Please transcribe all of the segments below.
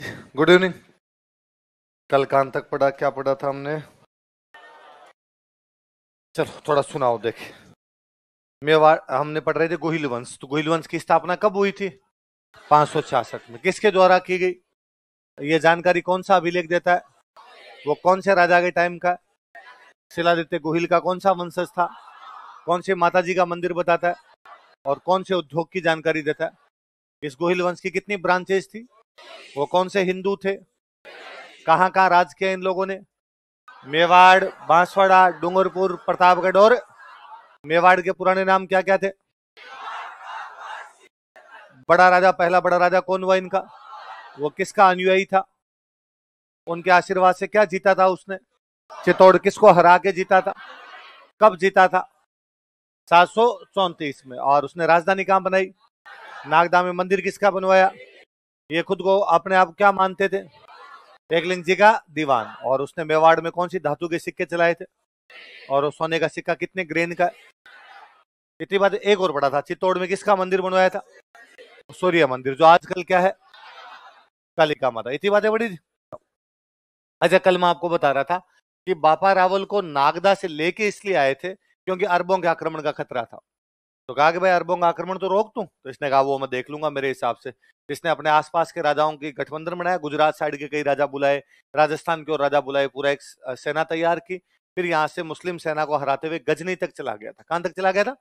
Good evening. कल कान तक पढ़ा, क्या पढ़ा था हमने? चलो थोड़ा सुनाओ देखे। मेवाड़ हमने पढ़ रहे थे गोहिल वंश। तो गोहिल वंश की स्थापना कब हुई थी? 566 में। किसके द्वारा की गई? ये जानकारी कौन सा अभिलेख देता है? वो कौन से राजा के टाइम का? शिलादित्य गोहिल का कौन सा वंशज था? कौन से माता जी का मंदिर बताता है? और कौन से उद्योग की जानकारी देता है? इस गोहिल वंश की कितनी ब्रांचेस थी? वो कौन से हिंदू थे? कहाँ कहाँ राज किया इन लोगों ने? मेवाड़, बांसवाड़ा, डूंगरपुर, प्रतापगढ़। और मेवाड़ के पुराने नाम क्या क्या थे? बड़ा राजा, पहला बड़ा राजा कौन हुआ इनका? वो किसका अनुयायी था? उनके आशीर्वाद से क्या जीता था उसने? चित्तौड़ किसको हरा के जीता था? कब जीता था? 734 में। और उसने राजधानी कहां बनाई? नागदा में। मंदिर किसका बनवाया? ये खुद को अपने आप क्या मानते थे? एकलिंग जी का दीवान। और उसने मेवाड़ में कौन सी धातु के सिक्के चलाए थे? और वो सोने का सिक्का कितने ग्रेन का? इतनी बात। एक और बड़ा था, चित्तौड़ में किसका मंदिर बनवाया था? सूर्य मंदिर, जो आजकल क्या है? कालिका माता। इतनी बातें बड़ी। अच्छा, कल मैं आपको बता रहा था कि बापा रावल को नागदा से लेके इसलिए आए थे क्योंकि अरबों के आक्रमण का खतरा था। तो कहा कि भाई अरबों का आक्रमण तो रोक दूं। तो इसने कहा वो मैं देख लूंगा मेरे हिसाब से। इसने अपने आसपास के राजाओं की गठबंधन बनाया, गुजरात साइड के कई राजा बुलाए, राजस्थान के और राजा बुलाए, पूरा एक सेना तैयार की। फिर यहाँ से मुस्लिम सेना को हराते हुए गजनी तक चला गया था। कहां तक चला गया था?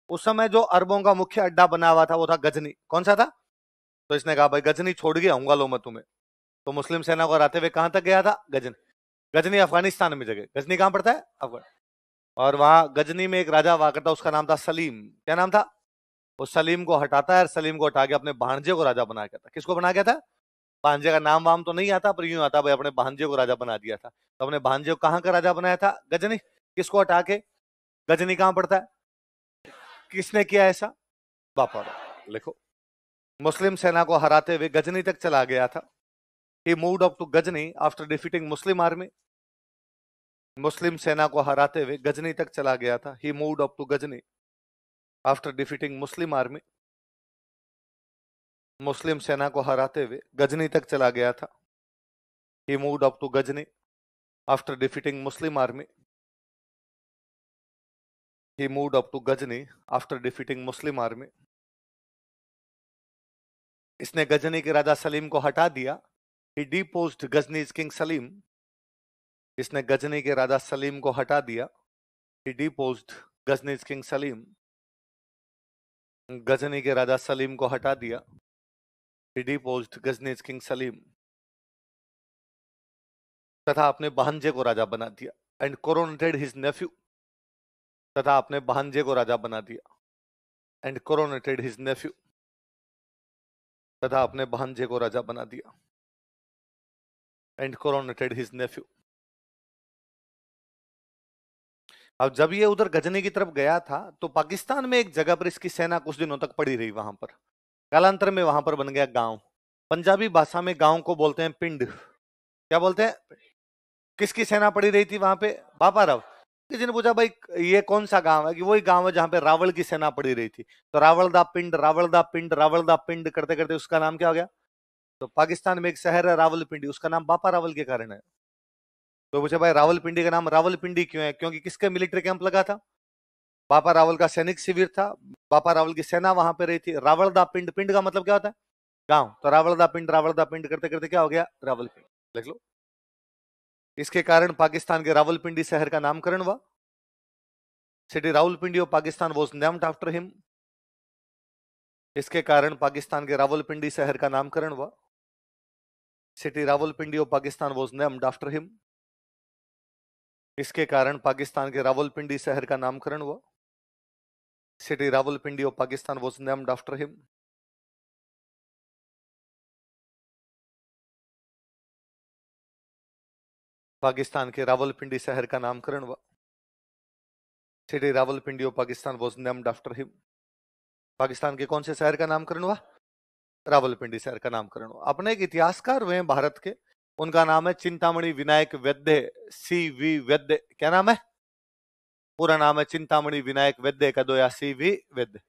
उस समय जो अरबों का मुख्य अड्डा बना हुआ था वो था गजनी। कौन सा था? तो इसने कहा भाई गजनी छोड़ के आऊंगा लो मैं तुम्हें। तो मुस्लिम सेना को हराते हुए कहां तक गया था? गजनी। गजनी अफगानिस्तान में जगह। गजनी कहां पड़ता है? अफगान। और वहां गजनी में एक राजा हुआ करता, उसका नाम था सलीम। क्या नाम था? वो सलीम को हटाता है और सलीम को हटा के अपने भांजे को राजा बना गया था। किसको बना गया था? भांजे का नाम वाम तो नहीं आता, पर यूं आता भाई अपने भांजे को राजा बना दिया था। तो अपने भांजे को कहां का राजा बनाया था? गजनी। किसको हटा के? गजनी कहां पड़ता है? किसने किया ऐसा? बापर। लिखो। मुस्लिम सेना को हराते हुए गजनी तक चला गया था। He moved up to Ghazni after defeating Muslim army. मुस्लिम सेना को हराते हुए गजनी तक चला गया था। He moved up to Ghazni after defeating Muslim army. मुस्लिम सेना को हराते हुए गजनी तक चला गया था। He moved up to Ghazni after defeating Muslim army. He moved up to Ghazni after defeating Muslim army. इसने गजनी के राजा सलीम को हटा दिया। He deposed Ghazni's king Salim. इसने गजनी के राजा सलीम को हटा दिया। He deposed Ghazni's king Salim. Ghazni के राजा सलीम को हटा दिया। He deposed Ghazni's king Salim. तथा अपने भांजे को राजा बना दिया। And coronated his nephew. तथा अपने भांजे को राजा बना दिया। And coronated his nephew. तथा अपने भांजे को राजा बना दिया। And coronated his nephew. अब जब ये उधर गजनी की तरफ गया था तो पाकिस्तान में एक जगह पर इसकी सेना कुछ दिनों तक पड़ी रही। वहां पर कालांतर में वहां पर बन गया गांव। पंजाबी भाषा में गांव को बोलते हैं पिंड। क्या बोलते हैं? किसकी सेना पड़ी रही थी वहां पे? बापा राव। किसी ने पूछा भाई ये कौन सा गांव है? कि वही गांव है जहां पे रावल की सेना पड़ी रही थी। तो रावल दा पिंड, रावल दा पिंड, रावल दा पिंड करते करते उसका नाम क्या हो गया? तो पाकिस्तान में एक शहर है रावलपिंडी, उसका नाम बापा रावल के कारण है। तो पूछे भाई रावलपिंडी का नाम रावलपिंडी क्यों है? क्योंकि किसका मिलिट्री कैंप लगा था? बापा रावल का सैनिक शिविर था। बापा रावल की सेना वहां पे रही थी। रावल दा पिंड, पिंड का मतलब क्या होता है? गांव। तो रावल दा पिंड करते करते क्या हो गया? रावलपिंडी। लिख लो। इसके कारण पाकिस्तान के रावलपिंडी शहर का नामकरण हुआ। City Rawalpindi of Pakistan was named after him. इसके कारण पाकिस्तान के रावलपिंडी शहर का नामकरण हुआ। City Rawalpindi of Pakistan was named after him. इसके कारण पाकिस्तान के रावलपिंडी शहर का नामकरण हुआ। City Rawalpindi of Pakistan was named after him. Pakistan के रावलपिंडी शहर का नामकरण हुआ। City Rawalpindi of Pakistan was named after him. Pakistan के कौन से शहर का नामकरण हुआ? रावलपिंडी शहर का नामकरण हुआ। अपने एक इतिहासकार हुए हैं भारत के, उनका नाम है चिंतामणि विनायक वैद्य, CV वैद्य। क्या नाम है? पूरा नाम है चिंतामणि विनायक वैद्य कदोया CV वैद्य।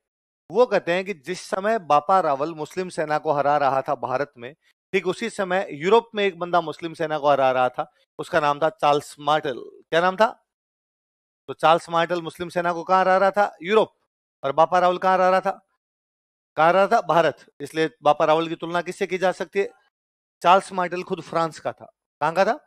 वो कहते हैं कि जिस समय बापा रावल मुस्लिम सेना को हरा रहा था भारत में, ठीक उसी समय यूरोप में एक बंदा मुस्लिम सेना को हरा रहा था, उसका नाम था चार्ल्स मार्टेल। क्या नाम था? तो चार्ल्स मार्टेल मुस्लिम सेना को कहां हरा रहा था? यूरोप। और बापा रावल कहां हरा रहा था? कहां हरा था? भारत। इसलिए बापा रावल की तुलना किससे की जा सकती है? चार्ल्स मार्टेल खुद फ्रांस का था। कहां का था?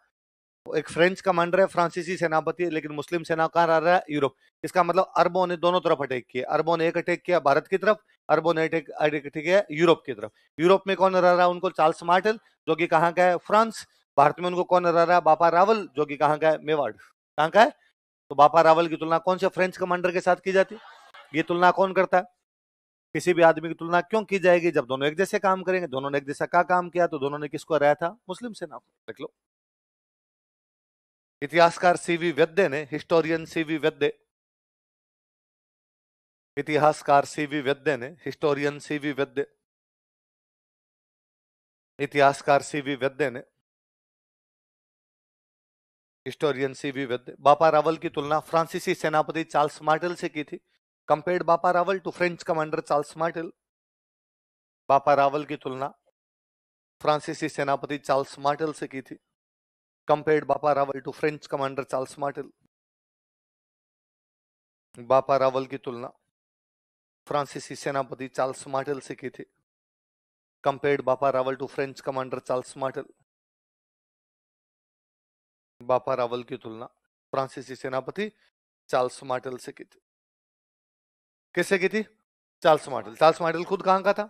एक फ्रेंच कमांडर है, फ्रांसीसी सेनापति है, लेकिन मुस्लिम सेना कहां रह रहा है? यूरोप। इसका मतलब अरबों ने दोनों तरफ अटैक किया। अरबों ने एक अटैक किया भारत की तरफ, अरबों ने अटैक किया यूरोप की तरफ। यूरोप में कौन रह रहा है उनको? चार्ल्स मार्टेल, जो कि कहां का है? फ्रांस। भारत में उनको कौन रह रहा है? बापा रावल, जो कि कहां का है? मेवाड़। कहां का है? तो बापा रावल की तुलना कौन से फ्रेंच कमांडर के साथ की जाती है? ये तुलना कौन करता है? किसी भी आदमी की तुलना क्यों की जाएगी? जब दोनों एक जैसे काम करेंगे। दोनों ने एक जैसा क्या काम किया? तो दोनों ने किसको हराया था? मुस्लिम सेना को। देख लो। इतिहासकार सीवी वैद्य ने, हिस्टोरियन सीवी वैद्य, इतिहासकार सीवी वैद्य ने, हिस्टोरियन सीवी वैद्य, इतिहासकार सीवी वैद्य ने, हिस्टोरियन सीवी वैद्य, बापा रावल की तुलना फ्रांसीसी सेनापति चार्ल्स मार्टेल से की थी। Compared Bappa Rawal to French commander Charles Martel. Bappa Rawal की तुलना फ्रांसीसी सेनापति चार्ल्स मार्टेल से की थी। Compared Bappa Rawal to French commander Charles Martel. Bappa Rawal की तुलना फ्रांसीसी सेनापति चार्ल्स मार्टेल से की थी। Compared Bappa Rawal to French commander Charles Martel. Bappa Rawal की तुलना फ्रांसीसी सेनापति चार्ल्स मार्टेल से की थी। किससे की थी? Charles Martel. चार्ल्स मार्टेल खुद कहां का था?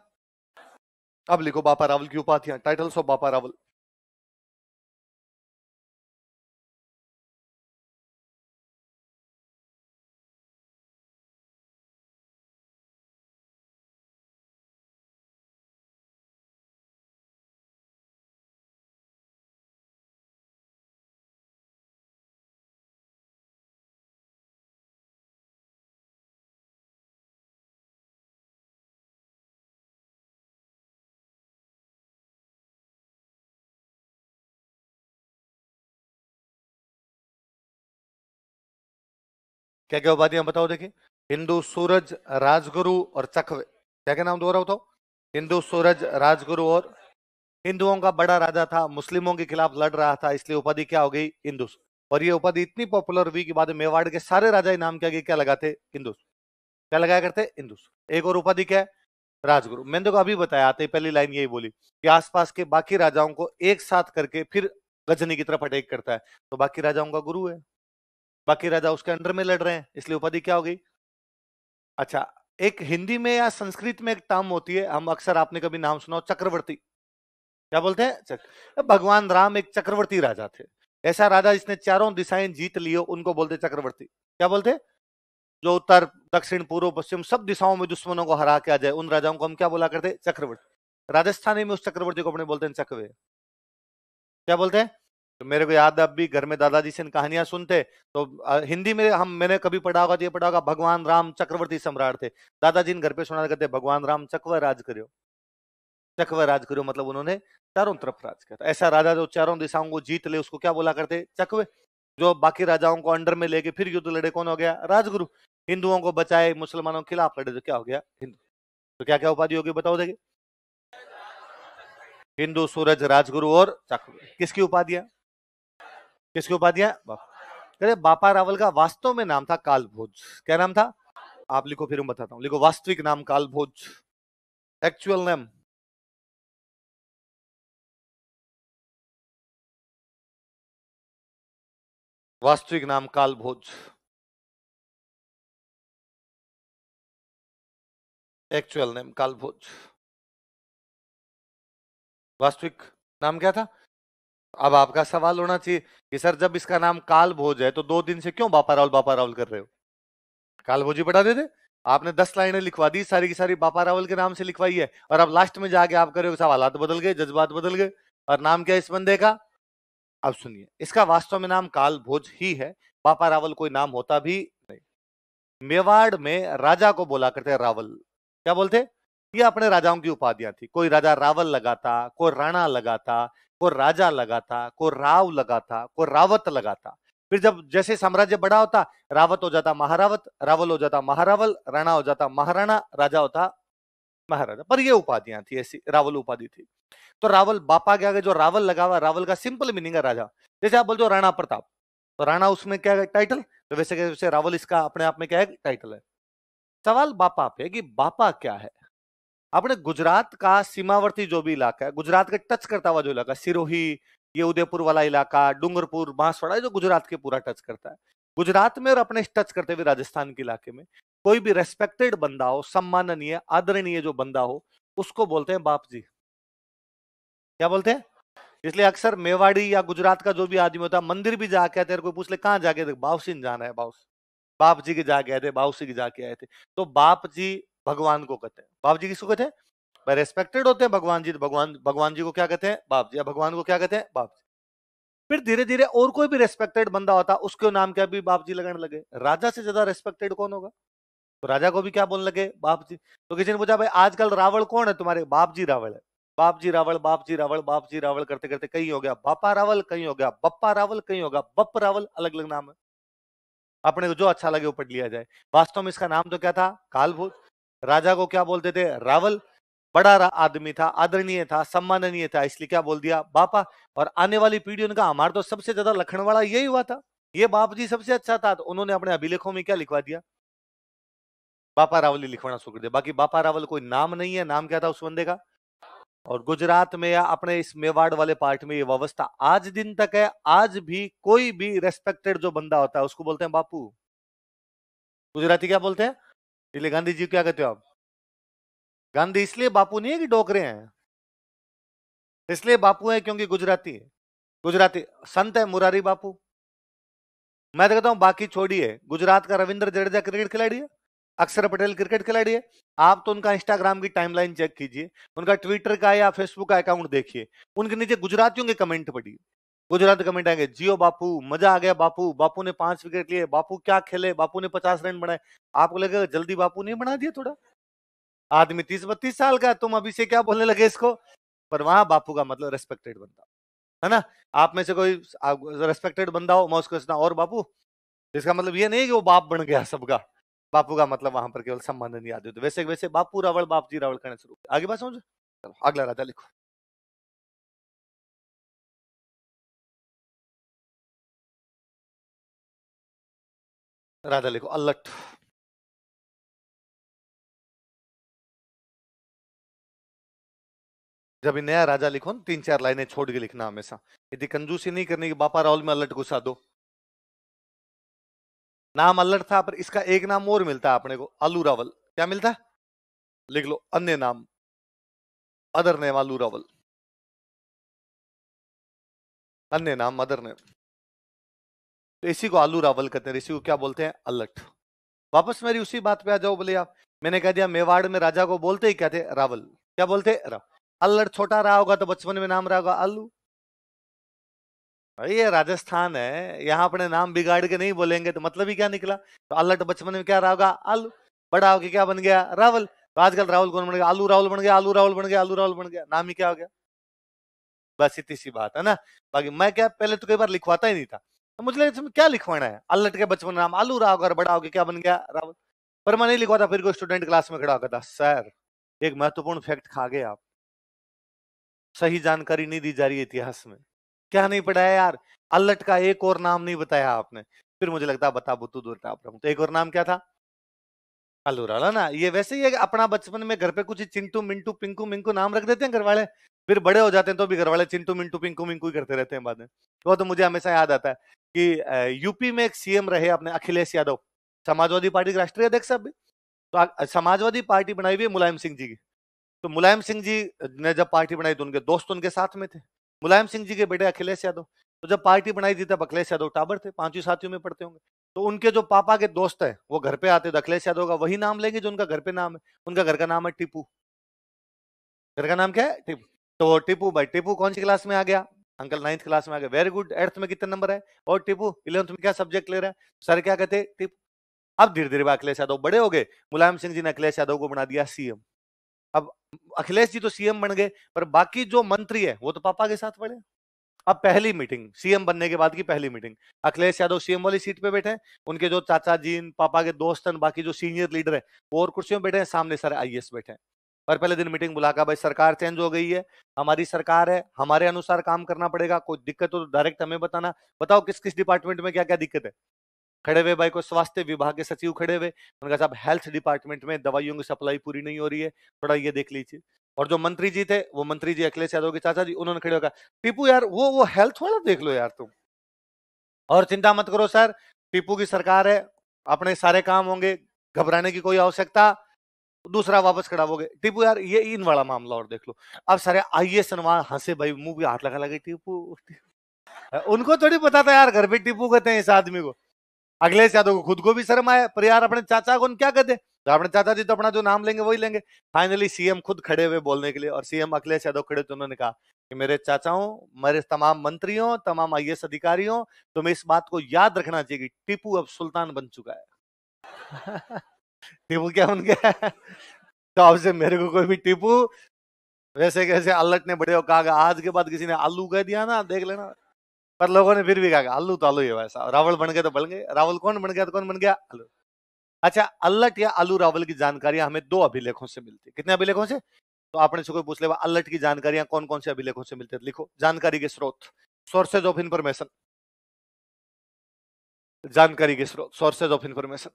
अब लिखो बापा रावल की उपाधियां, टाइटल्स ऑफ बापा रावल। क्या क्या उपाधियां बताओ देखिए। हिंदू सूरज, राजगुरु और चकवे। क्या क्या नाम दोहराओ तो? हिंदू सूरज, राजगुरु और हिंदुओं का बड़ा राजा था, मुस्लिमों के खिलाफ लड़ रहा था, इसलिए उपाधि क्या हो गई? हिंदू। और ये उपाधि इतनी पॉपुलर हुई कि बाद में मेवाड़ के सारे राजा नाम क्या क्या लगाते? हिंदू। क्या लगाया करते? हिंदू। एक और उपाधि क्या है? राजगुरु। मैंने देखो अभी बताया, आते पहली लाइन यही बोली कि आसपास के बाकी राजाओं को एक साथ करके फिर गजनी की तरफ अटैक करता है, तो बाकी राजाओं का गुरु है, बाकी राजा उसके अंडर में लड़ रहे हैं, इसलिए उपाधि क्या हो गई? अच्छा, एक हिंदी में या संस्कृत में एक टर्म होती है, हम अक्सर, आपने कभी नाम सुना हो, चक्रवर्ती। क्या बोलते हैं? भगवान राम एक चक्रवर्ती राजा थे। ऐसा राजा जिसने चारों दिशाएं जीत लियो, उनको बोलते चक्रवर्ती। क्या बोलते? जो उत्तर, दक्षिण, पूर्व, पश्चिम सब दिशाओं में दुश्मनों को हरा के आ जाए, उन राजाओं को हम क्या बोला करते? चक्रवर्ती। राजस्थानी में उस चक्रवर्ती को अपने बोलते हैं चकवे। क्या बोलते हैं? तो मेरे को याद है, अब भी घर में दादाजी से कहानियां सुनते, तो हिंदी में मैंने कभी पढ़ा होगा, तो ये पढ़ा होगा, भगवान राम चक्रवर्ती सम्राट थे। दादाजी ने घर पे सुना करते, भगवान राम चकवा राज करो। चकवा राज करो मतलब उन्होंने चारों तरफ राज किया। ऐसा राजा जो चारों दिशाओं को जीत ले, उसको क्या बोला करते? चकवे। जो बाकी राजाओं को अंडर में लेके फिर युद्ध लड़े, कौन हो गया? राजगुरु। हिंदुओं को बचाए, मुसलमानों के खिलाफ लड़े, तो क्या हो गया? हिंदू। तो क्या क्या उपाधि होगी बताओ देखिए। हिंदू, सूरज, राजगुरु और चकवे। किसकी उपाधियां? किसकी उपाधियां? कहते बापा रावल का वास्तव में नाम था कालभोज। क्या नाम था? आप लिखो, फिर मैं बताता हूं। लिखो, वास्तविक नाम कालभोज। एक्चुअल नेम, वास्तविक नाम कालभोज। Actual name Kalbhoj. वास्तविक नाम क्या था? अब आपका सवाल होना चाहिए कि सर, जब इसका नाम कालभोज है, तो 2 दिन से क्यों बापा रावल कर रहे हो? कालभोज ही पढ़ा देते। आपने 10 लाइनें लिखवा दी, सारी की सारी बापा रावल के नाम से लिखवाई है, और अब लास्ट में जाके आप कर रहे हो, सब हालात बदल गए, जज्बात बदल गए, और नाम क्या है इस बंदे का? अब सुनिए, इसका वास्तव में नाम कालभोज ही है। बापा रावल कोई नाम होता भी नहीं। मेवाड़ में राजा को बोला करते हैं रावल। क्या बोलते? ये अपने राजाओं की उपाधियां थी। कोई राजा रावल लगाता, कोई राणा लगाता, कोई राजा लगाता, कोई राव लगाता, कोई रावत लगाता। फिर जब जैसे साम्राज्य बड़ा होता, रावत हो जाता महारावत, रावल हो जाता महारावल, राणा हो जाता महाराणा, राजा होता महाराजा, पर ये उपाधियां थी, ऐसी रावल उपाधि थी। तो रावल बापा के आगे जो रावल लगा हुआ, रावल का सिंपल मीनिंग है राजा। जैसे आप बोलते हो राणा प्रताप, तो राणा उसमें क्या है टाइटल, तो वैसे रावल इसका अपने आप में क्या है टाइटल है। सवाल बापा पे कि बापा क्या है। अपने गुजरात का सीमावर्ती जो भी इलाका है, गुजरात के टच करता हुआ जो इलाका, सिरोही, ये उदयपुर वाला इलाका, डूंगरपुर, बांसवाड़ा, जो गुजरात के पूरा टच करता है, गुजरात में और अपने टच करते हुए राजस्थान के इलाके में कोई भी रेस्पेक्टेड बंदा हो, सम्माननीय आदरणीय जो बंदा हो, उसको बोलते हैं बाप जी। क्या बोलते हैं? इसलिए अक्सर मेवाड़ी या गुजरात का जो भी आदमी होता है, मंदिर भी जाके तेरे को पूछ ले कहां जाके थे, बाउसिन जाना है, बाउस बाप जी के जाके आए थे, बाउसी के जाके आए थे। तो बाप जी भगवान को कहते हैं। बाप जी किसको कहते हैं? भाई रेस्पेक्टेड होते हैं भगवान जी, तो भगवान जी को क्या कहते हैं? बाप जी। या भगवान को क्या कहते हैं? बाप जी। फिर धीरे धीरे और कोई भी रेस्पेक्टेड बंदा होता, उसके नाम क्या भी बाप जी लगाने लगे। राजा से ज्यादा रेस्पेक्टेड कौन होगा? तो राजा को भी क्या बोलने लगे? बाप जी। तो किसी ने पूछा भाई आजकल रावण कौन है तुम्हारे? बाप जी रावण है। बाप जी रावण, बाप जी रावण, बाप जी रावण करते करते कहीं हो गया बापा रावल, कहीं हो गया बप्पा रावल, कहीं होगा बप रावल, अलग अलग नाम है। अपने को जो अच्छा लगे वो पढ़ लिया जाए। वास्तव में इसका नाम तो क्या था? कालभूत। राजा को क्या बोलते थे? रावल। बड़ा आदमी था, आदरणीय था, सम्माननीय था, इसलिए क्या बोल दिया? बापा। और आने वाली पीढ़ी उनका हमारा तो सबसे ज्यादा लखन वाला यही हुआ था, ये बाप जी सबसे अच्छा था, तो उन्होंने अपने अभिलेखों में क्या लिखवा दिया? बापा रावल ही लिखवाना शुरू कर दिया। बाकी बापा रावल कोई नाम नहीं है। नाम क्या था उस बंदे का? और गुजरात में या अपने इस मेवाड़ वाले पार्ट में ये व्यवस्था आज दिन तक है। आज भी कोई भी रेस्पेक्टेड जो बंदा होता है उसको बोलते हैं बापू। गुजराती क्या बोलते हैं? इसलिए गांधी जी क्या कहते हो आप? गांधी इसलिए बापू नहीं है कि डोकरे हैं, इसलिए बापू है क्योंकि गुजराती है। गुजराती संत है मुरारी बापू। मैं तो कहता हूं बाकी छोड़िए, गुजरात का रविंद्र जडेजा क्रिकेट खिलाड़ी है, अक्षर पटेल क्रिकेट खिलाड़ी है। आप तो उनका इंस्टाग्राम की टाइमलाइन चेक कीजिए, उनका ट्विटर का या फेसबुक का अकाउंट देखिए, उनके नीचे गुजरातियों के कमेंट पढ़िए। गुजरात कमेंट आएंगे, जियो बापू, मजा आ गया बापू, बापू ने 5 विकेट लिए, बापू क्या खेले, बापू ने 50 रन बनाए। आपको लगेगा जल्दी बापू नहीं बना दिया थोड़ा? आदमी 30-32 साल का, तुम अभी से क्या बोलने लगे इसको? पर वहां बापू का मतलब रेस्पेक्टेड बंदा है ना। आप में से कोई रेस्पेक्टेड बंदा हो, मैं उसको और बापू, इसका मतलब ये नहीं कि वो बाप बन गया सबका। बापू का मतलब वहां पर केवल सम्मान नहीं आते। तो वैसे वैसे बापू रावल, बाप जी रावल करने शुरू। आगे बात समझो। चलो अगला राजा लिखो। राजा लिखो अल्लट। जब भी नया राजा लिखो ना, 3-4 लाइनें छोड़ के लिखना हमेशा। यदि कंजूसी नहीं करनी कि बापा रावल में अल्लट घुसा दो। नाम अल्लट था, पर इसका एक नाम और मिलता है अपने को, आलू रावल। क्या मिलता है? लिख लो, अन्य नाम, अदर नेम आलू रावल। अन्य नाम मदर नेम, तो इसी को आलू रावल कहते हैं, इसी को क्या बोलते हैं? अल्लट। वापस मेरी उसी बात पे आ जाओ। बोले आप, मैंने कह दिया मेवाड़ में राजा को बोलते ही क्या थे? रावल। क्या बोलते? अल्लट छोटा रहा होगा तो बचपन में नाम रहा होगा आलू। ये राजस्थान है, यहाँ अपने नाम बिगाड़ के नहीं बोलेंगे तो मतलब ही क्या निकला? तो अल्लट बचपन में क्या रहा होगा? आलू। बड़ा होके क्या बन गया? रावल। तो आजकल राहुल कौन बन गया? आलू राहुल बन गया, आलू राहुल बन गया, आलू राहुल बन गया, नाम ही क्या हो गया? बस इतनी सी बात है ना। बाकी मैं क्या पहले तो कई बार लिखवाता ही नहीं था, तो मुझे लगा इसमें क्या लिखवाना है, अल्लट के बचपन नाम आलू रहा होगा, बड़ा होकर क्या बन गया? रावल। पर मैं नहीं लिखवाता। फिर कोई स्टूडेंट क्लास में खड़ा होता था, सर एक महत्वपूर्ण फैक्ट खा गए आप, सही जानकारी नहीं दी जा रही है इतिहास में। क्या नहीं पढ़ाया यार? अल्लट का एक और नाम नहीं बताया आपने। फिर मुझे लगता बता बुतू दूरता। तो एक और नाम क्या था? अलूराला ना। ये वैसे ही है कि अपना बचपन में घर पे कुछ चिंटू मिंटू पिंकू मिंकू नाम रख देते हैं घर वाले, फिर बड़े हो जाते हैं तो भी घर वाले चिंटू मिंटू पिंकू मिंकू ही करते रहते हैं बाद में। वो तो मुझे हमेशा याद आता है कि यूपी में एक सीएम रहे अपने अखिलेश यादव, समाजवादी पार्टी के राष्ट्रीय अध्यक्ष साहब भी। तो समाजवादी पार्टी बनाई हुई है मुलायम सिंह जी की। तो मुलायम सिंह जी ने जब पार्टी बनाई तो उनके दोस्त उनके साथ में थे, मुलायम सिंह जी के बेटे अखिलेश यादव। तो जब पार्टी बनाई थी तब अखिलेश यादव टाबर थे, 5वीं 7वीं में पढ़ते होंगे। तो उनके जो पापा के दोस्त है वो घर पे आते तो अखिलेश यादव का वही नाम लेंगे जो उनका घर पे नाम है। उनका घर का नाम है टीपू। घर का नाम क्या है? टीपू। तो टीपू भाई, टीपू कौन सी क्लास में आ गया? अंकल 9th क्लास में आ गया, वेरी गुड। 8th में कितने नंबर है? और टीपू 11th में क्या सब्जेक्ट ले रहा है? सर क्या कहते? टीपू। अब धीरे धीरे अखिलेश यादव बड़े हो गए, मुलायम सिंह जी ने अखिलेश यादव को बना दिया सीएम। अब अखिलेश जी तो सीएम बन गए, पर बाकी जो मंत्री है वो तो पापा के साथ बड़े। अब पहली मीटिंग सीएम बनने के बाद की पहली मीटिंग, अखिलेश यादव सीएम वाली सीट पे बैठे हैं, उनके जो चाचा जी पापा के दोस्त हैं, बाकी जो सीनियर लीडर है वो और कुर्सियों में बैठे हैं, सामने सारे आईएएस बैठे हैं। और पहले दिन मीटिंग बुलाकर भाई सरकार चेंज हो गई है, हमारी सरकार है, हमारे अनुसार काम करना पड़ेगा, कोई दिक्कत हो तो डायरेक्ट हमें बताना, बताओ किस किस डिपार्टमेंट में क्या क्या दिक्कत है। खड़े हुए भाई को स्वास्थ्य विभाग के सचिव खड़े हुए, उनका साहब हेल्थ डिपार्टमेंट में दवाइयों की सप्लाई पूरी नहीं हो रही है, थोड़ा ये देख लीजिए। और जो मंत्री जी थे, वो मंत्री जी अखिलेश यादव के चाचा जी, उन्होंने खड़े होकर, टीपू यार वो हेल्थ वाला देख लो यार तुम, और चिंता मत करो सर, टीपू की सरकार है, अपने सारे काम होंगे, घबराने की कोई आवश्यकता। दूसरा वापस खड़ा हो गए, टीपू यार ये इन वाला मामला और देख लो। अब सारे आईएएस वहां हंसे भाई, मुंह भी हाथ लगा लगे, टीपू उनको थोड़ी पता था यार घर पे टीपू कहते हैं इस आदमी को। अखिलेश यादव को खुद को भी शर्म आया, पर यार अपने चाचा को क्या कहते, तो अपने चाचा जी तो अपना जो नाम लेंगे वही लेंगे। फाइनली सीएम खुद खड़े हुए बोलने के लिए, और सीएम अखिलेश यादव खड़े तो उन्होंने कहा कि मेरे चाचाओं, मेरे तमाम मंत्रियों, तमाम आईएएस अधिकारियों, तुम्हें इस बात को याद रखना चाहिए कि टीपू अब सुल्तान बन चुका है। टीपू क्या बन गया? तो अब से मेरे को कोई भी टीपू वैसे कैसे अल्लट ने बड़े हो कहा, आज के बाद किसी ने आलू कह दिया ना देख लेना। पर लोगों ने फिर भी कहा आलू तो आलू ही है, वैसा रावल बन गए तो बन गए, रावल कौन बन गया तो कौन बन गया, आलू। अच्छा, अल्लट या आलू रावल की जानकारियां हमें दो अभिलेखों से मिलती है। कितने अभिलेखों से? तो आपने से कोई पूछ ले अल्लट की जानकारियां कौन कौन से अभिलेखों से मिलती है, लिखो जानकारी के स्रोत, सोर्सेज ऑफ इंफॉर्मेशन, जानकारी के स्रोत, सोर्सेज ऑफ इंफॉर्मेशन।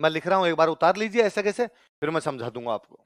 मैं लिख रहा हूं, एक बार उतार लीजिए ऐसे कैसे, फिर मैं समझा दूंगा आपको।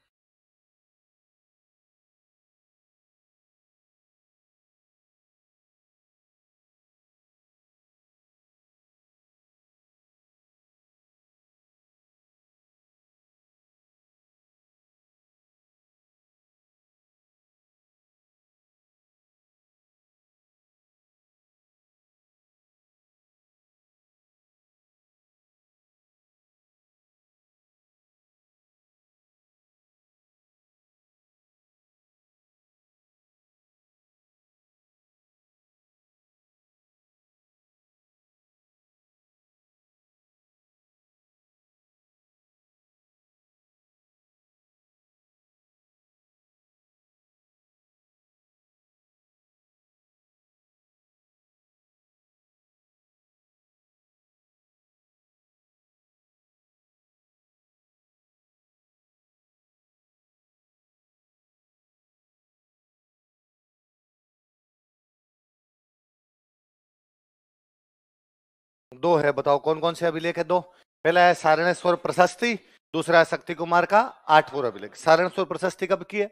दो है, बताओ कौन कौन से अभिलेख है दो। पहला है सारणेश्वर प्रशस्ति, दूसरा है शक्ति कुमार का आठपुर अभिलेख। सारणेश्वर प्रशस्ति कब की है?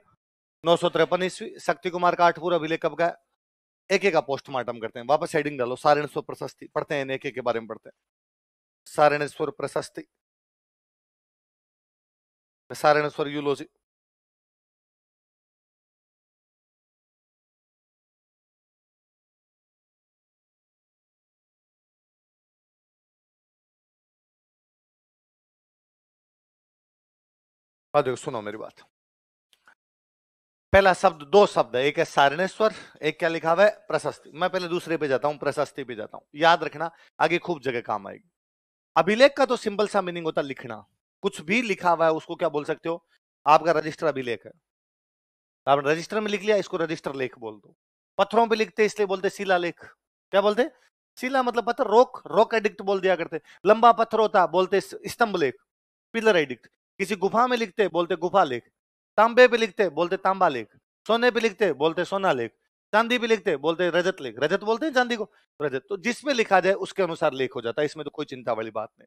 953 ईस्वी। शक्ति कुमार का आठपुर अभिलेख कब का है? एक एक का पोस्टमार्टम करते हैं, वापस हेडिंग डालो, सारणेश्वर प्रशस्ति पढ़ते हैं, एक एक के बारे में पढ़ते हैं। सारणेश्वर प्रशस्ति, सारणेश्वर यूलोजी। देखो सुनो मेरी बात, पहला शब्द, दो शब्द है, एक है सारणेश्वर, एक क्या लिखा हुआ है प्रशस्ति। मैं पहले दूसरे पे जाता हूं, प्रशस्ति पे जाता हूं, याद रखना आगे खूब जगह काम आएगी। अभिलेख का तो सिंपल सा मीनिंग होता है लिखना, कुछ भी लिखा हुआ है उसको क्या बोल सकते हो, आपका रजिस्टर अभिलेख है, आपने रजिस्टर में लिख लिया, इसको रजिस्टर लेख बोल दो। पत्थरों पे लिखते इसलिए बोलते शिलालेख। क्या बोलते? शिला मतलब पत्थर, रोक, रोक एडिक्ट बोल दिया करते। लंबा पत्थर होता बोलते स्तंभ लेख, पिलर एडिक्ट। किसी गुफा में लिखते बोलते गुफा लेख, तांबे पे लिखते बोलते तांबा लेख, सोने पे लिखते बोलते सोना लेख, चांदी पे लिखते बोलते रजत लेख। रजत बोलते हैं चांदी को, रजत। तो जिसमें लिखा जाए उसके अनुसार लेख हो जाता है, इसमें तो कोई चिंता वाली बात नहीं।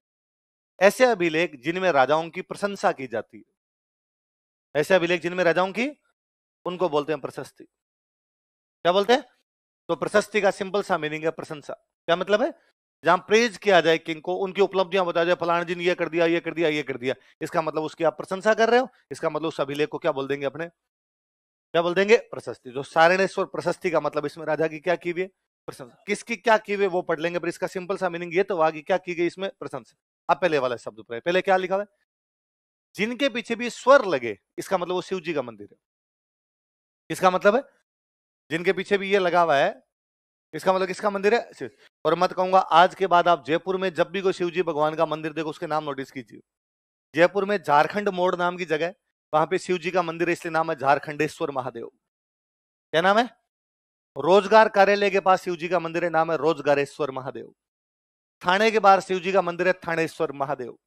ऐसे अभिलेख जिनमें राजाओं की प्रशंसा की जाती है, ऐसे अभिलेख जिनमें राजाओं की, उनको बोलते हैं प्रशस्ति। क्या बोलते हैं? तो प्रशस्ति का सिंपल सा मीनिंग है प्रशंसा। क्या मतलब है? जहां प्रेज किया जाए किंग को, उनकी उपलब्धियां बताया जाए, फलाना जी ने ये कर दिया, ये कर दिया, ये कर दिया, इसका मतलब उसकी आप प्रशंसा कर रहे हो, इसका मतलब उस अभिलेख को क्या बोल देंगे अपने, क्या बोल देंगे? प्रशस्ति। जो सारणेश्वर प्रशस्ति का मतलब इसमें राजा की क्या की हुई, प्रशंसा। किसकी क्या की हुई वो पढ़ लेंगे, पर इसका सिंपल सा मीनिंग ये तो आगे क्या की गई इसमें, प्रशंसा। अब पहले वाला शब्द पढ़े, पहले क्या लिखा हुआ है? जिनके पीछे भी स्वर लगे, इसका मतलब वो शिव जी का मंदिर है। इसका मतलब है जिनके पीछे भी ये लगा हुआ है, इसका मतलब किसका मंदिर है? और मत कहूंगा आज के बाद आप जयपुर में जब भी कोई शिवजी भगवान का मंदिर देखो, उसके नाम नोटिस कीजिए। जयपुर में झारखंड मोड़ नाम की जगह, वहां पे शिवजी का मंदिर है, इसलिए नाम है झारखंडेश्वर महादेव। क्या नाम है? रोजगार कार्यालय के पास शिवजी का मंदिर है, नाम है रोजगारेश्वर महादेव। थाने के बाहर शिव जी का मंदिर है थानेश्वर महादेव।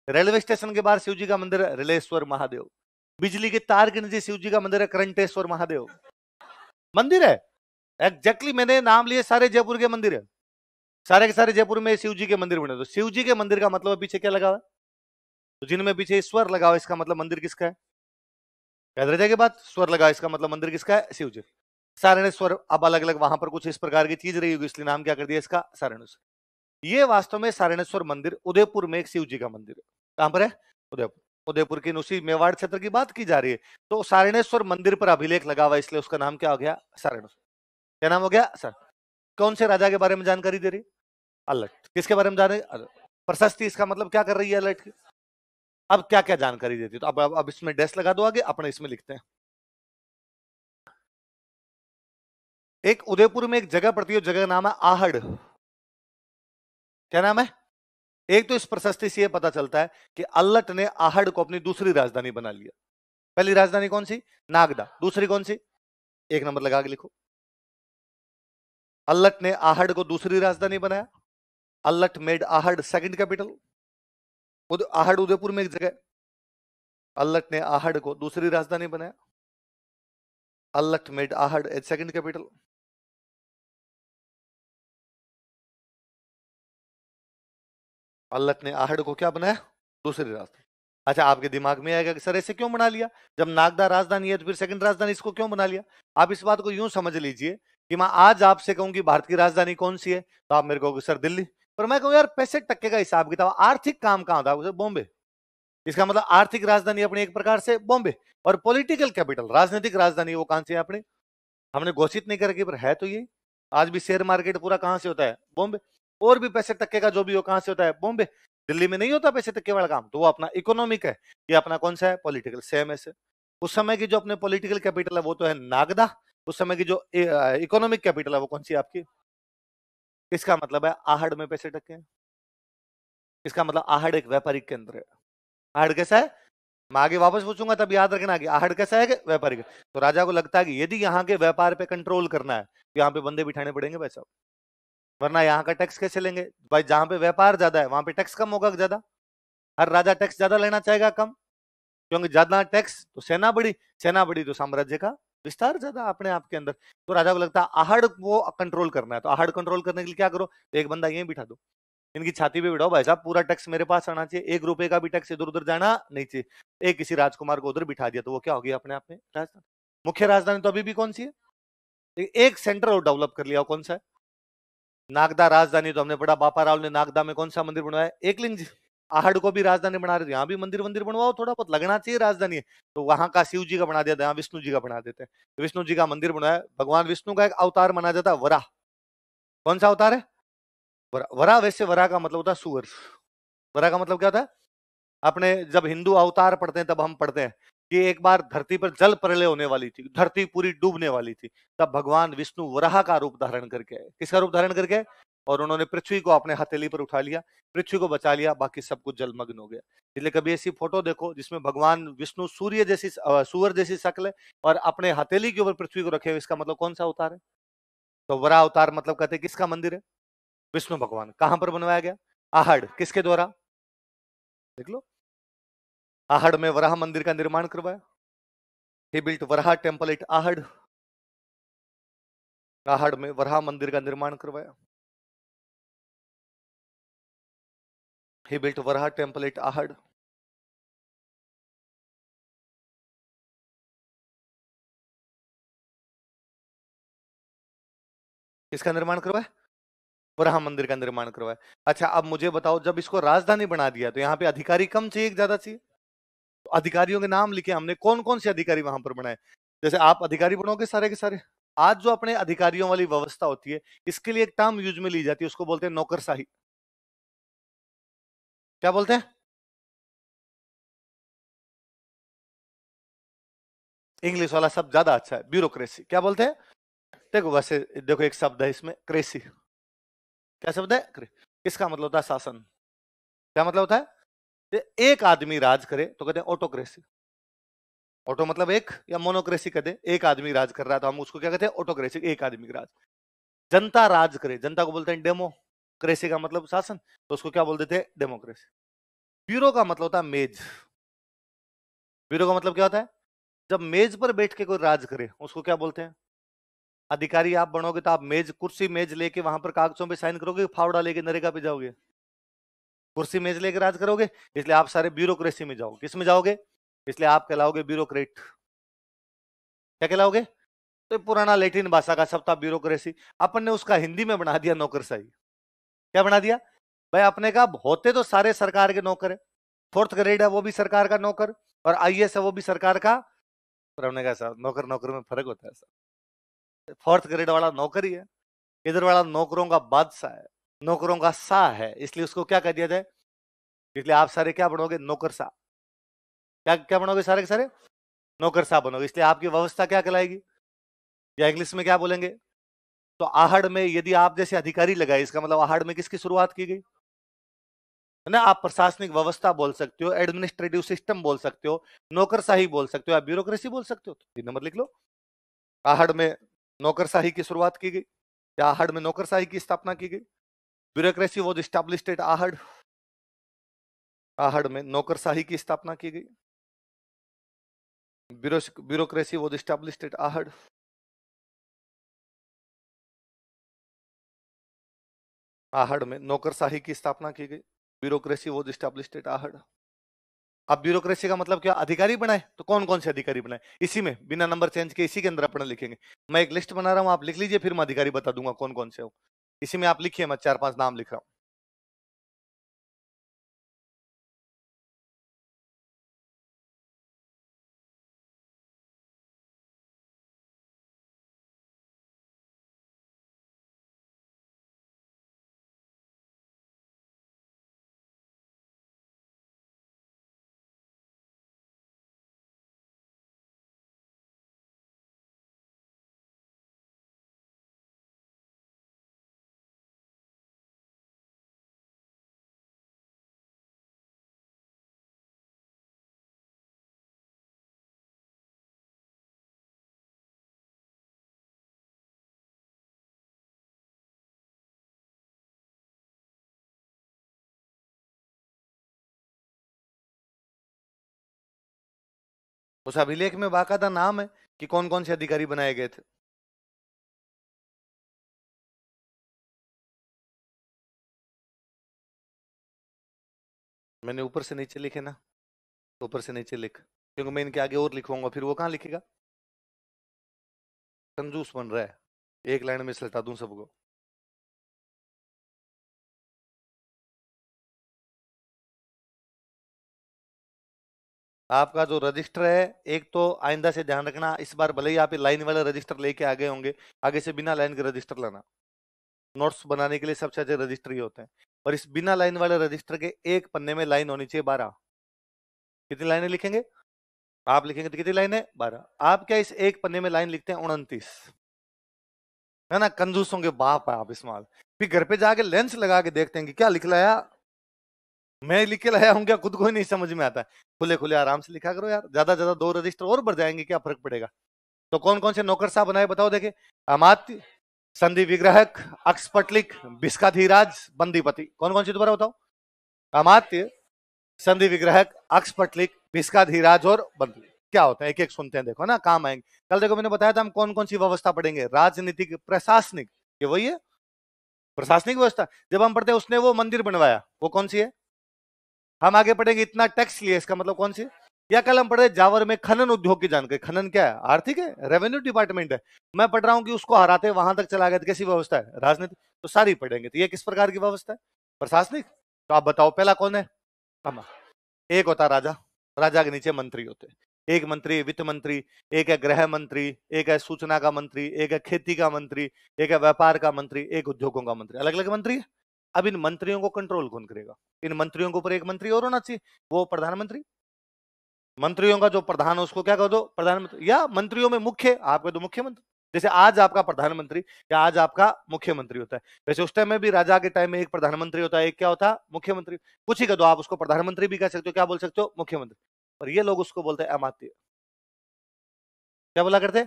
रेलवे स्टेशन के बाहर शिव जी का मंदिर है रिलेश्वर महादेव। बिजली के तार के नीचे शिव जी का मंदिर है करंटेश्वर महादेव। मंदिर है एग्जैक्टली, मैंने नाम लिए सारे जयपुर के मंदिर है, सारे के सारे जयपुर में शिव जी के मंदिर बने। तो शिव जी के मंदिर का मतलब पीछे क्या लगा हुआ है? तो जिनमें पीछे स्वर लगा हुआ, इसका मतलब मंदिर किसका है? याद रह जाएगी बात, स्वर लगा, इसका मतलब मंदिर किसका है? शिव जी। सारणेश्वर, अब अलग अलग वहां पर कुछ इस प्रकार की चीज रही होगी, इसलिए नाम क्या कर दिया इसका? सारणेश्वर। ये वास्तव में सारणेश्वर मंदिर उदयपुर में एक शिव जी का मंदिर है। कहां पर है? उदयपुर। उदयपुर की उसी मेवाड़ क्षेत्र की बात की जा रही है। तो सारणेश्वर मंदिर पर अभिलेख लगा हुआ, इसलिए उसका नाम क्या हो गया? सारणेश्वर। क्या नाम हो गया? सर। कौन से राजा के बारे में जानकारी दे रही? अलर्ट। किसके बारे में जान रहे? प्रशस्ति, इसका मतलब क्या कर रही है अलर्ट की? अब क्या क्या जानकारी देती है? तो अब इसमें डैश लगा दो आगे, अपने इसमें लिखते हैं। एक उदयपुर में एक जगह पड़ती है, जगह का नाम है आहड़। क्या नाम है? एक तो इस प्रशस्ति से यह पता चलता है कि अल्लट ने आहड़ को अपनी दूसरी राजधानी बना लिया। पहली राजधानी कौन सी? नागदा। दूसरी कौन सी? एक नंबर लगा के लिखो। अल्लट ने आहड़ को दूसरी राजधानी बनाया। Allat made Ahar second capital. Ahar Udaipur में एक जगह। अल्लट ने आहड़ को दूसरी राजधानी बनाया। Allat made Ahar as second capital. Allat ने आहड़ को क्या बनाया? दूसरी राजधानी। अच्छा, आपके दिमाग में आएगा कि सर ऐसे क्यों बना लिया? जब नागदा राजधानी है तो फिर सेकंड राजधानी इसको क्यों बना लिया? आप इस बात को यूं समझ लीजिए कि मैं आज आपसे कहूं कि भारत की राजधानी कौन सी है, तो आप मेरे को सर दिल्ली, पर मैं कहूं यार 65% का हिसाब किताब आर्थिक काम कहां था? बॉम्बे। इसका मतलब आर्थिक राजधानी अपनी एक प्रकार से बॉम्बे, और पॉलिटिकल कैपिटल राजनीतिक राजधानी वो कहां से है अपने? हमने घोषित नहीं करके, पर है तो ये। आज भी शेयर मार्केट पूरा कहां से होता है? बॉम्बे। और भी 65% का जो भी हो कहां से होता है? बॉम्बे। दिल्ली में नहीं होता 65% वाला काम, तो वो अपना इकोनॉमिक है, ये अपना कौन सा है? पॉलिटिकल। सेम ऐसे उस समय की जो अपने पॉलिटिकल कैपिटल है वो तो है नागदा, उस समय की जो इकोनॉमिक कैपिटल है वो कौन सी है आपकी? इसका मतलब है आहड़ में 65%। इसका मतलब आहड़ एक व्यापारिक केंद्र है। आहड़ कैसा है? मैं आगे वापस पूछूंगा तब याद रखना कि आहड़ कैसा है कि व्यापारिक। तो राजा को लगता है कि यदि यहाँ के व्यापार पे कंट्रोल करना है तो यहाँ पे बंदे बिठाने पड़ेंगे भाई साहब, वरना यहाँ का टैक्स कैसे लेंगे भाई? जहां पे व्यापार ज्यादा है वहां पे टैक्स कम होगा ज्यादा। हर राजा टैक्स ज्यादा लेना चाहेगा कम, क्योंकि ज्यादा टैक्स तो सेना बड़ी, सेना बड़ी तो साम्राज्य का विस्तार ज्यादा अपने आप के अंदर। तो राजा को लगता है आहड़ वो कंट्रोल करना है, तो आहड़ कंट्रोल करने के लिए क्या करो? तो एक बंदा यहीं बिठा दो, इनकी छाती पे बिठाओ भाई साहब, पूरा टैक्स मेरे पास आना चाहिए, 1 रुपए का भी टैक्स इधर उधर जाना नहीं चाहिए। एक किसी राजकुमार को उधर बिठा दिया तो वो क्या हो गया अपने आप में? राजधानी। मुख्य राजधानी तो अभी भी कौन सी है? एक सेंटर और डेवलप कर लिया, कौन सा है? नागदा राजधानी तो हमने पढ़ा, बापा राव ने नागदा में कौन सा मंदिर बनवाया? एकलिंग जी। आहड़ को भी राजधानी बना रहे थे, यहाँ भी मंदिर मंदिर बनवाओ, थोड़ा बहुत लगना चाहिए राजधानी है। तो वहां का शिव जी का बना दिया था, यहाँ विष्णु जी का बना देते हैं। तो विष्णु जी का मंदिर बनवाया। भगवान विष्णु का एक अवतार माना जाता है वराह। कौन सा अवतार है? वराह। वैसे वराह का मतलब होता है सुअर। वराह का मतलब क्या होता है? अपने जब हिंदू अवतार पढ़ते हैं तब हम पढ़ते हैं कि एक बार धरती पर जल प्रलय होने वाली थी, धरती पूरी डूबने वाली थी, तब भगवान विष्णु वराह का रूप धारण करके आए। किसका रूप धारण करके? और उन्होंने पृथ्वी को अपने हथेली पर उठा लिया, पृथ्वी को बचा लिया, बाकी सब कुछ जलमग्न हो गया। इसलिए कभी ऐसी फोटो देखो जिसमें भगवान विष्णु सूर्य जैसी सूअर जैसी शक्ल है और अपने हथेली के ऊपर पृथ्वी को रखे हुए, इसका मतलब कौन सा अवतार है? तो वराह अवतार मतलब कहते हैं किसका मंदिर है? विष्णु भगवान। कहां पर बनवाया गया? आहड़। किसके द्वारा? देख लो, आहड़ में वराह मंदिर का निर्माण करवाया। He built Varaha temple at Ahar. Ahar में वराह मंदिर का निर्माण करवाया। He built Varaha temple at Ahar. किसका निर्माण करवाया? वराह मंदिर का निर्माण करवाया। अच्छा, अब मुझे बताओ, जब इसको राजधानी बना दिया तो यहाँ पे अधिकारी कम चाहिए कि ज्यादा चाहिए? तो अधिकारियों के नाम लिखे हमने, कौन कौन से अधिकारी वहां पर बनाए? जैसे आप अधिकारी बनोगे सारे के सारे, आज जो अपने अधिकारियों वाली व्यवस्था होती है, इसके लिए एक टर्म यूज में ली जाती है, उसको बोलते हैं नौकरशाही। क्या बोलते हैं? इंग्लिश वाला शब्द ज्यादा अच्छा है, ब्यूरोक्रेसी। क्या बोलते हैं? देखो वैसे, देखो एक शब्द है इसमें, क्रेसी। क्या शब्द है? इसका मतलब होता है शासन। क्या मतलब होता है? एक आदमी राज करे तो कहते हैं ऑटोक्रेसी। ऑटो मतलब एक, या मोनोक्रेसी कहते हैं एक आदमी राज कर रहा है तो हम उसको क्या कहते हैं? ऑटोक्रेसी, एक आदमी राज। जनता राज करे, जनता को बोलते हैं डेमो। क्रेसी का मतलब शासन, तो उसको क्या बोल देते हैं? डेमोक्रेसी। ब्यूरो का मतलब होता है मेज। ब्यूरो का मतलब क्या होता है? जब मेज पर बैठ के कोई राज करे उसको क्या बोलते हैं? अधिकारी आप बनोगे तो आप मेज, कुर्सी मेज लेके वहां पर कागजों पे साइन करोगे, फावड़ा लेके नरेगा पे जाओगे? कुर्सी मेज लेके राज करोगे, इसलिए आप सारे ब्यूरोक्रेसी में जाओगे। किस में जाओगे? इसलिए आप कहलाओगे ब्यूरोक्रेट। क्या कहलाओगे? तो पुराना लैटिन भाषा का शब्द था ब्यूरोक्रेसी, अपन ने उसका हिंदी में बना दिया नौकरशाही। क्या बना दिया भाई? अपने का होते तो सारे सरकार के नौकर है, फोर्थ ग्रेड है वो भी सरकार का नौकर, और आईएएस है वो भी सरकार का। पर हमने कहा सर नौकर नौकर में फर्क होता है सर, फोर्थ ग्रेड वाला नौकर ही है, इधर वाला नौकरों का बादशाह है, नौकरों का शाह है, इसलिए उसको क्या कह दिया जाए? इसलिए आप सारे क्या बनोगे? नौकरशाह। क्या क्या बनोगे? सारे के सारे नौकरशाह बनोगे, इसलिए आपकी व्यवस्था क्या कहलाएगी? या इंग्लिश में क्या बोलेंगे? तो आहड़ में यदि आप जैसे अधिकारी लगाए, इसका मतलब आहड़ में किसकी शुरुआत की गई है ना? आप प्रशासनिक व्यवस्था बोल सकते हो, एडमिनिस्ट्रेटिव सिस्टम बोल सकते हो, नौकरशाही बोल सकते हो, या ब्यूरोक्रेसी बोल सकते हो। तो 3 नंबर लिख लो। आहड़ में नौकरशाही की शुरुआत की गई, या आहड़ में नौकरशाही की स्थापना की गई। Bureaucracy was established eight Ahar. Ahar में नौकरशाही की स्थापना की गई। Bureaucracy was established eight Ahar. Ahar में नौकरशाही की स्थापना की गई। Bureaucracy was established eight Ahar. अब ब्यूरोक्रेसी का मतलब क्या? अधिकारी बनाए। तो कौन कौन से अधिकारी बनाए? इसी में बिना नंबर चेंज के इसी के अंदर अपन लिखेंगे। मैं एक लिस्ट बना रहा हूं, आप लिख लीजिए, फिर मैं अधिकारी बता दूंगा कौन कौन से हो। इसी में आप लिखिए, मैं 4-5 नाम लिख रहा हूं। उस अभिलेख में बाकायदा नाम है कि कौन कौन से अधिकारी बनाए गए थे। मैंने ऊपर से नीचे लिखे ना, तो ऊपर से नीचे लिख, क्योंकि मैं इनके आगे और लिखवाऊंगा, फिर वो कहां लिखेगा? कंजूस बन रहा है, एक लाइन में सलटा दूं सबको। आपका जो रजिस्टर है, एक तो आइंदा से ध्यान रखना, इस बार भले ही आप लाइन वाले रजिस्टर लेके आगे होंगे, आगे से बिना लाइन के रजिस्टर लाना। नोट्स बनाने के लिए सबसे अच्छे रजिस्टर ही होते हैं, और इस बिना लाइन वाले रजिस्टर के एक पन्ने में लाइन होनी चाहिए 12। कितनी लाइनें लिखेंगे आप? लिखेंगे तो कितनी लाइनें? 12। आप क्या इस एक पन्ने में लाइन लिखते हैं? 29, है ना? कंजूसों के बाप है आप इस्तेमाल। फिर घर पे जाके लेंस लगा के देखते हैं कि क्या लिख लाया, मैं लिख के लाया हूं क्या, खुद को ही नहीं समझ में आता है। खुले खुले आराम से लिखा करो यार, ज्यादा ज्यादा 2 रजिस्टर और बढ़ जाएंगे, क्या फर्क पड़ेगा? तो कौन कौन से नौकर साहब बनाए बताओ देखे? अमात्य, संधि विग्रहक, अक्षपटलिक, भिस्काधीराज, बंदीपति। कौन कौन सी दोबारा बताओ? अमात्य, संधि विग्रहक, अक्षपटलिक, भिस्काधीराज और बंदी। क्या होता है? एक एक सुनते हैं, देखो ना काम आएंगे। कल देखो मैंने बताया था हम कौन कौन सी व्यवस्था पढ़ेंगे, राजनीतिक, प्रशासनिक, ये वही है प्रशासनिक व्यवस्था। जब हम पढ़ते हैं उसने वो मंदिर बनवाया, वो कौन सी है? हम आगे पढ़ेंगे इतना टैक्स लिया, इसका मतलब कौन सी? या कल हम पढ़े जावर में खनन उद्योग की जानकारी। खनन क्या है? आर्थिक है, रेवेन्यू डिपार्टमेंट है। मैं पढ़ रहा हूं कि उसको हराते वहां तक चला गया, तो कैसी व्यवस्था है? राजनीति। तो सारी पढ़ेंगे, तो ये किस प्रकार की व्यवस्था है? प्रशासनिक। तो आप बताओ पहला कौन है? हम। एक होता राजा, राजा के नीचे मंत्री होते हैं। एक मंत्री वित्त मंत्री, एक है गृह मंत्री, एक है सूचना का मंत्री, एक है खेती का मंत्री, एक है व्यापार का मंत्री, एक उद्योगों का मंत्री। अलग अलग मंत्री है। अब इन मंत्रियों को कंट्रोल कौन करेगा? इन मंत्रियों के ऊपर एक मंत्री और होना चाहिए, वो प्रधानमंत्री। मंत्रियों का जो प्रधान है उसको क्या कह दो? प्रधानमंत्री। या मंत्रियों में मुख्य आप कह दो मुख्यमंत्री। जैसे आज आपका प्रधानमंत्री या आज आपका मुख्यमंत्री होता है, वैसे उस टाइम में भी राजा के टाइम में एक प्रधानमंत्री होता है, एक क्या होता है? मुख्यमंत्री। कुछ ही कह दो, आप उसको प्रधानमंत्री भी कह सकते हो, क्या बोल सकते हो? मुख्यमंत्री। और ये लोग उसको बोलते हैं अमात्य। क्या बोला करते?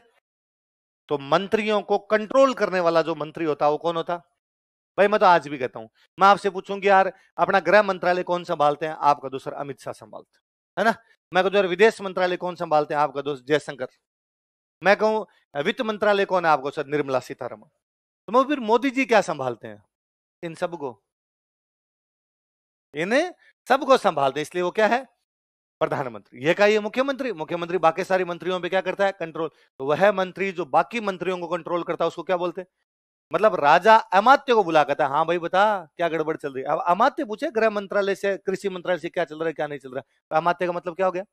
तो मंत्रियों को कंट्रोल करने वाला जो मंत्री होता है वो कौन होता? भाई मैं तो आज भी कहता हूं, मैं आपसे पूछूंगी यार अपना गृह मंत्रालय कौन संभालते हैं, आपका दूसरा अमित शाह संभालते है ना। मैं कहूँ विदेश मंत्रालय कौन संभालते हैं, आपका दोस्त जयशंकर। मैं कहूं वित्त मंत्रालय कौन है, आपको सर निर्मला सीतारमण। तो मैं फिर मोदी जी क्या संभालते हैं, इन सबको, इन्हें सबको संभालते हैं, इसलिए वो क्या है, प्रधानमंत्री। ये का ये मुख्यमंत्री, मुख्यमंत्री बाकी सारी मंत्रियों पे क्या करता है, कंट्रोल। तो वह मंत्री जो बाकी मंत्रियों को कंट्रोल करता है उसको क्या बोलते हैं, मतलब राजा अमात्य को बुला कहता है, हाँ भाई बता क्या गड़बड़ चल रही है। अब अमात्य पूछे गृह मंत्रालय से, कृषि मंत्रालय से क्या चल रहा है क्या नहीं चल रहा है, तो अमात्य का मतलब क्या हो गया,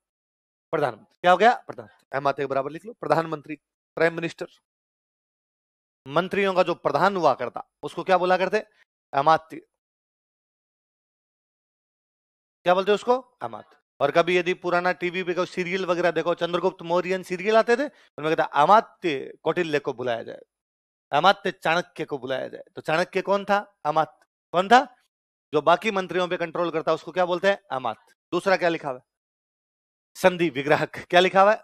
प्रधानमंत्री। क्या हो गया, प्रधानमंत्री। अमात्य के बराबर लिख लो, प्रधानमंत्री, प्राइम मिनिस्टर। मंत्रियों का जो प्रधान हुआ करता उसको क्या बोला करते, अमात्य। क्या बोलते उसको, अमात्य। और कभी यदि पुराना टीवी पे कोई सीरियल वगैरह देखो, चंद्रगुप्त मौर्यन सीरियल आते थे, उनमें कहता अमात्य कौटिल्य को बुलाया जाए, अमात्य चाणक्य को बुलाया जाए। तो चाणक्य कौन था, अमात्य। कौन था, जो बाकी मंत्रियों पे कंट्रोल करता है उसको क्या बोलते हैं, अमात्य। दूसरा क्या लिखा हुआ है, संधि विग्रहक। क्या लिखा हुआ है,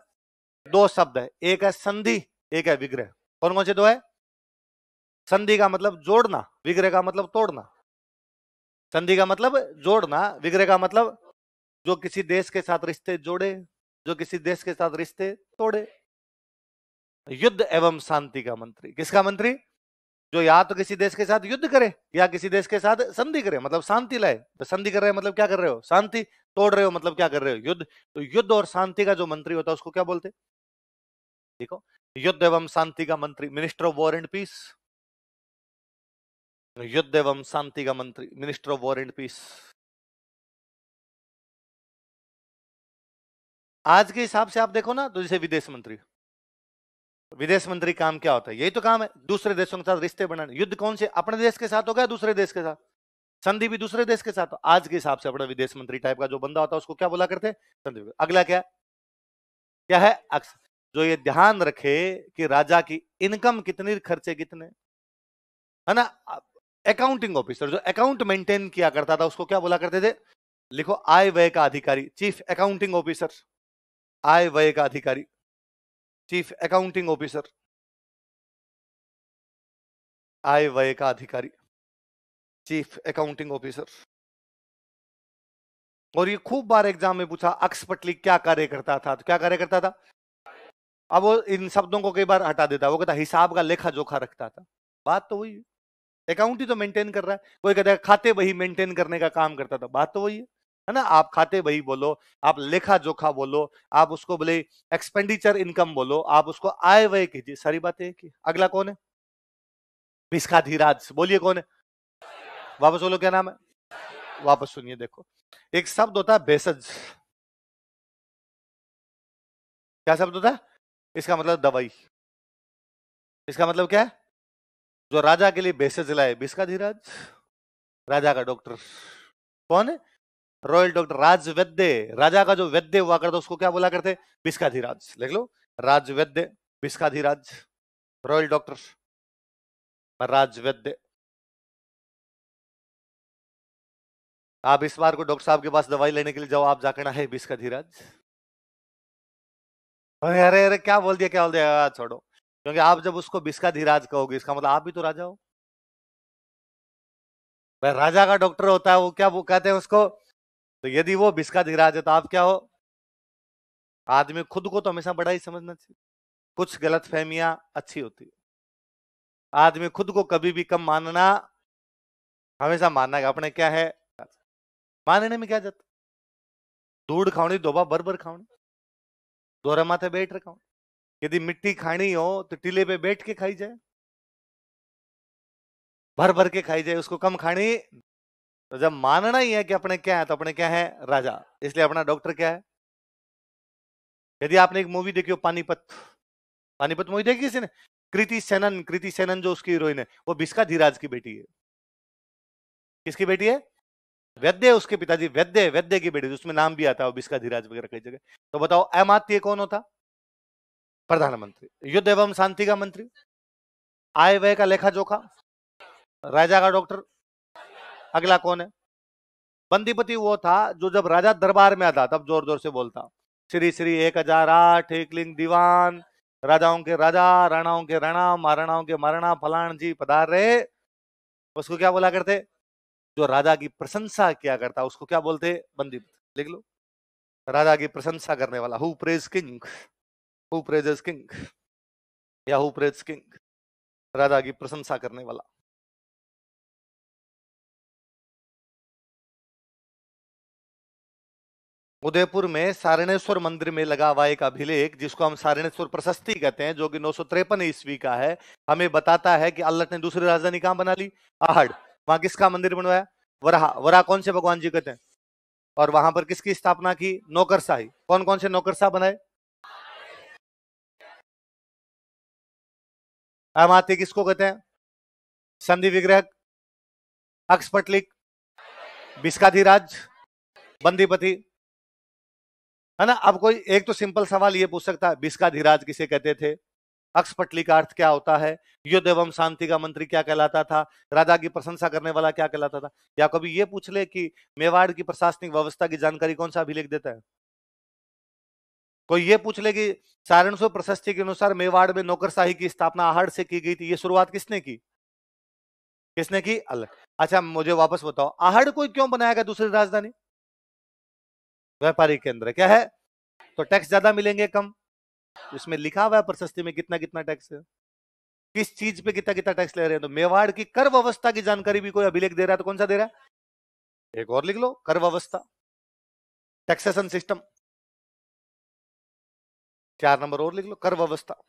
दो शब्द है, एक है संधि, एक है विग्रह। कौन कौन से दो है, संधि का मतलब जोड़ना, विग्रह का मतलब तोड़ना। संधि का मतलब जोड़ना, विग्रह का मतलब जो किसी देश के साथ रिश्ते जोड़े, जो किसी देश के साथ रिश्ते तोड़े। युद्ध एवं शांति का मंत्री, किसका मंत्री, जो या तो किसी देश के साथ युद्ध करे या किसी देश के साथ संधि करे, मतलब शांति लाए। तो संधि कर रहे हो मतलब क्या कर रहे हो, शांति। तोड़ रहे हो मतलब क्या कर रहे हो, युद्ध। तो युद्ध और शांति का जो मंत्री होता है उसको क्या बोलते, देखो, युद्ध एवं शांति का मंत्री, minister of war and peace. युद्ध एवं शांति का मंत्री, minister of war and peace. आज के हिसाब से आप देखो ना, तो जैसे विदेश मंत्री, विदेश मंत्री काम क्या होता है, यही तो काम है, दूसरे देशों के साथ रिश्ते बनाने। युद्ध कौन से, अपने देश के साथ होगा, दूसरे देश के साथ। संधि भी दूसरे देश के साथ। आज के हिसाब से अपना विदेश मंत्री टाइप का जो बंदा होता है उसको क्या बोला करते हैं, संधि। अगला क्या, क्या है, अक्सर जो ये ध्यान रखे कि राजा की इनकम कितनी, खर्चे कितने, है ना। अकाउंटिंग ऑफिसर जो अकाउंट मेंटेन किया करता था उसको क्या बोला करते थे, लिखो, आय व्यय का अधिकारी, चीफ अकाउंटिंग ऑफिसर। आय व्यय का अधिकारी, चीफ अकाउंटिंग ऑफिसर। आय व्यय का अधिकारी, चीफ अकाउंटिंग ऑफिसर। और ये खूब बार एग्जाम में पूछा, अक्सपटली क्या कार्य करता था, तो क्या कार्य करता था। अब वो इन शब्दों को कई बार हटा देता, वो कहता हिसाब का लेखा जोखा रखता था। बात तो वही है, अकाउंट ही तो मेंटेन कर रहा है। कोई कहता है खाते बही मेंटेन करने का काम करता था, बात तो वही है ना। आप खाते बही बोलो, आप लेखा जोखा बोलो, आप उसको बोले एक्सपेंडिचर इनकम बोलो, आप उसको आय व्यय कीजिए, सारी बातें की। अगला कौन है, भिस्खाधीराज। बोलिए कौन है, वापस बोलो क्या नाम है, वापस सुनिए। देखो, एक शब्द होता है भेषज। क्या शब्द होता है, इसका मतलब दवाई। इसका मतलब क्या है, जो राजा के लिए भेषज लाए, भिस्खाधीराज। राजा का डॉक्टर कौन है, रॉयल डॉक्टर, राजवैद्य। राजा का जो वैद्य हुआ करता उसको क्या बोला करते, भिस्खाधीराज। लिख लो, राजवैद्य, भिस्खाधीराज, रॉयल डॉक्टर, राजवैद्य। आप इस बार को डॉक्टर साहब के पास दवाई लेने के लिए जाओ, आप जाकर ना है भिस्खाधीराज। अरे अरे अरे क्या बोल दिया, क्या बोल दिया, छोड़ो। क्योंकि आप जब उसको भिस्खाधीराज कहोगे इसका मतलब आप भी तो राजा हो। भाई राजा का डॉक्टर होता है वो, क्या वो कहते हैं उसको। तो यदि वो भिस्खाधीराज है तो आप क्या हो, आदमी खुद को तो हमेशा बड़ा ही समझना चाहिए। कुछ गलत फहमियां अच्छी होती है, आदमी खुद को कभी भी कम मानना, हमेशा मानना कि अपने क्या है, मानने में क्या जाता। धूड़ खावनी दोबा बर बर खावनी, दोहरा माथे बैठ रखा। यदि मिट्टी खानी हो तो टीले पे बैठ के खाई जाए, भर भर के खाई जाए, उसको कम खानी। तो जब मानना ही है कि अपने क्या है, तो अपने क्या है, राजा। इसलिए अपना डॉक्टर क्या है। यदि आपने एक मूवी देखी हो पानीपत, पानीपत मूवी देखी किसी ने, कृति सेनन, कृति सेनन जो उसकी हीरोइन है, वो भिस्खाधीराज की बेटी है। किसकी बेटी है, वैद्य, उसके पिताजी वैद्य, वैद्य की बेटी, उसमें नाम भी आता है भिस्खाधीराज वगैरह कई जगह। तो बताओ अमात्य कौन होता, प्रधानमंत्री। युद्ध एवं शांति का मंत्री, आय व्यय का लेखा जोखा, राजा का डॉक्टर। अगला कौन है, बंदीपति वो था जो जब राजा दरबार में आता तब जोर जोर से बोलता, श्री श्री 1008 एकलिंग दीवान, राजाओं के राजा, राणाओं के राणा, महाराणाओं के महाराणा, फलान जी पधार रहे। उसको क्या बोला करते? जो राजा की प्रशंसा किया करता उसको क्या बोलते? बंदी। लिख लो, राजा की प्रशंसा करने वाला, who praise king, who praises king, या हु प्रेज किंग, राजा की प्रशंसा करने वाला। उदयपुर में सारणेश्वर मंदिर में लगा हुआ एक अभिलेख जिसको हम सारणेश्वर प्रशस्ति कहते हैं, जो कि 953 ईस्वी का है, हमें बताता है कि अल्लट ने दूसरी राजधानी कहां बना ली? आहड़। वहां किसका मंदिर बनवाया? वराह। वराह कौन से भगवान जी कहते हैं? और वहां पर किसकी स्थापना की? नौकरशाही। कौन कौन से नौकरशाह बनाए? अमात्य किसको कहते हैं? संधि विग्रह, अक्षपटलिक, बिस्काधीराज, बंदीपति, है ना। अब कोई एक तो सिंपल सवाल ये पूछ सकता है, बिस्काधीराज किसे कहते थे? अक्षपटली का अर्थ क्या होता है? युद्ध एवं शांति का मंत्री क्या कहलाता था? राजा की प्रशंसा करने वाला क्या कहलाता था? या कभी ये पूछ ले कि मेवाड़ की प्रशासनिक व्यवस्था की जानकारी कौन सा अभिलेख देता है? कोई ये पूछ ले कि सारणसो प्रशस्ति के अनुसार मेवाड़ में नौकरशाही की स्थापना आहड़ से की गई थी, ये शुरुआत किसने की? किसने की? अल्लाह। अच्छा मुझे वापस बताओ, आहड़ को क्यों बनाया गया दूसरी राजधानी? व्यापारिक केंद्र क्या है, तो टैक्स ज्यादा मिलेंगे कम। इसमें लिखा हुआ है प्रशस्ति में कितना कितना टैक्स है, किस चीज पे कितना कितना टैक्स ले रहे हैं। तो मेवाड़ की कर व्यवस्था की जानकारी भी कोई अभिलेख दे रहा है तो कौन सा दे रहा है? एक और लिख लो, कर व्यवस्था, टैक्सेशन सिस्टम। 4 नंबर और लिख लो, कर व्यवस्था,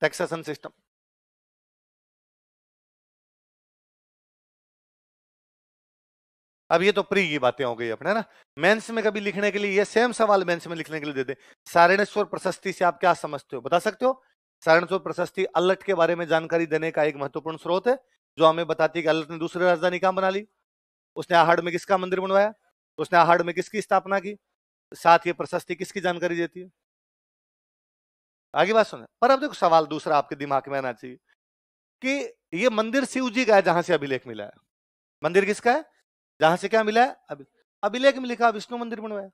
टैक्सेशन सिस्टम। अब ये तो प्री की बातें हो गई अपने, ना। मेंस में कभी लिखने के लिए ये सेम सवाल मेंस में लिखने के लिए दे दे, सारणेश्वर प्रशस्ति से आप क्या समझते हो, बता सकते हो? सारणेश्वर प्रशस्ति अल्लट के बारे में जानकारी देने का एक महत्वपूर्ण स्रोत है, जो हमें बताती है कि अल्लट ने दूसरी राजधानी कहां बना ली, उसने आहड़ में किसका मंदिर बनवाया, उसने आहड़ में किसकी स्थापना की, साथ ये प्रशस्ति किसकी जानकारी देती है। आगे बात सुने, पर अब देखो सवाल दूसरा आपके दिमाग में आना चाहिए कि ये मंदिर शिव जी का है जहां से अभिलेख मिला है। मंदिर किसका है जहां से क्या मिला है? अभिलेख में लिखा विष्णु मंदिर बनवाया।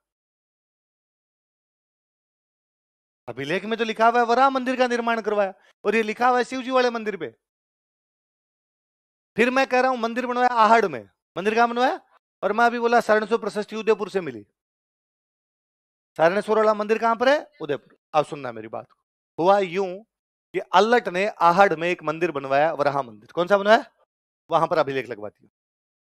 अभिलेख में तो लिखा हुआ है वराह मंदिर का निर्माण करवाया, और ये लिखा हुआ है शिव जी वाले मंदिर पे। फिर मैं कह रहा हूं मंदिर बनवाया आहड़ में, मंदिर कहां बनवाया? और मैं अभी बोला सारणेश्वर प्रशस्ति उदयपुर से मिली। सारणेश्वर वाला मंदिर कहां पर है? उदयपुर। अब सुनना मेरी बात, हुआ यूं कि अल्लट ने आहड़ में एक मंदिर बनवाया, वराह मंदिर। कौन सा बनवाया? वहां पर अभिलेख लगवा दिया।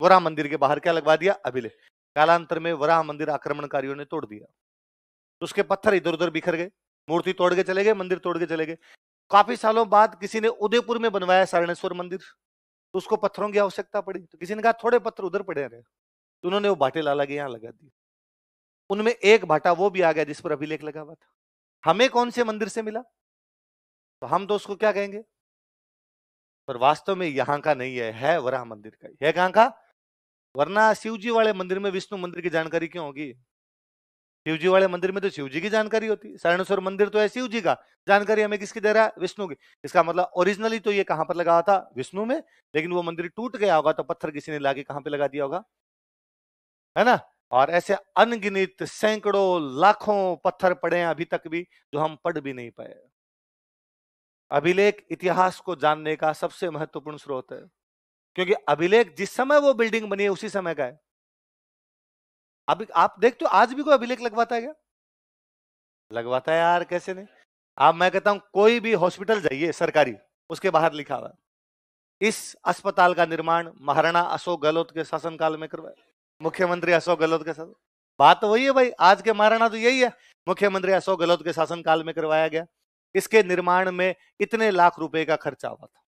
वराह मंदिर के बाहर क्या लगवा दिया? अभिलेख। कालांतर में वराह मंदिर आक्रमणकारियों ने तोड़ दिया, तो उसके पत्थर इधर उधर बिखर गए, मूर्ति तोड़ के चले गए, मंदिर तोड़ के चले गए। काफी सालों बाद किसी ने उदयपुर में बनवाया सारणेश्वर मंदिर, तो उसको पत्थरों की आवश्यकता पड़ी, तो किसी ने कहा थोड़े पत्थर उधर पड़े रहे, तो उन्होंने वो भाटे ला के यहां लगा दिए। उनमें एक भाटा वो भी आ गया जिस पर अभिलेख लगा हुआ था। हमें कौन से मंदिर से मिला, तो हम तो उसको क्या कहेंगे, पर वास्तव में यहां का नहीं है वराह मंदिर का है। कहां का? वरना शिवजी वाले मंदिर में विष्णु मंदिर की जानकारी क्यों होगी? शिवजी वाले मंदिर में तो शिवजी की जानकारी होती है, सारणेश्वर मंदिर तो है शिव जी का, जानकारी हमें किसकी दे रहा है? विष्णु की। इसका मतलब ओरिजिनली तो ये कहां पर लगा हुआ था? विष्णु में, लेकिन वो मंदिर टूट गया होगा तो पत्थर किसी ने लाके कहां पे लगा दिया होगा, है ना। और ऐसे अनगिनत सैकड़ों लाखों पत्थर पड़े हैं अभी तक भी, जो हम पढ़ भी नहीं पाए। अभिलेख इतिहास को जानने का सबसे महत्वपूर्ण स्रोत है, क्योंकि अभिलेख जिस समय वो बिल्डिंग बनी है उसी समय का है। अभी आप देखते हो आज भी कोई अभिलेख लगवाता है क्या? लगवाता है यार, कैसे नहीं। अब मैं कहता हूं कोई भी हॉस्पिटल जाइए सरकारी, उसके बाहर लिखा हुआ इस अस्पताल का निर्माण महाराणा अशोक गहलोत के शासनकाल में करवाया, मुख्यमंत्री अशोक गहलोत के साथ। बात तो वही है भाई, आज के महाराणा तो यही है, मुख्यमंत्री अशोक गहलोत के शासनकाल में करवाया गया। इसके निर्माण में इतने लाख रुपए का खर्चा हुआ था,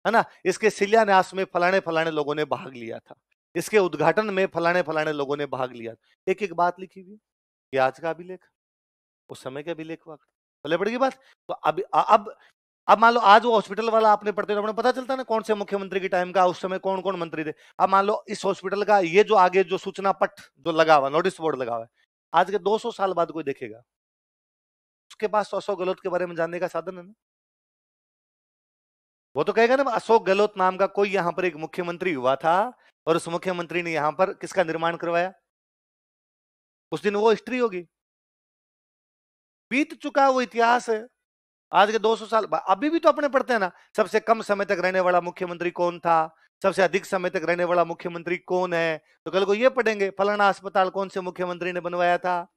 है ना। इसके शिलान्यास में फलाने फलाने लोगों ने भाग लिया था, इसके उद्घाटन में फलाने फलाने लोगों ने भाग लिया। एक एक बात लिखी हुई, ये आज का अभिलेख, उस समय के अभिलेख हुआ, पहले पड़ेगी बात। तो अब मान लो आज वो हॉस्पिटल वाला आपने पढ़ते तो अपने पता चलता ना कौन से मुख्यमंत्री के टाइम का, उस समय कौन कौन मंत्री थे। अब मान लो इस हॉस्पिटल का ये जो आगे जो सूचना पट जो लगा हुआ, नोटिस बोर्ड लगा हुआ है, आज के 200 साल बाद कोई देखेगा, उसके पास तो अशोक गहलोत के बारे में जानने का साधन है ना। वो तो कहेगा ना अशोक गहलोत नाम का कोई यहां पर एक मुख्यमंत्री हुआ था, और उस मुख्यमंत्री ने यहां पर किसका निर्माण करवाया, उस दिन वो हिस्ट्री होगी, बीत चुका वो इतिहास है। आज के 200 साल अभी भी तो अपने पढ़ते हैं ना, सबसे कम समय तक रहने वाला मुख्यमंत्री कौन था, सबसे अधिक समय तक रहने वाला मुख्यमंत्री कौन है, तो कल को ये पढ़ेंगे फलाना अस्पताल कौन से मुख्यमंत्री ने बनवाया था।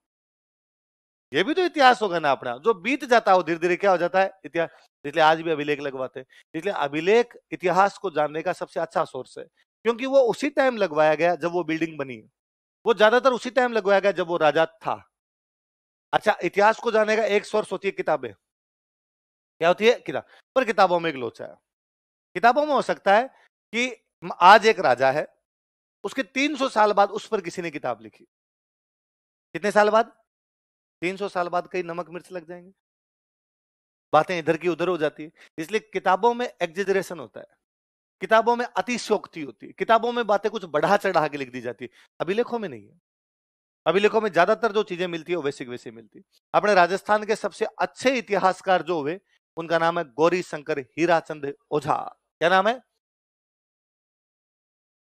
ये भी तो इतिहास होगा ना अपना, जो बीत जाता है वो धीरे धीरे क्या हो जाता है इतिहास। इसलिए आज भी अभिलेख लगवाते हैं। इसलिए अभिलेख इतिहास को जानने का सबसे अच्छा सोर्स है, क्योंकि वो उसी टाइम लगवाया गया जब वो बिल्डिंग बनी, वो ज्यादातर उसी टाइम लगवाया गया जब वो राजा था। अच्छा, इतिहास को जानने का एक सोर्स होती है किताबें। क्या होती है? किताब। पर किताबों में एक लोचा है। किताबों में हो सकता है कि आज एक राजा है, उसके 300 साल बाद उस पर किसी ने किताब लिखी। कितने साल बाद? 300 साल बाद कई नमक मिर्च लग जाएंगे, बातें इधर की उधर हो जाती है। इसलिए किताबों में एग्जेजरेशन होता है, किताबों में अतिशयोक्ति होती है, किताबों में बातें कुछ बढ़ा चढ़ा के लिख दी जाती है। अभिलेखों में नहीं है। अभिलेखों में ज्यादातर जो चीजें मिलती है वो वैसी वैसी मिलती है। अपने राजस्थान के सबसे अच्छे इतिहासकार जो हुए उनका नाम है गौरी शंकर हीराचंद ओझा। क्या नाम है?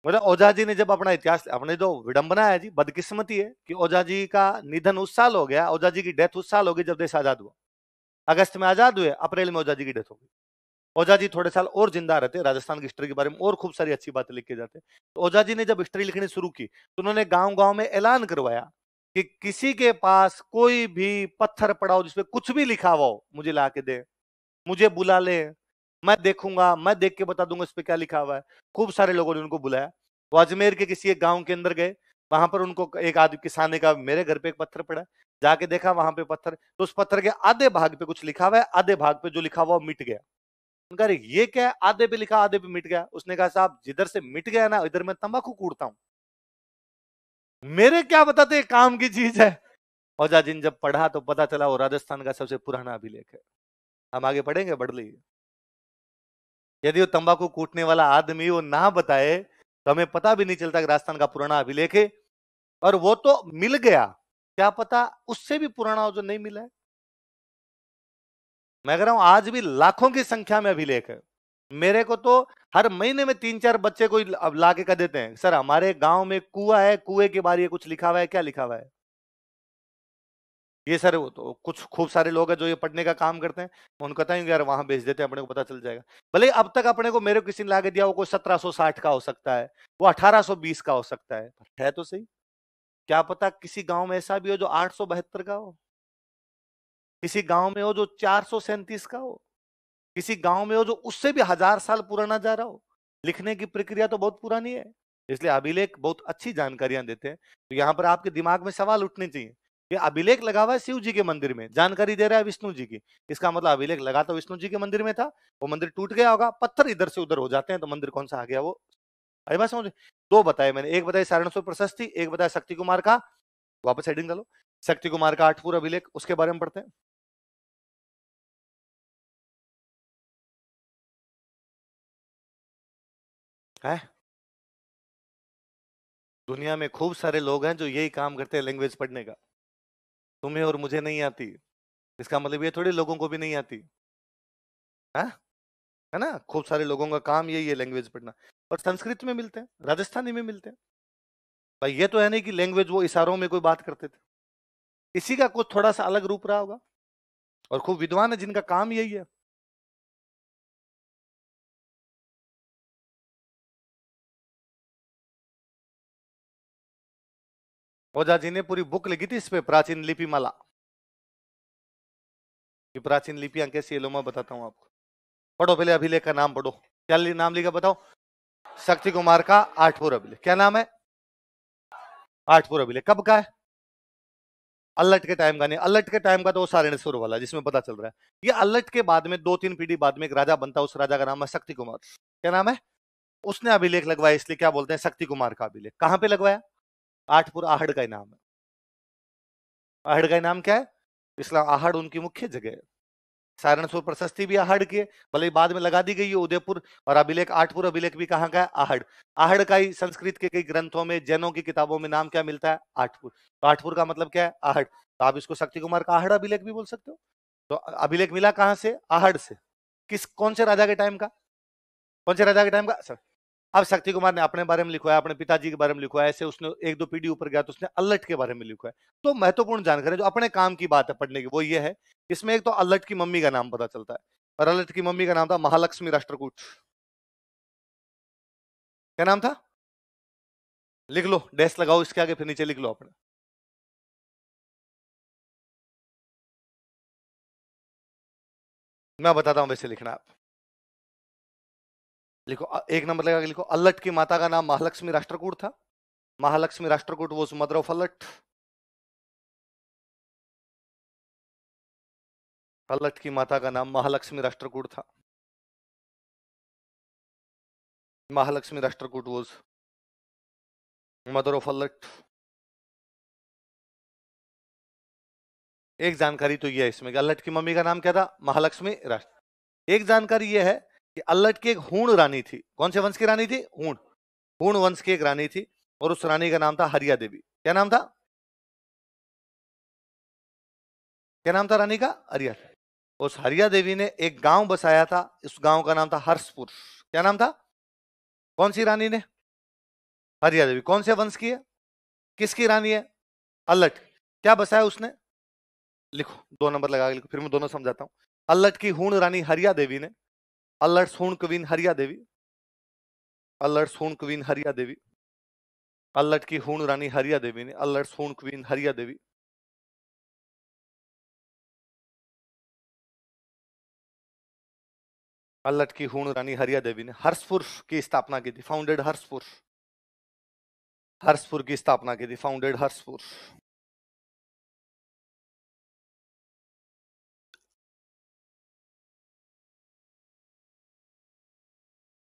मतलब ओझा जी ने जब अपना इतिहास, अपने जो विडंबना है जी, बदकिस्मती है कि ओझा जी का निधन उस साल हो गया, ओझा जी की डेथ उस साल हो गई जब देश आजाद हुआ। अगस्त में आजाद हुए, अप्रैल में ओझा जी की डेथ हो गई। ओझा जी थोड़े साल और जिंदा रहते, राजस्थान की हिस्ट्री के बारे में और खूब सारी अच्छी बातें लिख के जाते। तो ओझा जी ने जब हिस्ट्री लिखनी शुरू की तो उन्होंने गांव गांव में ऐलान करवाया कि किसी के पास कोई भी पत्थर पड़ा हो जिसपे कुछ भी लिखा हुआ हो, मुझे ला के दे, मुझे बुला ले, मैं देखूंगा, मैं देख के बता दूंगा इस पे क्या लिखा हुआ है। खूब सारे लोगों ने उनको बुलाया। वो अजमेर के किसी एक गांव के अंदर गए, वहां पर उनको एक आदमी किसान ने कहा मेरे घर पे एक पत्थर पड़ा है। जाके देखा वहां पे पत्थर, तो उस पत्थर के आधे भाग पे कुछ लिखा हुआ है, आधे भाग पे जो लिखा हुआ मिट गया। उनका अरे ये क्या है, आधे पे लिखा आधे पे मिट गया। उसने कहा साहब जिधर से मिट गया ना इधर मैं तंबाकू कूटता हूं, मेरे क्या बताते काम की चीज है। औजा जिन जब पढ़ा तो पता चला वो राजस्थान का सबसे पुराना अभिलेख है। हम आगे पढ़ेंगे, बढ़ ली। यदि वो तंबाकू कूटने वाला आदमी वो ना बताए तो हमें पता भी नहीं चलता कि राजस्थान का पुराना अभिलेख है। और वो तो मिल गया, क्या पता उससे भी पुराना हो जो नहीं मिला है। मैं कह रहा हूं आज भी लाखों की संख्या में अभिलेख है। मेरे को तो हर महीने में 3-4 बच्चे कोई अब ला के कह देते हैं सर हमारे गांव में कुआं है, कुएं के बारे में कुछ लिखा हुआ है, क्या लिखा हुआ है ये? सर वो तो कुछ खूब सारे लोग हैं जो ये पढ़ने का काम करते हैं, उनको बताएंगे यार वहां भेज देते हैं, अपने को पता चल जाएगा। भले अब तक अपने को मेरे को किसी ने ला के दिया वो कोई 1760 का हो सकता है, वो 1820 का हो सकता है तो सही। क्या पता किसी गांव में ऐसा भी हो जो 872 का हो, किसी गांव में हो जो 437 का हो, किसी गांव में हो जो उससे भी 1000 साल पुराना जा रहा हो। लिखने की प्रक्रिया तो बहुत पुरानी है। इसलिए अभिलेख बहुत अच्छी जानकारियां देते हैं। तो यहां पर आपके दिमाग में सवाल उठने चाहिए कि अभिलेख लगा हुआ है शिव जी के मंदिर में, जानकारी दे रहा है विष्णु जी की, इसका मतलब अभिलेख लगा तो विष्णु जी के मंदिर में था, वो मंदिर टूट गया होगा, पत्थर इधर से उधर हो जाते हैं तो मंदिर कौन सा आ गया वो। अरे बात समझ। दो बताए मैंने, एक बताया सारणसोर प्रशस्ति, एक बताया शक्ति कुमार का, वापस हेडिंग डालो, शक्ति कुमार का आठपुर अभिलेख, उसके बारे में पढ़ते हैं। है दुनिया में खूब सारे लोग हैं जो यही काम करते हैं लैंग्वेज पढ़ने का। तुम्हें और मुझे नहीं आती, इसका मतलब ये थोड़ी लोगों को भी नहीं आती है ना। खूब सारे लोगों का काम यही है लैंग्वेज पढ़ना। और संस्कृत में मिलते हैं, राजस्थानी में मिलते हैं। भाई ये तो है नहीं कि लैंग्वेज वो इशारों में कोई बात करते थे, इसी का कुछ थोड़ा सा अलग रूप रहा होगा। और खूब विद्वान है जिनका काम यही है। ओझा जी ने पूरी बुक लिखी थी इस पे, प्राचीन लिपि माला। ये प्राचीन लिपियां कैसी है लो मैं बताता हूँ आपको। पढ़ो पहले अभिलेख का नाम पढ़ो, क्या नाम लिखा बताओ? शक्ति कुमार का आठपुर अभिलेख। क्या नाम है? आठपुर अभिलेख। कब का है? अल्लट के टाइम का नहीं, अल्लट के टाइम का तो वो सारणेश्वर वाला जिसमें पता चल रहा है। ये अल्लट के बाद में 2-3 पीढ़ी बाद में एक राजा बनता है, उस राजा का नाम है शक्ति कुमार। क्या नाम है? उसने अभिलेख लगवाया, इसलिए क्या बोलते हैं शक्ति कुमार का अभिलेख। कहां पे लगवाया? आठपुर, आहड़ का ही नाम है। आहड़ का नाम क्या है? इसलिए आहड़ उनकी मुख्य जगह है। सारणसुर प्रशस्ति भी आहड़ की है, भले बाद में लगा दी गई है उदयपुर। और अभिलेख आठपुर अभिलेख भी कहाँ का है? आहड़। आहड़ का ही संस्कृत के कई ग्रंथों में, जैनों की किताबों में नाम क्या मिलता है? आठपुर। तो आठपुर का मतलब क्या है? आहड़। तो आप इसको शक्ति कुमार का आहड़ अभिलेख भी बोल सकते हो। तो अभिलेख मिला कहां से? आहड़ से। कौन से राजा के टाइम का? कौन से राजा के टाइम का सर? अब शक्ति कुमार ने अपने बारे में लिखवाया, अपने पिताजी के बारे में लिखवाया, ऐसे उसने एक दो पीढ़ी ऊपर गया तो उसने अल्लट के बारे में लिखवाया। तो महत्वपूर्ण जानकारी जो अपने काम की बात है पढ़ने की वो ये है, इसमें एक तो अल्लट की मम्मी का नाम पता चलता है, और अल्लट की मम्मी का नाम था महालक्ष्मी राष्ट्रकूट। क्या नाम था? लिख लो, डैश लगाओ इसके आगे, फिर नीचे लिख लो अपने। मैं बताता हूं वैसे लिखना आप। लिखो, एक नंबर लगा के लिखो, अल्लट की माता का नाम महालक्ष्मी राष्ट्रकूट था। Mahalakshmi Rashtrakuta was mother of Allat. Allat की माता का नाम महालक्ष्मी राष्ट्रकूट था। Mahalakshmi Rashtrakuta was mother of Allat. एक जानकारी तो यह है इसमें कि अल्लट की मम्मी का नाम क्या था? महालक्ष्मी राष्ट्र। एक जानकारी यह है कि अल्लट की एक हूण रानी थी। कौन से वंश की रानी थी? हूण। हूण वंश की एक रानी थी और उस रानी का नाम था हरिया देवी। क्या नाम था? क्या नाम था रानी का? हरिया। उस हरिया देवी ने एक गांव बसाया था, इस गांव का नाम था हर्षपुर। क्या नाम था? कौन सी रानी ने? हरिया देवी। कौन से वंश की है? किसकी रानी है? अल्लट। क्या बसाया उसने? लिखो, 2 नंबर लगा के लिखो, फिर मैं दोनों समझाता हूं। अल्लट की हूण रानी हरिया देवी ने, अल्लट सूण क्वीन हरिया देवी, अल्लट सूण क्वीन हरिया देवी, अल्लट की हूण रानी हरिया देवी ने, अल्लट सूण क्वीन हरिया देवी, अल्लट की हूण रानी हरिया देवी ने हर्षपुर की स्थापना की थी। फाउंडेड हर्षपुर। हर्षपुर की स्थापना की थी, फाउंडेड हर्षपुर।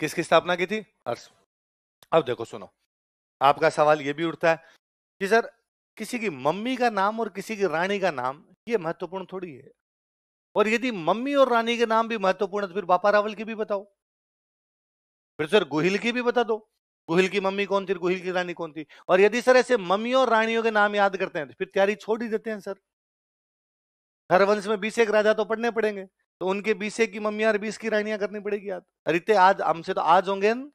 किसकी स्थापना की थी? हर्ष। अब देखो सुनो, आपका सवाल यह भी उठता है कि सर किसी की मम्मी का नाम और किसी की रानी का नाम ये महत्वपूर्ण थोड़ी है, और यदि मम्मी और रानी के नाम भी महत्वपूर्ण है तो फिर बापा रावल की भी बताओ, फिर सर गोहिल की भी बता दो। गोहिल की मम्मी कौन थी, गोहिल की रानी कौन थी? और यदि सर ऐसे मम्मी और रानियों के नाम याद करते हैं तो फिर तैयारी छोड़ ही देते हैं सर। हर वंश में 20 एक राजा तो पढ़ने पड़ेंगे, तो उनके 20 की मम्मियां और 20 की रानियां करनी पड़ेगी याद। अरे इतने आज हमसे तो आज होंगे न?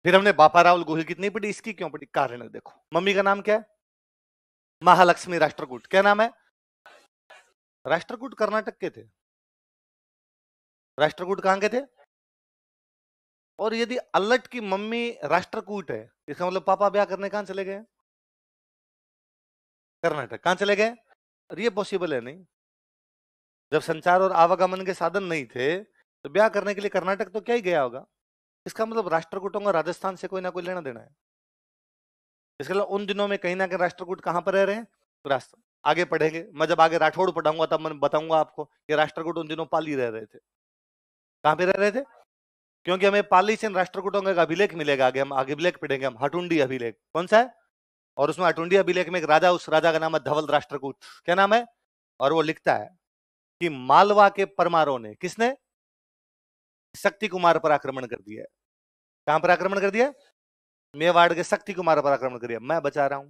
फिर हमने बापा रावल गोहिल कितनी पढ़ी, इसकी क्यों पढ़ी? कारण है देखो, मम्मी का नाम क्या है? महालक्ष्मी राष्ट्रकूट। क्या नाम है? राष्ट्रकूट कर्नाटक के थे। राष्ट्रकूट कहां के थे? और यदि अल्लट की मम्मी राष्ट्रकूट है, इसका मतलब पापा ब्याह करने कहां चले गए? कर्नाटक। कहां चले गए? और ये पॉसिबल है नहीं, जब संचार और आवागमन के साधन नहीं थे तो ब्याह करने के लिए कर्नाटक तो क्या ही गया होगा। इसका मतलब राष्ट्रकूटों का राजस्थान से कोई ना कोई लेना देना है। इसके अलावा उन दिनों में कहीं ना कहीं राष्ट्रकूट कहां पर रह रहे हैं? राष्ट्र। आगे पढ़ेंगे, मैं जब आगे राठौड़ पढ़ाऊंगा तब मैं बताऊंगा आपको कि राष्ट्रकूट उन दिनों पाली रह रहे थे। कहां पे रह रहे थे? क्योंकि हमें पाली से राष्ट्रकूटों का अभिलेख मिलेगा, आगे हम आगे अभिलेख पढ़ेंगे हम, हटुंडी अभिलेख। कौन सा है? और उसमें हटुंडी अभिलेख में एक राजा, उस राजा का नाम है धवल राष्ट्रकूट। क्या नाम है? और वो लिखता है कि मालवा के परमारों ने, किसने? शक्ति कुमार पर आक्रमण कर दिया है। कहां पर आक्रमण कर दिया? मेवाड़ के शक्ति कुमार पर आक्रमण कर दिया। मैं बचा रहा हूं।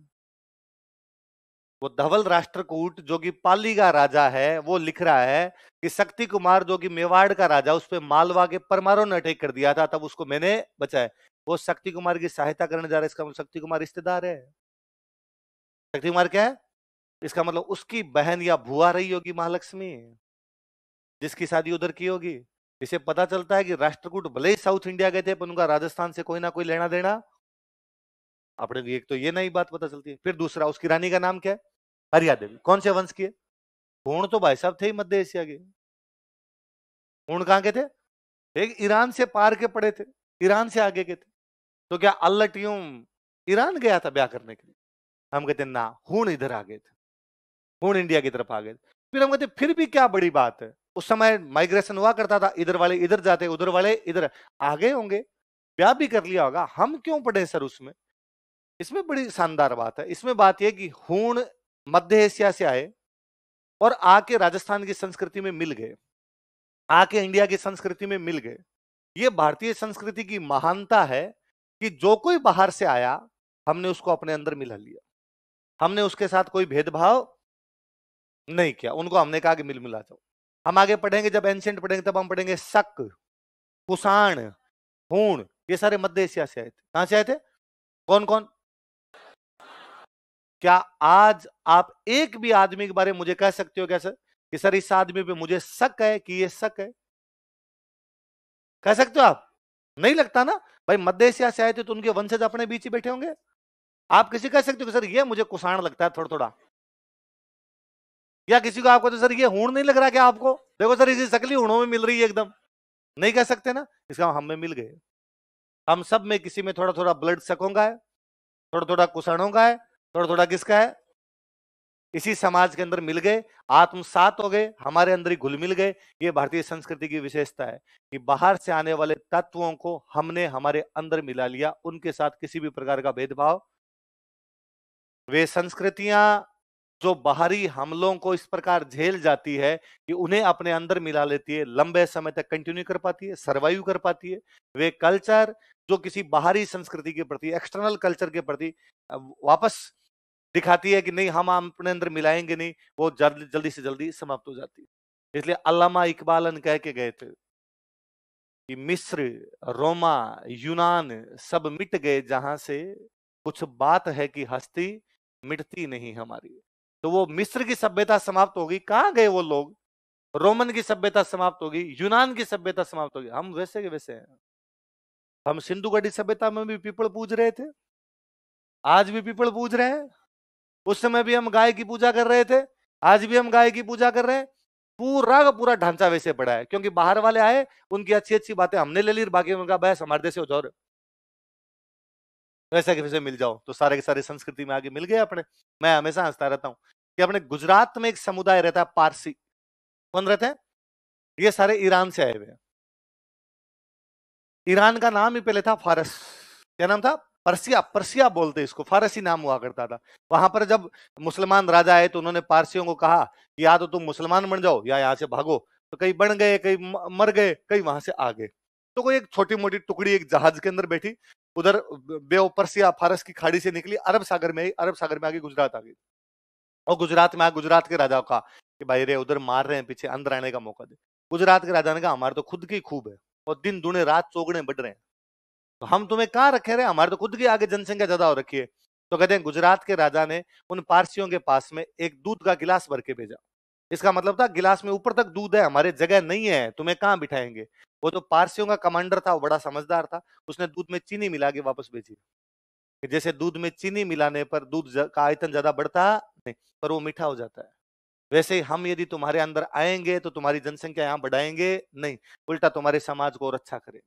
वो धवल राष्ट्रकूट जो कि पाली का राजा है, वो लिख रहा है कि शक्ति कुमार जो कि मेवाड़ का राजा, उस पर मालवा के परमारों ने अटैक कर दिया था, तब उसको मैंने बचाया। वो शक्ति कुमार की सहायता करने जा रहा है, इसका मतलब शक्ति कुमार रिश्तेदार है। शक्ति कुमार क्या है? इसका मतलब उसकी बहन या भुआ रही होगी महालक्ष्मी, जिसकी शादी उधर की होगी। इसे पता चलता है कि राष्ट्रकूट भले ही साउथ इंडिया गए थे पर उनका राजस्थान से कोई ना कोई लेना देना। अपने एक तो ये नई बात पता चलती है। फिर दूसरा, उसकी रानी का नाम क्या है? हरिया देवी। कौन से वंश की है? हूण तो भाई साहब थे ही मध्य एशिया के। हूण कहां के थे? एक ईरान से पार के पड़े थे, ईरान से आगे के थे। तो क्या अल्लट यूं ईरान गया था ब्याह करने के लिए? हम कहते ना, हूण इधर आ गए थे, हूण इंडिया की तरफ आ गए थे। फिर हम कहते फिर भी क्या बड़ी बात है, उस समय माइग्रेशन हुआ करता था, इधर वाले इधर जाते, उधर वाले इधर आ गए होंगे, ब्याह भी कर लिया होगा, हम क्यों पढ़े सर उसमें? इसमें बड़ी शानदार बात है। इसमें बात यह कि हूण मध्य एशिया से आए और आके राजस्थान की संस्कृति में मिल गए, आके इंडिया की संस्कृति में मिल गए। ये भारतीय संस्कृति की महानता है कि जो कोई बाहर से आया हमने उसको अपने अंदर मिला लिया, हमने उसके साथ कोई भेदभाव नहीं किया, उनको हमने कहा कि मिल मिला जाओ। हम आगे पढ़ेंगे, जब एंशिएंट पढ़ेंगे तब हम पढ़ेंगे शक, कुषाण, हूण, ये सारे मध्य एशिया से आए थे। कहां से आए थे? कौन कौन? क्या आज आप एक भी आदमी के बारे में मुझे कह सकते हो क्या सर कि सर इस आदमी पे मुझे शक है कि ये शक है? कह सकते हो आप? नहीं लगता ना भाई, मध्य एशिया से आए थे तो उनके वंशज अपने बीच ही बैठे होंगे। आप किसी कह सकते हो कि सर ये मुझे कुषाण लगता है थोड़ा थोड़ा, या किसी को आपको तो सर ये हूण नहीं लग रहा क्या आपको, देखो सर इसी शकली हूणों में मिल रही है एकदम, नहीं कह सकते ना। इसका हम में मिल गए, हम सब में किसी में थोड़ा थोड़ा ब्लड शकों का है, थोड़ा थोड़ा कुषाणों का है, थोड़ा थोड़ा किसका है, इसी समाज के अंदर मिल गए, आत्मसात हो गए, हमारे अंदर ही घुल मिल गए। ये भारतीय संस्कृति की विशेषता है कि बाहर से आने वाले तत्वों को हमने हमारे अंदर मिला लिया, उनके साथ किसी भी प्रकार का भेदभाव। वे संस्कृतियां जो बाहरी हमलों को इस प्रकार झेल जाती है कि उन्हें अपने अंदर मिला लेती है, लंबे समय तक कंटिन्यू कर पाती है, सर्वाइव कर पाती है। वे कल्चर जो किसी बाहरी संस्कृति के प्रति, एक्सटर्नल कल्चर के प्रति वापस दिखाती है कि नहीं हम अपने अंदर मिलाएंगे नहीं, वो जल्दी से जल्दी समाप्त हो जाती है। इसलिए अल्लामा इकबाल कह के गए थे कि मिस्र, रोमा, यूनान सब मिट गए जहां से, कुछ बात है कि हस्ती मिटती नहीं हमारी। तो वो मिस्र की सभ्यता समाप्त होगी, कहां गए वो लोग? रोमन की सभ्यता समाप्त होगी, यूनान की सभ्यता समाप्त होगी, हम वैसे के वैसे हैं। हम सिंधु घाटी सभ्यता में भी पीपल पूज रहे थे, आज भी पीपल पूज रहे हैं। उस समय भी हम गाय की पूजा कर रहे थे, आज भी हम गाय की पूजा कर रहे हैं। पूरा का पूरा ढांचा वैसे पड़ा है, क्योंकि बाहर वाले आए, उनकी अच्छी अच्छी बातें हमने ले ली, बाकी उनका बहस हमारे देश से हो जाओ, वैसे के वैसे मिल जाओ, तो सारे के सारे संस्कृति में आगे मिल गए अपने। मैं हमेशा हंसता रहता हूं कि अपने गुजरात में एक समुदाय रहता है पारसी। कौन रहते हैं? ये सारे ईरान से आए हुए हैं। ईरान का नाम ही पहले था फारस। क्या नाम था? पर्सिया। पर्सिया बोलते इसको, फारसी नाम हुआ करता था। वहां पर जब मुसलमान राजा आए तो उन्होंने पारसियों को कहा कि या तो तुम मुसलमान बन जाओ या यहां से भागो। तो कई बन गए, कई मर गए, कई वहां से आ गए। तो कोई एक छोटी मोटी टुकड़ी एक जहाज के अंदर बैठी, उधर बे पर्सिया फारस की खाड़ी से निकली, अरब सागर में आई, अरब सागर में आगे गुजरात आ गई। और गुजरात में आ गुजरात के राजा को कहा कि भाई रे उधर मार रहे हैं, पीछे अंदर आने का मौका दे। गुजरात के राजा ने कहा हमारे तो खुद की खूब है और दिन दुने रात चौगुने बढ़ रहे हैं, तो हम तुम्हें कहां रखे रहे, हमारे तो खुद की आगे जनसंख्या ज्यादा हो रखी है। तो कहते हैं गुजरात के राजा ने उन पारसियों के पास में एक दूध का गिलास भर के भेजा। इसका मतलब था गिलास में ऊपर तक दूध है, हमारे जगह नहीं है, तुम्हें कहां बिठाएंगे। वो तो पारसियों का कमांडर था, वो बड़ा समझदार था, उसने दूध में चीनी मिला के वापस भेजी। जैसे दूध में चीनी मिलाने पर दूध का आयतन ज्यादा बढ़ता नहीं, पर वो मीठा हो जाता है। वैसे ही हम यदि तुम्हारे अंदर आएंगे तो तुम्हारी जनसंख्या यहां बढ़ाएंगे नहीं, उल्टा तुम्हारे समाज को और अच्छा करेंगे,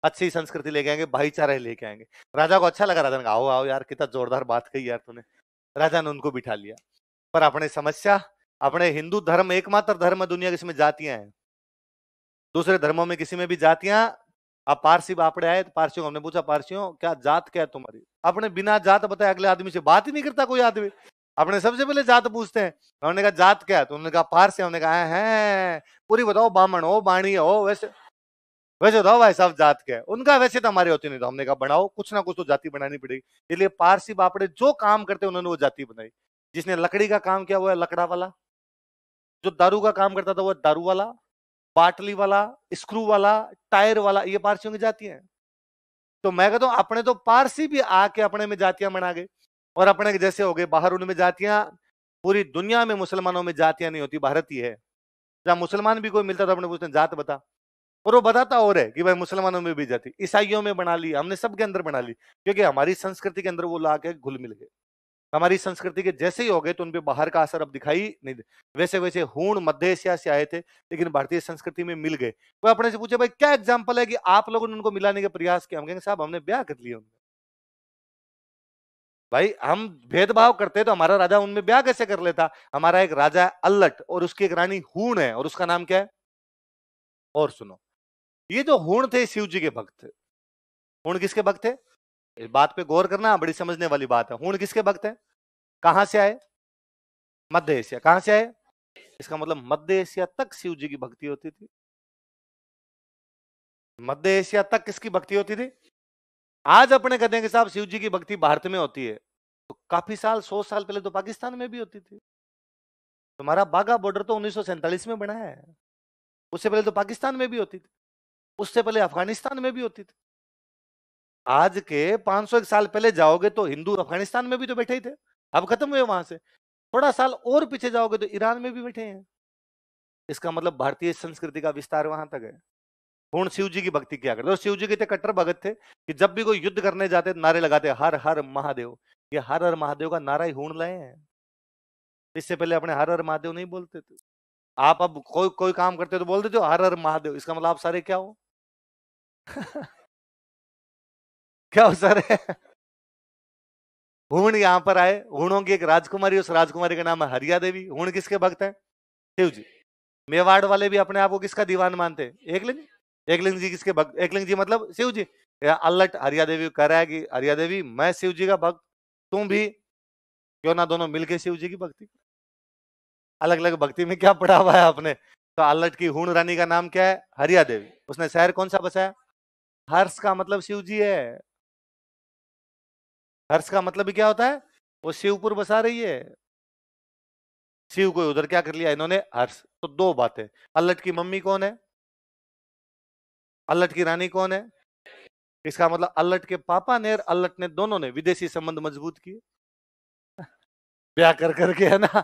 अच्छी संस्कृति लेके आएंगे, भाईचारा लेके आएंगे। राजा को अच्छा लगा, राजा ने कहा आओ आओ यार, कितना जोरदार बात कही यार तूने। राजा ने उनको बिठा लिया। पर अपने समस्या, अपने हिंदू धर्म एकमात्र धर्म है दुनिया जिसमें जातियां हैं। दूसरे धर्मों में किसी में भी जातियां, अब पारसी बापड़े आए तो पारसियों को हमने पूछा, पारसियों क्या जात क्या है तुम्हारी? अपने बिना जात बताए अगले आदमी से बात ही नहीं करता कोई आदमी, अपने सबसे पहले जात पूछते हैं। उन्होंने कहा जात क्या है? तो उन्होंने कहा पारसी। हमने कहा है पूरी बताओ, बामण हो, बाणी हो, वैसे वैसे बताओ भाई साहब जात क्या है? उनका वैसे तो हमारी होती नहीं। तो हमने कहा बनाओ, कुछ ना कुछ तो जाति बनानी पड़ेगी। इसलिए पारसी बापड़े जो काम करते उन्होंने वो जाति बनाई। जिसने लकड़ी का काम किया वो है लकड़ा वाला, जो दारू का काम करता था वो दारू वाला, बाटली वाला, स्क्रू वाला, टायर वाला, ये पारसियों की जातियां हैं। तो मैं कहता हूं अपने तो पारसी भी आके अपने में जातियां बना गए और अपने के जैसे हो गए। बाहर उनमें जातियां, पूरी दुनिया में मुसलमानों में जातियां नहीं होती, भारत ही है जहां मुसलमान भी कोई मिलता था अपने पूछते जात बता, और वो बताता और है कि भाई मुसलमानों में भी जाति, ईसाइयों में बना ली, हमने सबके अंदर बना ली, क्योंकि हमारी संस्कृति के अंदर वो ला के घुल मिल गए। हमारी संस्कृति के जैसे ही हो गए तो उनपे बाहर का असर अब दिखाई नहीं दे। वैसे वैसे हूण मध्य एशिया से आए थे लेकिन भारतीय संस्कृति में मिल गए। कोई अपने से पूछे भाई क्या एग्जाम्पल है कि आप लोगों ने उनको मिलाने के प्रयास किया? हम कहेंगे साहब हमने ब्याह कर लिया उनका। भाई हम भेदभाव करते तो हमारा राजा उनमें ब्याह कैसे कर लेता? हमारा एक राजा है अल्लट और उसकी एक रानी हूण है, और उसका नाम क्या है? और सुनो, ये जो हूण थे शिव जी के भक्त थे। हूण किसके भक्त थे? इस बात पे गौर करना, बड़ी समझने वाली बात है। हूण किसके भक्त है? कहां से आए? मध्य एशिया। कहां से आए? इसका मतलब मध्य एशिया तक शिव जी की भक्ति होती थी। मध्य एशिया तक किसकी भक्ति होती थी? आज अपने कहते हैं कि साहब शिव जी की भक्ति भारत में होती है, तो काफी साल, 100 साल पहले तो पाकिस्तान में भी होती थी। तुम्हारा बाघा बॉर्डर तो 1947 में बना है, उससे पहले तो पाकिस्तान में भी होती थी, उससे पहले अफगानिस्तान में भी होती थी। आज के 500 एक साल पहले जाओगे तो हिंदू अफगानिस्तान में भी तो बैठे ही थे, अब खत्म हुए वहां से। थोड़ा साल और पीछे जाओगे तो ईरान में भी बैठे हैं। इसका मतलब भारतीय संस्कृति का विस्तार वहां तक है। हूण शिव जी की भक्ति क्या करते, और शिव जी के इतने कट्टर भगत थे कि जब भी कोई युद्ध करने जाते नारे लगाते हर हर महादेव। ये हर हर महादेव का नारा ही हूण लाए हैं, इससे पहले अपने हर हर महादेव नहीं बोलते थे। आप अब कोई कोई काम करते हो तो बोल देते हो हर हर महादेव, इसका मतलब आप सारे क्या हो? क्या हो सारे? हूण यहां पर आए, हूणों की एक राजकुमारी, उस राजकुमारी का नाम है हरिया देवी। हूण किसके भक्त है? शिव जी। मेवाड़ वाले भी अपने आप को किसका दीवान मानते हैं? एकलिंग। एकलिंग जी किसके भक्त? एकलिंग जी मतलब शिव जी। अल्लट हरिया देवी कह रहा है कि हरिया देवी मैं शिव जी का भक्त, तुम भी, क्यों ना दोनों मिलके शिव जी की भक्ति। अलग अलग भक्ति में क्या पढ़ा हुआ है आपने? तो अल्लट की हूण रानी का नाम क्या है? हरिया देवी। उसने शहर कौन सा बसाया? हर्ष का मतलब शिव जी है। हर्ष का मतलब भी क्या होता है? वो शिवपुर बसा रही है। शिव को उधर क्या कर लिया इन्होंने? हर्ष। तो दो बातें, अल्लट की मम्मी कौन है, अल्लट की रानी कौन है? इसका मतलब अल्लट के पापा ने और अल्लट ने दोनों ने विदेशी संबंध मजबूत किए, ब्याह कर करके, है ना।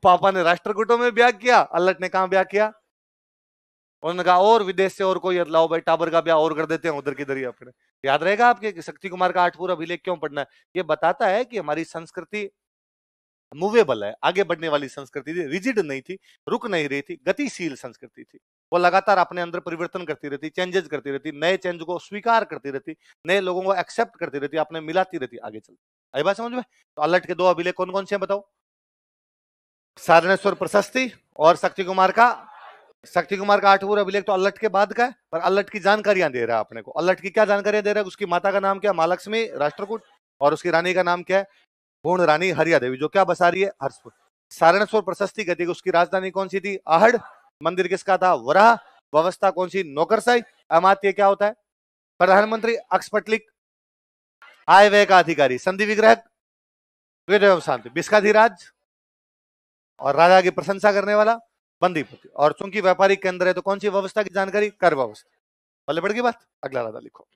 पापा ने राष्ट्रकूटों में ब्याह किया, अल्लट ने कहा ब्याह किया? उन्होंने कहा और विदेश से और कोई लाओ भाई, टाबर का ब्याह और कर देते हैं उधर की दरिया अपने। याद रहेगा आपके कि शक्ति कुमार का 8 पूरा अभिलेख क्यों पढ़ना है? ये बताता है कि हमारी संस्कृति मूवेबल है, आगे बढ़ने वाली संस्कृति थी, रिजिड नहीं थी, रुक नहीं रही थी, गतिशील संस्कृति थी। वो लगातार अपने अंदर परिवर्तन करती रहती, चेंजेस करती रहती, नए चेंज को स्वीकार करती रहती, नए लोगों को एक्सेप्ट करती रहती, अपने मिलाती रहती आगे चल। आई बात समझ में? तो अल्लट के दो अभिलेख कौन कौन से हैं बताओ? सारणेश्वर प्रशस्ति और शक्ति कुमार का 8 पूरा अभिलेख तो अल्लट के बाद का है, पर अल्लट की जानकारियां दे रहा है अपने को। अल्लट की क्या जानकारियां दे रहा है? उसकी माता का नाम क्या? महालक्ष्मी राष्ट्रकूट। और उसकी रानी का नाम क्या है? पूर्ण रानी हरिया देवी, जो क्या बसा रही है? हर्षपुर। सारणेश्वर प्रशस्ति कहती है उसकी राजधानी कौन सी थी? आहड़। मंदिर किसका था? वराह। व्यवस्था कौन सी? नौकरशाही। अमात्य क्या होता है? प्रधानमंत्री। अक्सपटलिक आय व्यय का अधिकारी। संधि विग्रह शांति। बिस्काधीराज। और राजा की प्रशंसा करने वाला बंदीपति। और चूंकि व्यापारिक केंद्र है तो कौन सी व्यवस्था की जानकारी? कर व्यवस्था। पहले बढ़ गई बात, अगला राजा लिखो।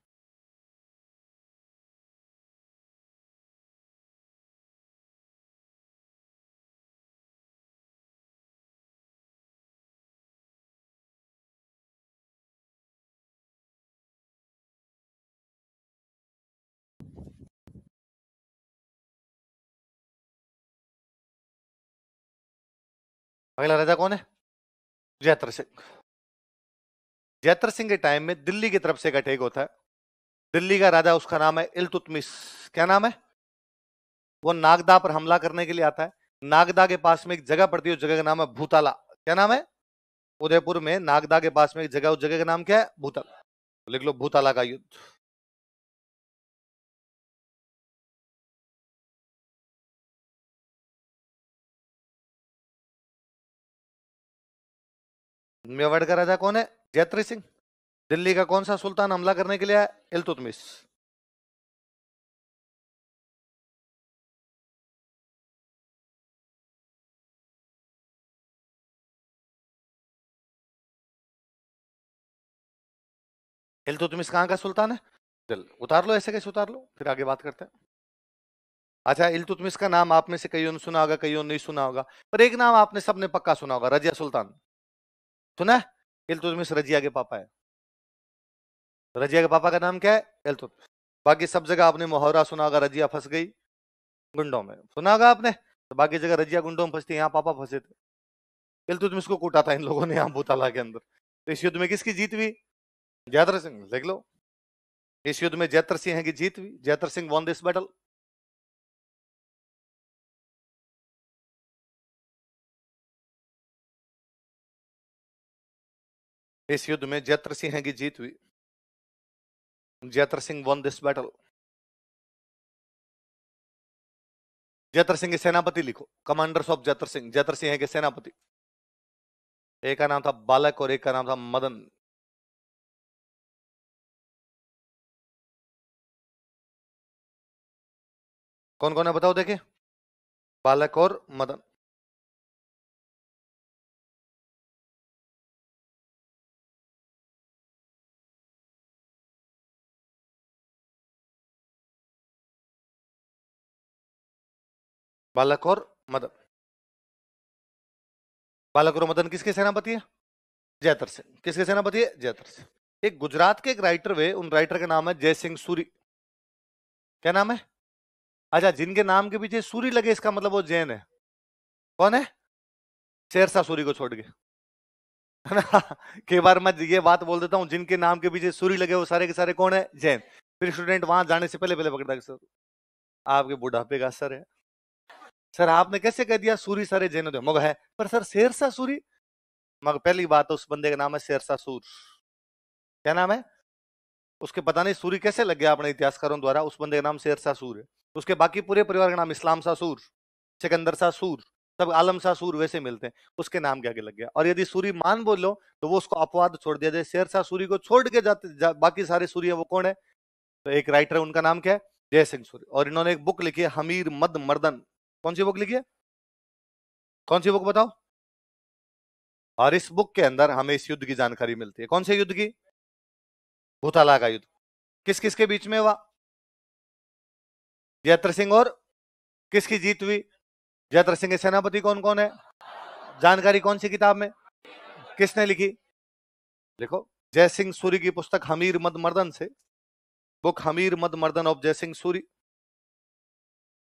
अगला राजा कौन है? जयत्र सिंह। जयत्र सिंह के टाइम में दिल्ली की तरफ से एक अटैक होता है। दिल्ली का राजा, उसका नाम है इल्तुतमिश। क्या नाम है? वो नागदा पर हमला करने के लिए आता है। नागदा के पास में एक जगह पड़ती है, उस जगह का नाम है भूताला। क्या नाम है? उदयपुर में नागदा के पास में एक जगह, उस जगह का नाम क्या है? भूताला। लिख लो, भूताला का युद्ध। मेवाड़ का राजा कौन है? जयत्र सिंह। दिल्ली का कौन सा सुल्तान हमला करने के लिए आया? इल्तुतमिश। इल्तुतमिश कहाँ का सुल्तान है? दिल उतार लो, ऐसे कैसे उतार लो, फिर आगे बात करते हैं। अच्छा, इल्तुतमिश का नाम आप में से कईयों ने सुना होगा, कईयों ने नहीं सुना होगा, पर एक नाम आपने सबने पक्का सुना होगा, रजिया सुल्तान। सुना है? इल्तुतमिश रजिया के पापा है। रजिया के पापा का नाम क्या है? इल्तुतमिश। बाकी सब जगह आपने मुहावरा सुना होगा, रजिया फंस गई गुंडों में, सुना होगा आपने। तो बाकी जगह रजिया गुंडों में फंसती, यहाँ पापा फंसे थे। इल्तुतमिश को कूटा था इन लोगों ने यहाँ भूताला के अंदर। तो इस युद्ध में किसकी जीत हुई? जयद्र सिंह। देख लो, इस युद्ध में जयद्र सिंह की जीत हुई। Jaidra Singh won this battle. इस युद्ध में जयद्र सिंह की जीत हुई। Jaidra Singh won this battle. Jaidra Singh के सेनापति लिखो, कमांडर्स ऑफ जयद्र सिंह। जयद्र सिंह के सेनापति, एक का नाम था बालक और एक का नाम था मदन। कौन कौन है बताओ देखे? बालक और मदन। बालक और मदन। बालक और मदन किसके सेनापति है? जयतर सिंह। किसके सेनापति है? जयतर सिंह। एक गुजरात के एक राइटर हुए, उन राइटर का नाम है जय सिंह सूरी। क्या नाम है? अच्छा, जिनके नाम के पीछे सूरी लगे इसका मतलब वो जैन है। कौन है? शेरशाह सूरी को छोड़ के, है ना। कई बार मैं ये बात बोल देता हूं, जिनके नाम के पीछे सूरी लगे वो सारे के सारे कौन है? जैन। फिर स्टूडेंट वहां जाने से पहले पहले पकड़ता है, सर आपके बुढ़ापे का असर है। सर आपने कैसे कह दिया सूरी सारे जैन होते? मगर है, पर सर शेरशाह सूरी, मगर पहली बात तो उस बंदे का नाम है शेरशाह सूर। क्या नाम है उसके? पता नहीं सूरी कैसे लग गया अपने इतिहासकारों द्वारा, उस बंदे का नाम शेरशाह सूर है। उसके बाकी पूरे परिवार का नाम इस्लाम शाह सूर, सिकंदर शाह सूर, सब आलम शाह सूर वैसे मिलते हैं, उसके नाम के आगे लग गया। और यदि सूरी मान बोलो तो वो उसको अपवाद छोड़ दिया जाए, शेरशाह सूरी को छोड़ के बाकी सारे सूरी है वो कौन है? तो एक राइटर है, उनका नाम क्या है? जय सिंह सूरी। और इन्होंने एक बुक लिखी है हमीर मद मर्दन। कौन सी बुक लिखी है? कौन सी बुक बताओ? और इस बुक के अंदर हमें इस युद्ध की जानकारी मिलती है। कौन से युद्ध की? भूताला का युद्ध। किस किस के बीच में हुआ? जयत्र सिंह और किसकी जीत हुई? जयत्र सिंह के सेनापति कौन कौन है? जानकारी कौन सी किताब में? किसने लिखी? देखो, जय सिंह सूरी की पुस्तक हमीर मद मर्दन से, बुक हमीर मद मर्दन ऑफ जय सिंह सूरी।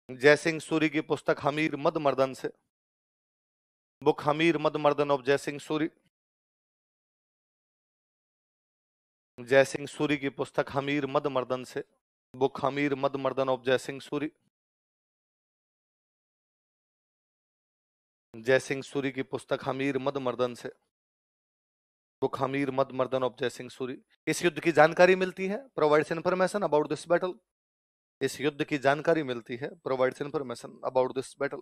जय सिंह सूरी की पुस्तक हमीर मद मर्दन से, बुक हमीर मद मर्दन ऑफ जय सिंह सूरी। जय सिंह सूरी की पुस्तक हमीर मद मर्दन से, बुक हमीर मद मर्दन ऑफ जय सिंह सूरी। जय सिंह सूरी की पुस्तक हमीर मद मर्दन से, बुक हमीर मद मर्दन ऑफ जय सिंह सूरी। इस युद्ध की जानकारी मिलती है, provides information about this battle. इस युद्ध की जानकारी मिलती है, provides information about this battle.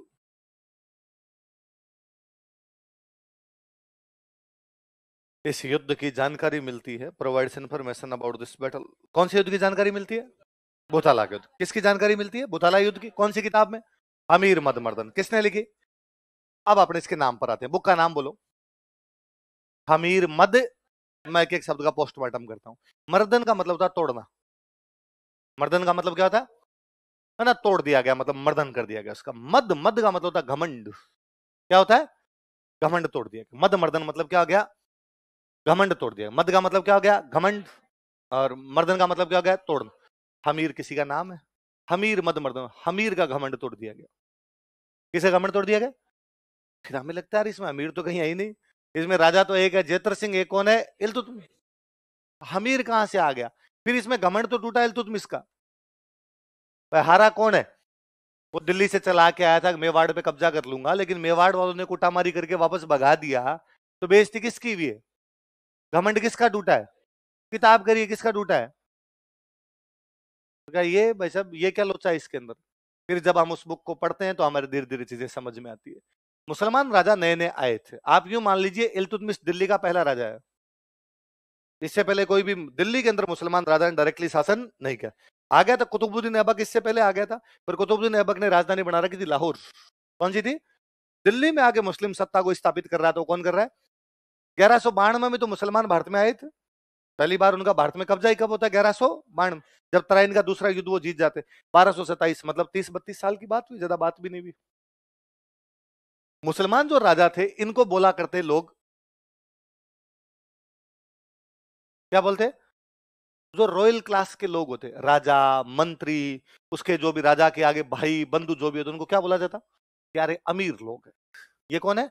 इस युद्ध की जानकारी मिलती है, provides information about this battle. कौन से युद्ध की जानकारी मिलती है? भूताला के युद्ध। किसकी जानकारी मिलती है? भूताला युद्ध की। कौन सी किताब में? अमीर मद मर्दन। किसने लिखी? अब अपने इसके नाम पर आते हैं, बुक का नाम बोलो। हमीर मद। मैं एक एक शब्द का पोस्टमार्टम करता हूं। मर्दन का मतलब था तोड़ना। मर्दन का मतलब क्या होता है ना? तोड़ दिया गया, मतलब मर्दन कर दिया गया उसका। मद, मद का मतलब होता है घमंड। क्या होता है? घमंड तोड़ दिया गया। मद मर्दन मतलब क्या हो गया? घमंड तोड़ दिया। मद का मतलब क्या हो गया? घमंड। और मर्दन का मतलब क्या हो गया? तोड़ना। हमीर किसी का नाम है, हमीर मद मर्दन, हमीर का घमंड तोड़ दिया गया। किसे घमंड तोड़ दिया गया? फिर हमें लगता है यार इसमें अमीर तो कहीं है ही नहीं, इसमें राजा तो एक है जयत्र सिंह, एक कौन है? इल्तुतमिश। हमीर कहां से आ गया? फिर इसमें घमंड तो टूटा इल्तुतमिश का। हारा कौन है? वो दिल्ली से चला के आया था मेवाड़ पे कब्जा कर लूंगा, लेकिन मेवाड़ वालों ने कुटामारी करके वापस भगा दिया। तो बेइज्जती किसकी हुई है? घमंड किसका टूटा है? किताब करिए किसका टूटा है? तो क्या ये भाई साहब, ये क्या लोचा है इसके अंदर? फिर जब हम उस बुक को पढ़ते हैं तो हमारे धीरे धीरे चीजें समझ में आती है। मुसलमान राजा नए नए आए थे। आप यूं मान लीजिए इल्तुतमिश दिल्ली का पहला राजा है। इससे पहले कोई भी दिल्ली के अंदर मुसलमान राजा ने डायरेक्टली शासन नहीं किया। आ गया था कुतुबुद्दीन ऐबक, इससे पहले आ गया था, पर कुतुबुद्दीन ऐबक ने राजधानी बना रखी थी लाहौर। कौन सी थी? दिल्ली में आके मुस्लिम सत्ता को स्थापित कर रहा था। कौन कर रहा है? 1192 में तो मुसलमान भारत में आए थे। पहली बार उनका भारत में कब्जा ही कब होता है? 1192, जब तराइन का दूसरा युद्ध वो जीत जाते। 1227, मतलब 30-32 साल की बात हुई, ज्यादा बात भी नहीं हुई। मुसलमान जो राजा थे इनको बोला करते लोग, क्या बोलते? जो रॉयल क्लास के लोग होते, राजा, मंत्री, उसके जो भी राजा के आगे भाई बंधु जो भी होते, उनको क्या बोला जाता? यार ये अमीर लोग है। ये कौन है?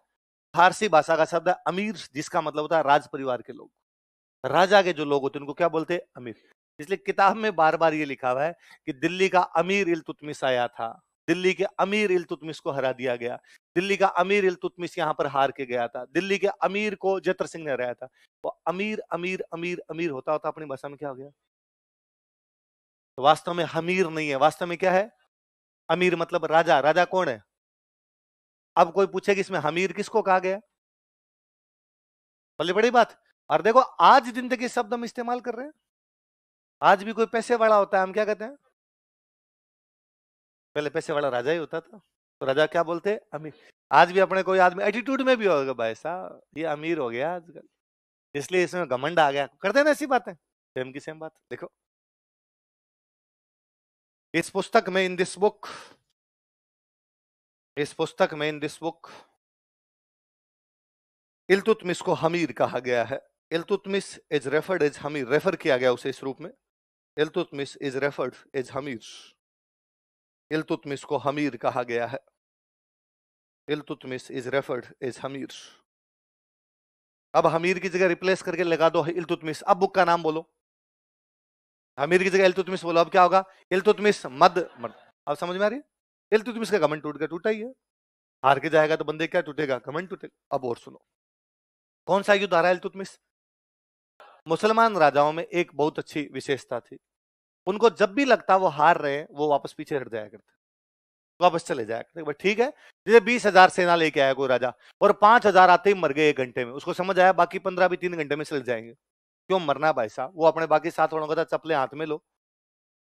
फारसी भाषा का शब्द है अमीर, जिसका मतलब होता है राज परिवार के लोग। राजा के जो लोग होते हैं उनको क्या बोलते हैं? अमीर। इसलिए किताब में बार बार ये लिखा हुआ है कि दिल्ली का अमीर इल्तुतमिश आया था, दिल्ली के अमीर इल्तुतमिश को हरा दिया गया, दिल्ली का अमीर इल्तुतमिश यहां पर हार के गया था, दिल्ली के अमीर को जयत्र सिंह ने हराया था। वो अमीर अमीर अमीर अमीर होता होता अपनी भाषा में क्या हो गया? तो वास्तव में हमीर नहीं है, वास्तव में क्या है? अमीर मतलब राजा। राजा कौन है? अब कोई पूछे कि इसमें हमीर किसको कहा गया? बड़ी बड़ी बात। और देखो आज जिंदगी शब्द हम इस्तेमाल कर रहे हैं। आज भी कोई पैसे वाला होता है, हम क्या कहते हैं? पहले पैसे वाला राजा ही होता था, तो राजा क्या बोलते हैं? अमीर। आज भी अपने कोई आदमी एटीट्यूड में भी होगा, भाई साहब ये अमीर हो गया आजकल, इसलिए इसमें घमंड आ गया, करते हैं ना ऐसी बातें। सेम की सेम बात देखो इस पुस्तक में, इन दिस बुक, इस पुस्तक में, इन दिस बुक, इल्तुतमिश को हमीर कहा गया है। Iltutmish is referred as Hamir, refer किया गया उसे इस रूप में। Iltutmish is referred as Hamir, Iltutmish को हमीर कहा गया है। Iltutmish is referred as Hamir. अब हमीर की जगह रिप्लेस करके लगा दो इल्तुतमिश। अब बुक का नाम बोलो, हमीर की जगह इल्तुतमिश बोलो। अब क्या होगा? इल्तुतमिश मद। अब समझ में आ रही है? इल्तुतमिश का घमंड टूट गया, टूटा ही है। हार के जाएगा तो बंदे क्या टूटेगा? घमंड टूटेगा। अब और सुनो, कौन सा युद्ध आ रहा है? इल्तुतमिश। मुसलमान राजाओं में एक बहुत अच्छी विशेषता थी, उनको जब भी लगता वो हार रहे हैं, वो वापस पीछे हट जाया करते, वापस चले जाया करते। ठीक है, जैसे 20,000 सेना लेके आया कोई राजा और 5,000 आते ही मर गए 1 घंटे में, उसको समझ आया बाकी 15 भी 3 घंटे में चले जाएंगे। क्यों मरना भाई साहब? वो अपने बाकी 7 वालों का चप्पलें हाथ में लो,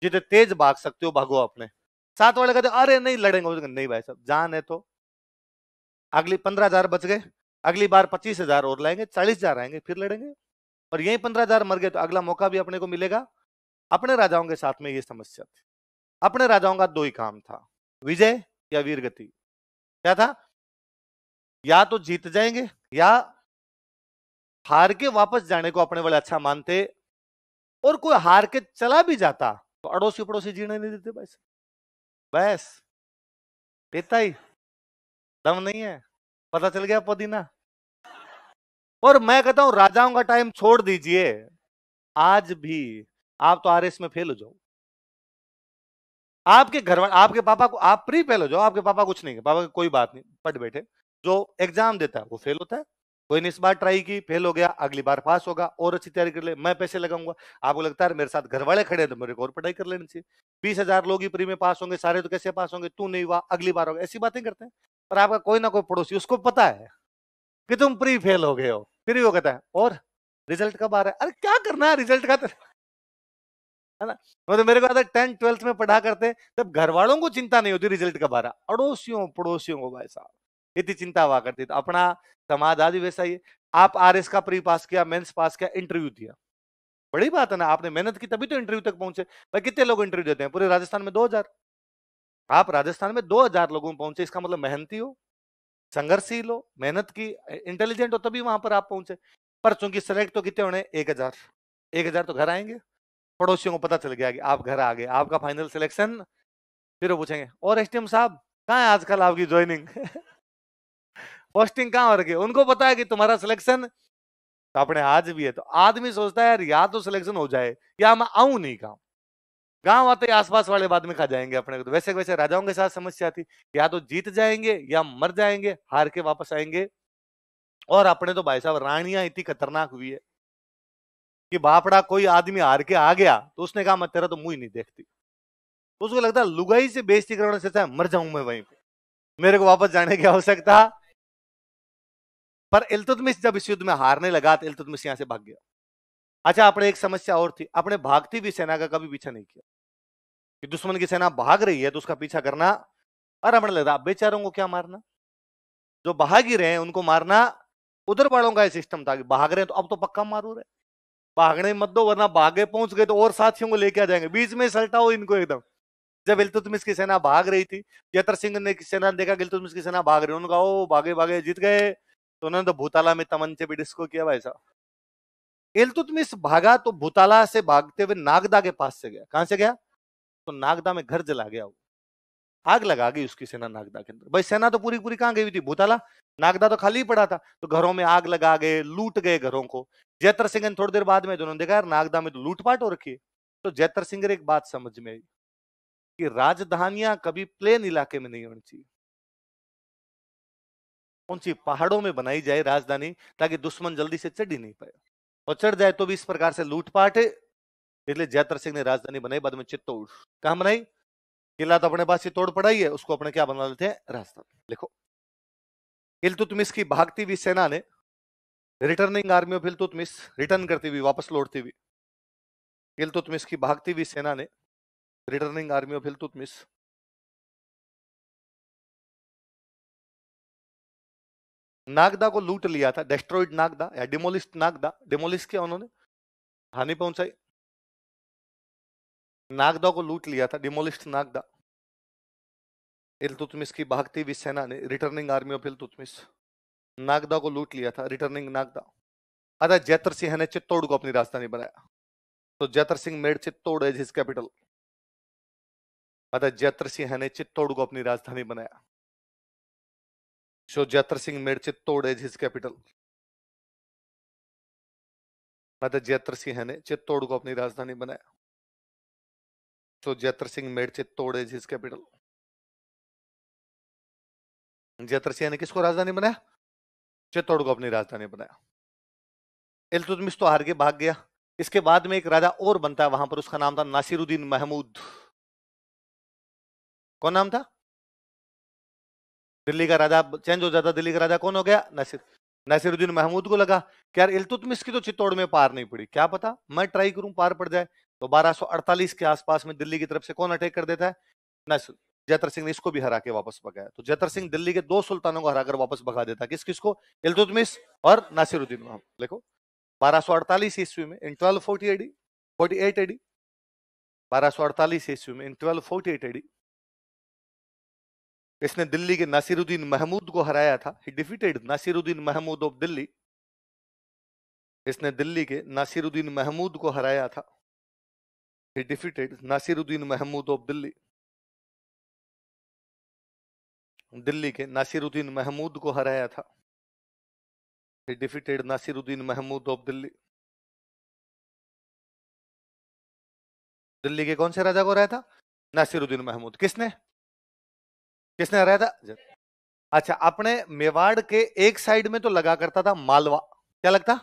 जितने तेज भाग सकते हो भागो। अपने 7 वाले कहते अरे नहीं लड़ेंगे, नहीं भाई साहब जान है तो अगली 15,000 बच गए, अगली बार 25,000 और लाएंगे, 40,000 आएंगे, फिर लड़ेंगे। और यही 15,000 मर गए तो अगला मौका भी अपने को मिलेगा। अपने राजाओं के साथ में ये समस्या थी। अपने राजाओं का 2 ही काम था, विजय या वीरगति। क्या था? या तो जीत जाएंगे या हार के वापस जाने को अपने वाले अच्छा मानते, और कोई हार के चला भी जाता तो अड़ोसी पड़ोसी जीने नहीं देते। बस इतना ही, दम नहीं है, पता चल गया पुदीना। और मैं कहता हूं राजाओं का टाइम छोड़ दीजिए, आज भी आप तो आरएस में फेल हो जाओ। आपके घर वाले, आपके पापा को, आप प्री फेल हो जाओ, आपके पापा कुछ नहीं है, पापा की कोई बात नहीं, पढ़ बैठे। जो एग्जाम देता है वो फेल होता है। कोई ने इस बार ट्राई की, फेल हो गया, अगली बार पास होगा, और अच्छी तैयारी कर ले, मैं पैसे लगाऊंगा। आपको लगता है मेरे साथ घर वाले खड़े हैं तो मेरे को और पढ़ाई कर लेनी चाहिए। 20,000 लोग ही प्री में पास होंगे, सारे तो कैसे पास होंगे? तू नहीं हुआ, अगली बार होगा, ऐसी बातें करते हैं। पर आपका कोई ना कोई पड़ोसी, उसको पता है कि तुम प्री फेल हो गए हो, फिर वो कहता है और रिजल्ट कब आ रहा है? अरे क्या करना है रिजल्ट का, है ना? मतलब मेरे को 10th 12th में पढ़ा करते, तब घर वालों को चिंता नहीं होती रिजल्ट कब आ रहा, अड़ोसियों पड़ोसियों को भाई साहब इतनी चिंता हुआ करती। तो अपना समाज आज वैसा ही है। आप आरएस का प्री पास किया, मेंस पास किया, इंटरव्यू दिया, बड़ी बात है ना, आपने मेहनत की तभी तो इंटरव्यू तक पहुंचे। भाई कितने लोग इंटरव्यू देते हैं? पूरे राजस्थान में 2,000। आप राजस्थान में 2,000 लोगों में पहुंचे, इसका मतलब मेहनती हो, संघर्षशील हो, मेहनत की, इंटेलिजेंट हो, तभी वहां पर आप पहुंचे। पर चूंकि सेलेक्ट तो कितने होने? 1,000। 1,000 तो घर आएंगे। पड़ोसियों को पता चल गया कि आप घर आ गए, आपका फाइनल सिलेक्शन। फिर वो पूछेंगे और एसटीएम साहब कहाँ है आजकल आपकी ज्वाइनिंग? पोस्टिंग कहाँ हो रही है? उनको पता है कि तुम्हारा सिलेक्शन तो अपने आज भी है। तो आदमी सोचता है यार या तो सिलेक्शन हो जाए या मैं आऊं नहीं गाँव। गाँव आते आसपास वाले बाद में खा जाएंगे अपने को। तो वैसे वैसे राजाओं के साथ समस्या थी, या तो जीत जाएंगे या मर जाएंगे, हार के वापस आएंगे। और अपने तो भाई साहब रानियां इतनी खतरनाक हुई है कि बापड़ा कोई आदमी हार के आ गया तो उसने कहा मैं तेरा तो मुंह ही नहीं देखती। तो उसको लगता है लुगाई से बेइज्जती कराने से मर जाऊं मैं वहीं पे, मेरे को वापस जाने की आवश्यकता। पर इल्तुतमिश जब इस युद्ध में हारने लगा तो इल्तुतमिश यहां से भाग गया। अच्छा, अपने एक समस्या और थी, अपने भागती हुई सेना का कभी पीछा नहीं किया। कि दुश्मन की सेना भाग रही है तो उसका पीछा करना आराम लग रहा, बेचारों को क्या मारना, जो भाग ही रहे हैं उनको मारना। उधर वालों का सिस्टम था कि भाग रहे हैं तो अब तो पक्का मारू रहे, भागने मत दो वरना भागे पहुंच गए तो और साथियों को लेके आ जाएंगे, बीच में सलटाओ इनको एकदम। जब इल्तुतमिश की सेना भाग रही थी, जतर सिंह ने सेना देखा कि इल्तुतमिश की सेना भाग रही है, उन्होंने कहा ओ भागे भागे जीत गए। तो उन्होंने तो भूताला में तमंचे भी डिस्को किया भाई साहब। इल्तुतमिश भागा तो भूताला से भागते हुए नागदा के पास से गया। कहां से गया? तो नागदा में घर जला गया वो, आग लगा गई उसकी सेना नागदा के अंदर। भाई सेना तो पूरी पूरी कहां गई हुई थी? भूताला। नागदा तो खाली पड़ा था, तो घरों में आग लगा गए, लूट गए घरों को। जयतर सिंह ने थोड़ी देर बाद में उन्होंने देखा यार नागदा में तो लूटपाट हो रखी है। तो जयतर सिंह एक बात समझ में आई कि राजधानियां कभी प्लेन इलाके में नहीं होनी चाहिए, कौन सी पहाड़ों में बनाई जाए राजधानी, ताकि दुश्मन जल्दी से चढ़ ही नहीं पाए, और चढ़ जाए तो भी इस प्रकार से लूटपाट है। इसलिए जयतर सिंह ने राजधानी बनाई, बाद में चित्तौड़। कहां बनाई? किला तो अपने पास ही तोड़ पड़ा ही है, उसको अपने क्या बना लेते हैं? राजधानी। लिखो, इल्तुतमिश की भागती हुई सेना ने, returning army of Iltutmish, return करती हुई, वापस लौटती हुई इल्तुतमिश की भागती हुई सेना ने, returning army of Iltutmish, Nagda को लूट लिया था। डेस्ट्रॉइड नागदा या डिमोलिस्ट नागदा, डिमोलिश किया उन्होंने, हानि पहुंचाई। नागदा को लूट लिया था, डिमोलिस्ट नागदा। इल्तुतमिश की भागती हुई सेना ने, returning army of Iltutmish, Nagda को लूट लिया था, रिटर्निंग नागदा। अतः जैतर सिंह ने चित्तौड़ को अपनी राजधानी बनाया। तो Jaitra Singh made Chittor as his capital. अतः जैतर सिंह ने चित्तौड़ को अपनी राजधानी बनाया। So Jaitra Singh made Chittor as his capital. अतः जैतर सिंह ने चित्तौड़ को अपनी राजधानी बनाया। So Jaitra Singh made Chittor as his capital. Jaitra Singh ने किसको राजधानी बनाया? चित्तौड़ को अपनी राजधानी बनाया। इल्तुतमिश तो हार के भाग गया। इसके बाद में एक राजा और बनता है वहां पर, उसका नाम था नासिरुद्दीन महमूद। कौन नाम था? दिल्ली का राजा चेंज हो जाता, दिल्ली का राजा कौन हो गया? नासिरुद्दीन महमूद को लगा कि यार इल्तुतमिश की तो चित्तौड़ में पार नहीं पड़ी, क्या पता मैं ट्राई करूं पार पड़ जाए। तो 1248 के आसपास में दिल्ली की तरफ से कौन अटैक कर देता है? नासिर। जैतर सिंह ने इसको भी हरा के वापस भगाया। तो जैतर सिंह दिल्ली के 2 सुल्तानों को हराकर वापस भगा देता। किस किसको? इल्तुतमिश और नासिरुद्दीन महमूद। देखो 1248 ईस्वी में, इन 1240 एडी, 48 एडी, 1248 ईस्वी में, इन 1248 एडी, इसने दिल्ली के नासिरुद्दीन महमूद को हराया था। He defeated Nasiruddin Mahmud of Delhi. इसने दिल्ली के नासिरुद्दीन महमूद को हराया था। He defeated Nasiruddin Mahmud of Delhi. Delhi के नासिरुद्दीन महमूद को हराया था। He defeated Nasiruddin Mahmud of Delhi. Delhi के कौन से राजा को हराया था? नासिरुद्दीन महमूद। किसने किसने हराया था? अच्छा, अपने मेवाड़ के एक साइड में तो लगा करता था मालवा। क्या लगता?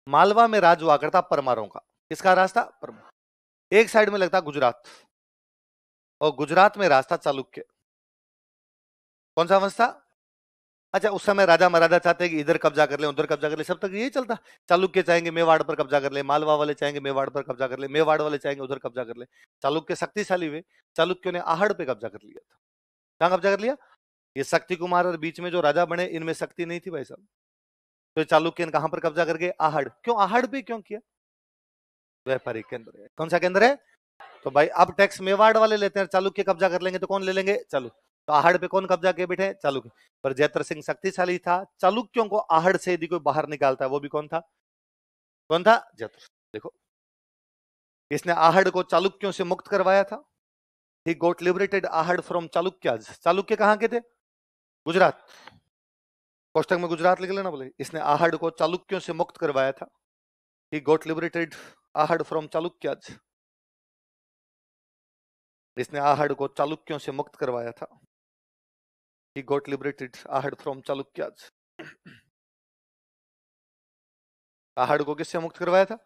मालवा में राज हुआ करता परमारों का। किसका राज था? परमार। एक साइड में लगता गुजरात, और गुजरात में राज था चालुक्य। कौन सा वंश था? अच्छा, उस समय राजा महाराजा चाहते हैं कि इधर कब्जा कर ले, उधर कब्जा कर ले, सब तक यही चलता। चालुक्य चाहेंगे मेवाड़ पर कब्जा कर ले, मालवा वाले चाहेंगे मेवाड़ पर कब्जा कर ले, मेवाड़ वाले चाहेंगे उधर कब्जा कर ले। चालुक्य शक्तिशाली हुए। चालुक्य ने आहड़ पे कब्जा कर लिया था। कहां कब्जा कर लिया? ये शक्ति कुमार और बीच में जो राजा बने, इनमें शक्ति नहीं थी भाई साहब। तो चालुक्य ने कहां पर कब्जा करके? आहड़। क्यों आहड़ पे क्यों किया? व्यापारिक केंद्र है। कौन सा केंद्र है? तो भाई अब टैक्स मेवाड़ वाले लेते हैं, चालुक्य कब्जा कर लेंगे तो कौन ले लेंगे? चालुक्य। तो आहड़ पे कौन कब्जा किए बैठे? चालुक्य। पर जैतर सिंह शक्तिशाली था, चालुक्यों को आहड़ से यदि कोई बाहर निकालता है, वो भी कौन था? कौन था? जैतर। देखो, इसने आहड़ को चालुक्यों से मुक्त करवाया था। ही गोट लिबरेटेड आहड़ फ्रॉम चालुक्याज। चालुक्य कहां के थे? गुजरात। कोष्टक में गुजरात लिख लेना बोले। इसने आहड़ को चालुक्यों से मुक्त करवाया था। ही गोट लिबरेटेड आहड़ फ्रॉम चालुक्याज। इसने आहड़ को चालुक्यों से मुक्त करवाया था। He got liberated Ahar from Chalukyas. Ahar को किससे मुक्त करवाया था?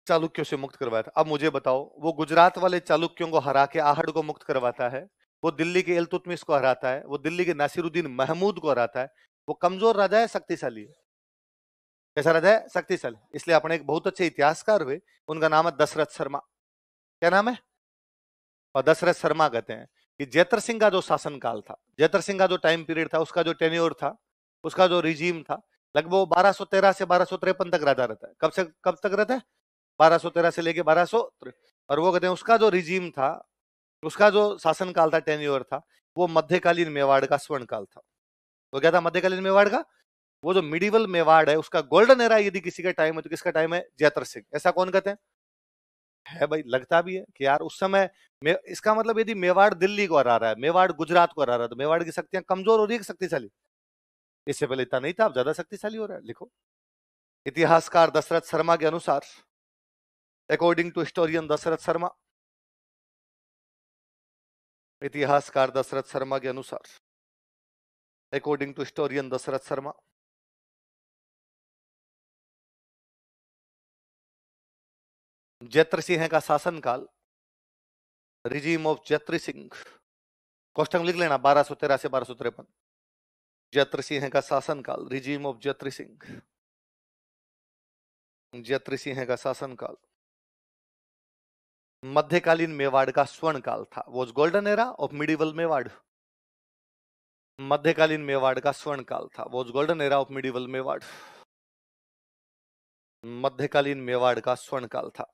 चालुक्यों से मुक्त करवाया था। अब मुझे बताओ, वो गुजरात वाले चालुक्यों को हरा के आहड़ को मुक्त करवाता है, वो दिल्ली के इल्तुतमिश को हराता है, वो दिल्ली के नासिरुद्दीन महमूद को हराता है। वो कमजोर राजा है, शक्तिशाली है? कैसा राजा है? शक्तिशाली। इसलिए अपने एक बहुत अच्छे इतिहासकार हुए, उनका नाम है दशरथ शर्मा। क्या नाम है? और दशरथ शर्मा कहते हैं कि जैतर सिंह का जो शासनकाल था, जैतर सिंह का जो टाइम पीरियड था, उसका जो टेन्योर था, उसका जो रिजीम था, लगभग 1213 से 1253 तक राजा रहता है। कब से कब तक रहता है? 1213 से लेके 1200। और वो कहते हैं उसका जो रिजीम था, उसका जो शासनकाल था, टेन्योर था, वो मध्यकालीन मेवाड़ का स्वर्ण काल था। वो क्या था मध्यकालीन मेवाड़ का? वो जो मिडिवल मेवाड़ है, उसका गोल्डन एरा यदि किसी का टाइम है तो किसका टाइम है? जैतर सिंह। ऐसा कौन कहते हैं? है भाई, लगता भी है कि यार उस समय इसका मतलब यदि मेवाड़ दिल्ली को हरा रहा है, मेवाड़ गुजरात को हरा रहा है, तो मेवाड़ की शक्तियां कमजोर हो रही है कि शक्तिशाली? इससे पहले इतना नहीं था, अब ज्यादा शक्तिशाली हो रहा है। लिखो, इतिहासकार दशरथ शर्मा के अनुसार, according to historian Dasharath Sharma, इतिहासकार दशरथ शर्मा के अनुसार, according to historian Dasharath Sharma, Jaitra Singh का शासनकाल, रिजीम ऑफ जैत्री सिंह, कोष्टक लिख लेना 1213 से 1253। जैत्र सिंह का शासनकाल, रिजीम ऑफ जैत्री सिंह, जैत्री सिंह का शासनकाल मध्यकालीन मेवाड़ का स्वर्ण काल था। Was golden era of medieval Mewar. मध्यकालीन मेवाड़ का स्वर्ण काल था। Was golden era of medieval Mewar. मध्यकालीन मेवाड़ का स्वर्ण काल था।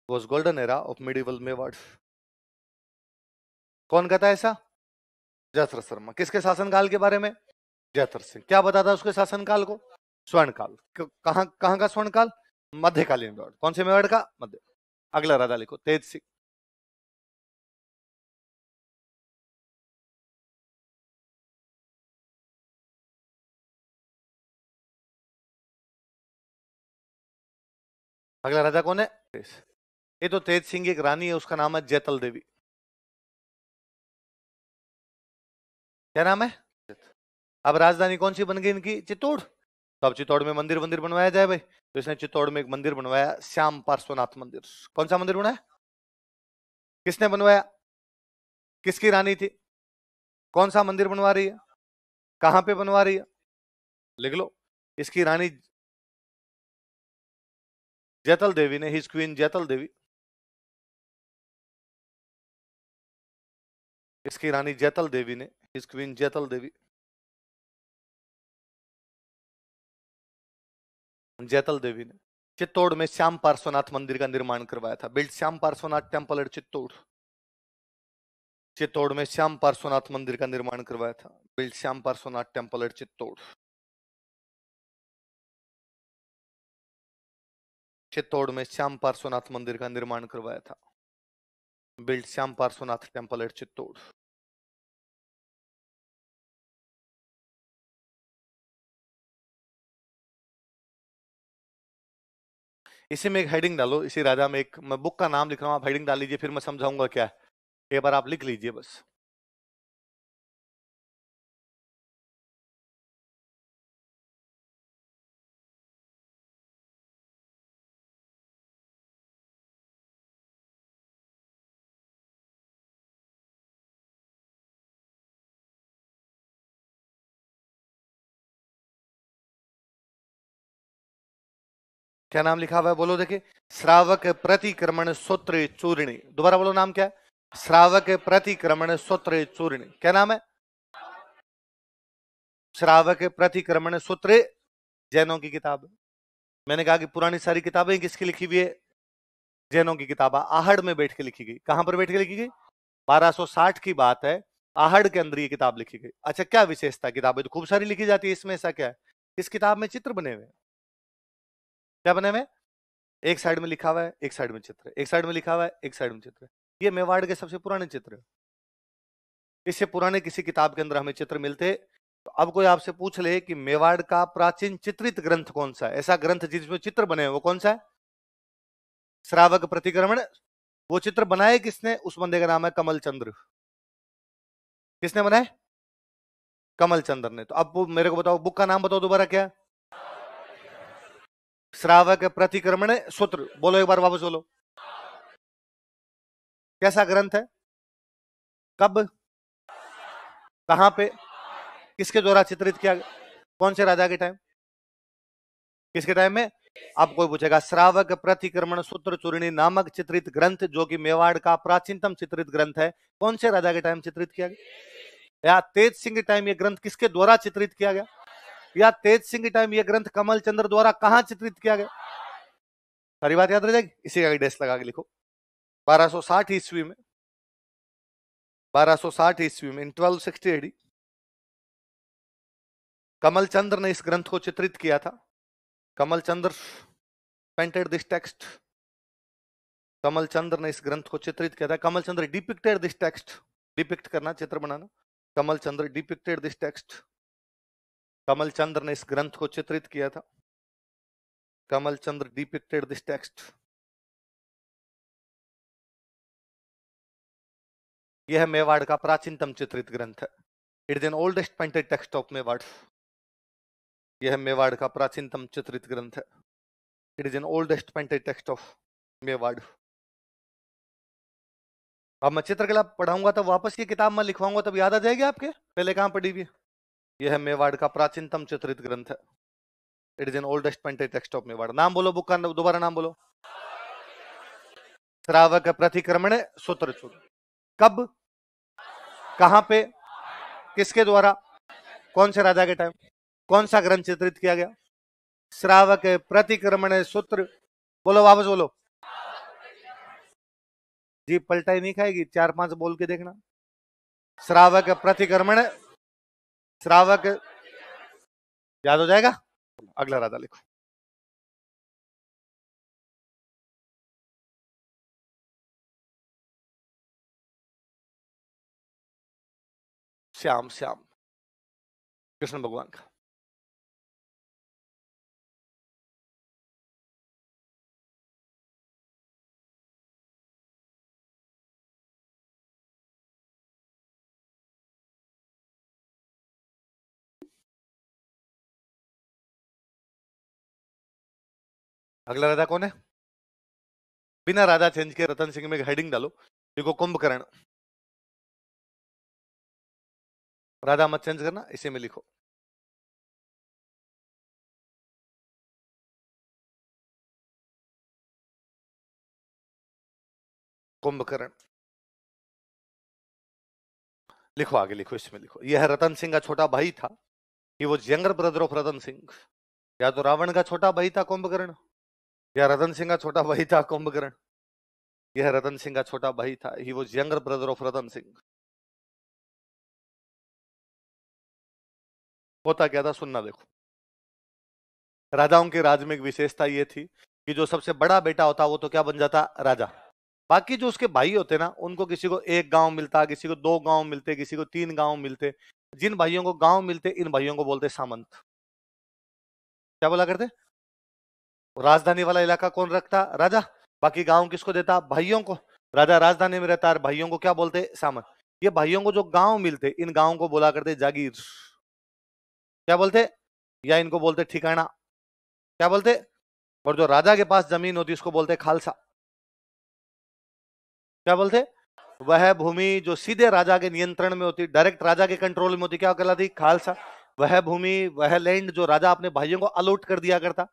Was golden era of medieval Mewar. कौन कहता है ऐसा? जयद्रथ शर्मा। किसके शासनकाल के बारे में? जयद्रथ सिंह। क्या बताता है उसके शासनकाल को? स्वर्णकाल। कहां कहां का स्वर्णकाल? मध्यकालीन मेवाड़। कौन से मेवाड़ का? मध्य। अगला राजा लिखो, तेज सिंह। अगला राजा कौन है? ये तो तेज सिंह की एक रानी है, उसका नाम है जैतल देवी। क्या नाम है? अब राजधानी कौन सी बन गई इनकी? चित्तौड़। तो अब चित्तौड़ में मंदिर मंदिर बनवाया जाए भाई, तो इसने चित्तौड़ में एक मंदिर बनवाया, श्याम पार्श्वनाथ मंदिर। कौन सा मंदिर बनाया? किसने बनवाया? किसकी रानी थी? कौन सा मंदिर बनवा रही है? कहां पे बनवा रही है? लिख लो। इसकी रानी जैतल देवी ने, हिज क्वीन जैतल देवी, इसकी रानी जैतल देवी ने, हिज क्वीन जैतल देवी, जैतल देवी ने चित्तौड़ में श्याम पार्श्वनाथ मंदिर का निर्माण करवाया था। Build Shyam Parshvanath temple at Chittor. Chittor में श्याम पार्श्वनाथ मंदिर का निर्माण करवाया था। Build Shyam Parshvanath temple at Chittor. Chittor में श्याम पार्श्वनाथ मंदिर का निर्माण करवाया था। Build Shyam Parshvanath temple at Chittor. इसी में एक हेडिंग डालो, इसी राजा में एक, मैं बुक का नाम लिख रहा हूं, आप हेडिंग डाल लीजिए, फिर मैं समझाऊंगा क्या है। एक बार आप लिख लीजिए बस। क्या नाम लिखा हुआ है बोलो देखिए? श्रावक प्रतिक्रमण सूत्र चूर्णी। दोबारा बोलो, नाम क्या है? श्रावक प्रतिक्रमण सूत्र चूर्णी। क्या नाम है? श्रावक प्रतिक्रमण सूत्र, जैनों की किताब। मैंने कहा कि पुरानी सारी किताबें किसकी लिखी हुई है? जैनों की किताब आहड़ में बैठ के लिखी गई। कहां पर बैठ के लिखी गई? 1260 की बात है, आहड़ के अंदर ये किताब लिखी गई। अच्छा, क्या विशेषता? किताबें तो खूब सारी लिखी जाती है, इसमें ऐसा क्या है? इस किताब में चित्र बने हुए। क्या बने हुए? एक साइड में लिखा हुआ है, एक साइड में चित्र, एक साइड में लिखा हुआ है, एक साइड में चित्र। ये मेवाड़ के सबसे पुराने चित्र है। इससे पुराने किसी किताब के अंदर हमें चित्र मिलते। तो अब कोई आपसे पूछ ले कि मेवाड़ का प्राचीन चित्रित ग्रंथ कौन सा है, ऐसा ग्रंथ जिसमें चित्र बने हैं, वो कौन सा है? श्रावक प्रतिक्रमण। वो चित्र बनाए किसने? उस बंदे का नाम है कमल चंद्र। किसने बनाए? कमल चंद्र ने। तो अब मेरे को बताओ, बुक का नाम बताओ दोबारा, क्या? श्रावक प्रतिक्रमण सूत्र। बोलो एक बार वापस बोलो। कैसा ग्रंथ है? कब? कहां पे? किसके द्वारा चित्रित किया? कौन से राजा के टाइम? किसके टाइम में? अब कोई पूछेगा, श्रावक प्रतिक्रमण सूत्र चूर्णी नामक चित्रित ग्रंथ, जो कि मेवाड़ का प्राचीनतम चित्रित ग्रंथ है, कौन से राजा के टाइम चित्रित किया गया? या तेज सिंह के टाइम ये ग्रंथ किसके द्वारा चित्रित किया गया? या तेज सिंह के टाइम ये ग्रंथ कमल चंद्र द्वारा कहां चित्रित किया गया? सारी बात याद रह जाएगी, इसी का डेस्क लगा के लिखो। 1260 ईस्वी में, 1260 ईस्वी में, इन 1260 एडी, कमल चंद्र ने इस ग्रंथ को चित्रित किया था। कमल चंद्र पेंटेड दिस टेक्स्ट। कमल चंद्र ने इस ग्रंथ को चित्रित किया था। कमल चंद्र डिपिक्टेड दिस टेक्स्ट। डिपिक्ट करना, चित्र बनाना। कमल चंद्र डिपिक्टेड दिस टेक्स्ट। कमल चंद्र ने इस ग्रंथ को चित्रित किया था। कमल चंद्र डिपिक्टेड दिस टेक्स्ट। यह मेवाड़ का प्राचीनतम चित्रित ग्रंथ है। It is an oldest painted text of Mewar. यह मेवाड़ का प्राचीनतम चित्रित ग्रंथ है। It is an oldest painted text of Mewar. अब मैं चित्रकला पढ़ाऊंगा तब वापस ये किताब में लिखवाऊंगा, तब याद आ जाएगी आपके? पहले कहां पढ़ी हुई? यह मेवाड़ का प्राचीनतम चित्रित ग्रंथ है। It is an oldest painted text of Mewar. नाम बोलो बुक का, दोबारा नाम बोलो। श्रावक प्रतिक्रमण सूत्र चूर्ण। कब? कहां पे? किसके द्वारा? कौन से राजा के टाइम? कौन सा ग्रंथ चित्रित किया गया? श्रावक प्रतिक्रमण सूत्र। बोलो वापस बोलो। जी पलटा ही नहीं खाएगी, 4-5 बोल के देखना। श्रावक प्रतिक्रमण, श्रावक याद हो जाएगा। अगला राधा लिखो। श्याम, श्याम कृष्ण भगवान का। अगला राधा कौन है? बिना राधा चेंज के रतन सिंह में हेडिंग डालो, देखो कुंभकर्ण। राधा मत चेंज करना, इसी में लिखो। कुंभकर्ण लिखो, आगे लिखो, इसमें लिखो। यह रतन सिंह का छोटा भाई था। He was younger brother of Ratan Singh. या तो रावण का छोटा भाई था कुंभकर्ण, या रतन सिंह का छोटा भाई था कुंभकर्ण। यह रतन सिंह का छोटा भाई था। He was younger brother of Ratan Singh. होता क्या था सुनना, देखो। राजाओं के राज में एक विशेषता ये थी कि जो सबसे बड़ा बेटा होता वो तो क्या बन जाता? राजा। बाकी जो उसके भाई होते ना, उनको किसी को एक गांव मिलता, किसी को दो गांव मिलते, किसी को तीन गांव मिलते। जिन भाइयों को गांव मिलते, इन भाइयों को बोलते सामंत। क्या बोला करते? राजधानी वाला इलाका कौन रखता? राजा। बाकी गांव किसको देता? भाइयों को। राजा राजधानी में रहता है, भाइयों को क्या बोलते? सामंत। ये भाइयों को जो गांव मिलते, इन गांव को बोला करते जागीर। क्या बोलते? या इनको बोलते ठिकाना। क्या बोलते? और जो राजा के पास जमीन होती उसको बोलते खालसा। क्या बोलते? वह भूमि जो सीधे राजा के नियंत्रण में होती, डायरेक्ट राजा के कंट्रोल में होती, क्या कहलाती? खालसा। वह भूमि, वह लैंड जो राजा अपने भाइयों को अलॉट कर दिया करता,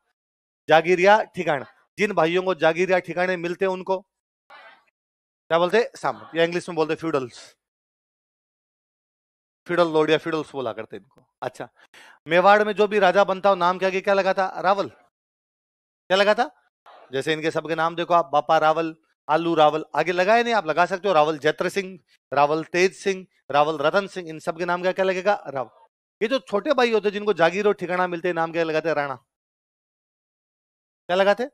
जागीर या ठिकाना। जिन भाइयों को जागीर या ठिकाने मिलते उनको क्या बोलते? सामंत। या इंग्लिश में बोलते फ्यूडल्स। फ्यूडल लॉर्ड या फ्यूडल्स बोला करते इनको। अच्छा, मेवाड़ में जो भी राजा बनता हो, नाम क्या लगाता? रावल। क्या लगाता? जैसे इनके सबके नाम देखो आप, बापा रावल, आलू रावल, आगे लगाए नहीं, आप लगा सकते हो। रावल जैत्र सिंह, रावल तेज सिंह, रावल रतन सिंह, इन सबके नाम क्या लगेगा? रावल। ये जो छोटे भाई होते जिनको जागीर और ठिकाना मिलते, नाम क्या लगाते? राणा। क्या लगाते?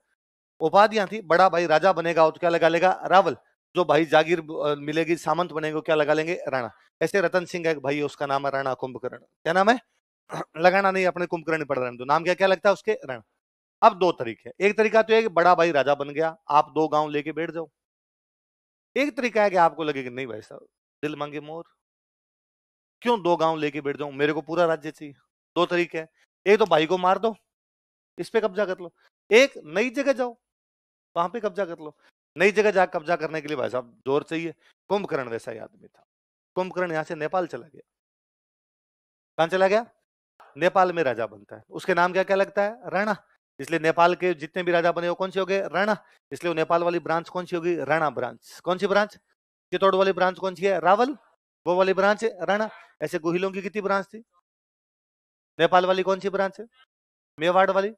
उपाधियां थी। बड़ा भाई राजा बनेगा तो क्या लगा लेगा? रावल। जो भाई जागीर मिलेगी, सामंत बनेगा, क्या लगा लेंगे? राणा। ऐसे रतन सिंह का एक भाई है, उसका नाम है राणा कुंभकर्ण। क्या नाम है? लगाना नहीं, अपने कुंभकर्ण ही पढ़ रहे हैं तो नाम क्या लगता है उसके? राणा। अब दो तरीके, एक तरीका तो है कि बड़ा भाई राजा बन गया, आप दो गांव लेके बैठ जाओ। एक तरीका है कि आपको लगे कि नहीं भाई साहब, दिल मांगे मोर, क्यों दो गांव लेके बैठ जाऊं, मेरे को पूरा राज्य चाहिए। दो तरीके हैं, एक तो भाई को मार दो, इस पे कब्जा कर लो। एक नई जगह जाओ, वहां पे कब्जा कर लो। नई जगह जाकर कब्जा करने के लिए भाई साहब जोर चाहिए। कुंभकर्ण वैसा ही आदमी था। कुंभकर्ण यहां से नेपाल चला गया। कहां चला गया? नेपाल में राजा बनता है। उसके नाम क्या लगता है? राणा। इसलिए नेपाल के जितने भी राजा बने वो कौन से हो गए? राणा। इसलिए वो नेपाल वाली ब्रांच कौन सी होगी? राणा ब्रांच। कौन सी ब्रांच? चित्तौड़ वाली ब्रांच कौन सी है? रावल। वो वाली ब्रांच है राणा। ऐसे गोहिलों की कितनी ब्रांच थी? नेपाल वाली कौन सी ब्रांच है? मेवाड़ वाली।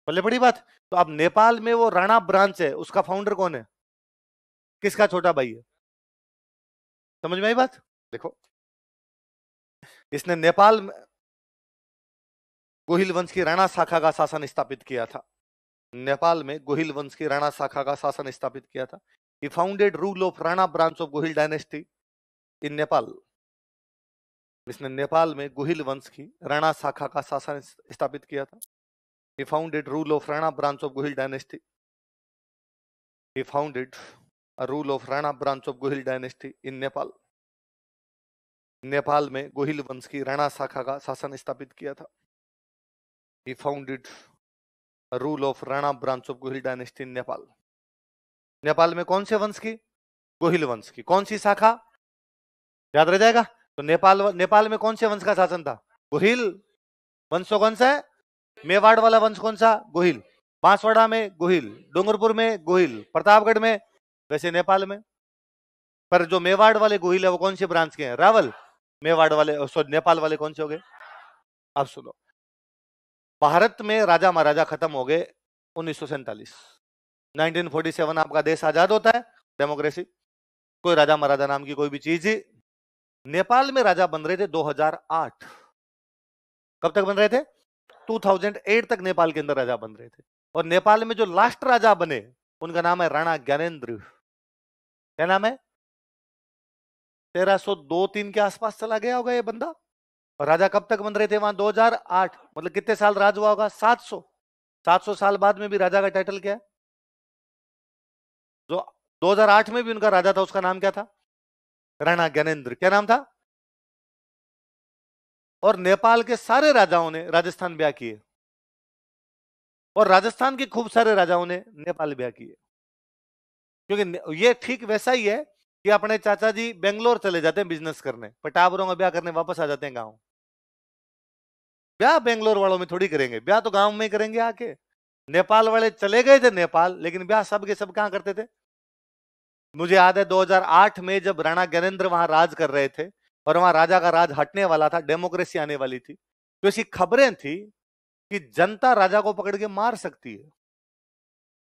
बोले बड़ी बात। तो अब नेपाल में वो राणा ब्रांच है, उसका फाउंडर कौन है? किसका छोटा भाई है? समझ में आई बात? देखो, इसने नेपाल में गोहिल वंश की राणा शाखा का शासन स्थापित किया था। नेपाल में गोहिल वंश की राणा शाखा का शासन स्थापित किया था। He founded rule of Rana branch of Gohil dynasty in Nepal. इसने नेपाल में गोहिल वंश की राणा शाखा का शासन स्थापित किया था। He founded rule of Rana branch of Gohil dynasty. He founded a rule of Rana branch of Gohil dynasty in Nepal. Nepal में गोहिल वंश की राणा शाखा का शासन स्थापित किया था। He founded a rule of Rana branch of Gohil dynasty in Nepal. Nepal में कौन से वंश की? गोहिल वंश की। कौन सी शाखा? याद रह जाएगा। तो नेपाल में कौन से वंश का शासन था? गोहिल वंश। कौन सा है? मेवाड़ वाला वंश कौन सा? गोहिल। बांसवाड़ा में गोहिल, डूंगरपुर में गोहिल, प्रतापगढ़ में, वैसे नेपाल में। पर जो मेवाड़ वाले गोहिल है वो कौन सी ब्रांच के हैं? रावल। मेवाड़ वाले सॉरी नेपाल वाले कौन से हो गए? अब सुनो, भारत में राजा महाराजा खत्म हो गए 1947। 1947 आपका देश आजाद होता है, डेमोक्रेसी। कोई राजा महाराजा नाम की कोई भी चीज ही नेपाल में राजा बन रहे थे 2008। कब तक बन रहे थे? 2008 तक नेपाल के अंदर राजा बन रहे थे। और नेपाल में जो लास्ट राजा बने उनका नाम है राणा ज्ञानेन्द्र। क्या नाम है? 1302-3 के आसपास चला गया होगा ये बंदा। और राजा कब तक बन रहे थे वहां? 2008। मतलब कितने साल राज हुआ होगा? 700 साल बाद में भी राजा का टाइटल क्या है? जो 2008 में भी उनका राजा था उसका नाम क्या था? राणा ज्ञानेन्द्र। क्या नाम था? और नेपाल के सारे राजाओं ने राजस्थान ब्याह किए, और राजस्थान के खूब सारे राजाओं ने नेपाल ब्याह किए। क्योंकि ये ठीक वैसा ही है कि अपने चाचा जी बेंगलोर चले जाते हैं बिजनेस करने, पटावरों का ब्याह करने वापस आ जाते हैं गांव। ब्याह बेंगलोर वालों में थोड़ी करेंगे, ब्याह तो गांव में ही करेंगे आके। नेपाल वाले चले गए थे नेपाल, लेकिन ब्याह सब के सब कहां करते थे? मुझे याद है 2008 में जब राणा ज्ञानेन्द्र वहां राज कर रहे थे और वहां राजा का राज हटने वाला था, डेमोक्रेसी आने वाली थी, तो ऐसी खबरें थी कि जनता राजा को पकड़ के मार सकती है।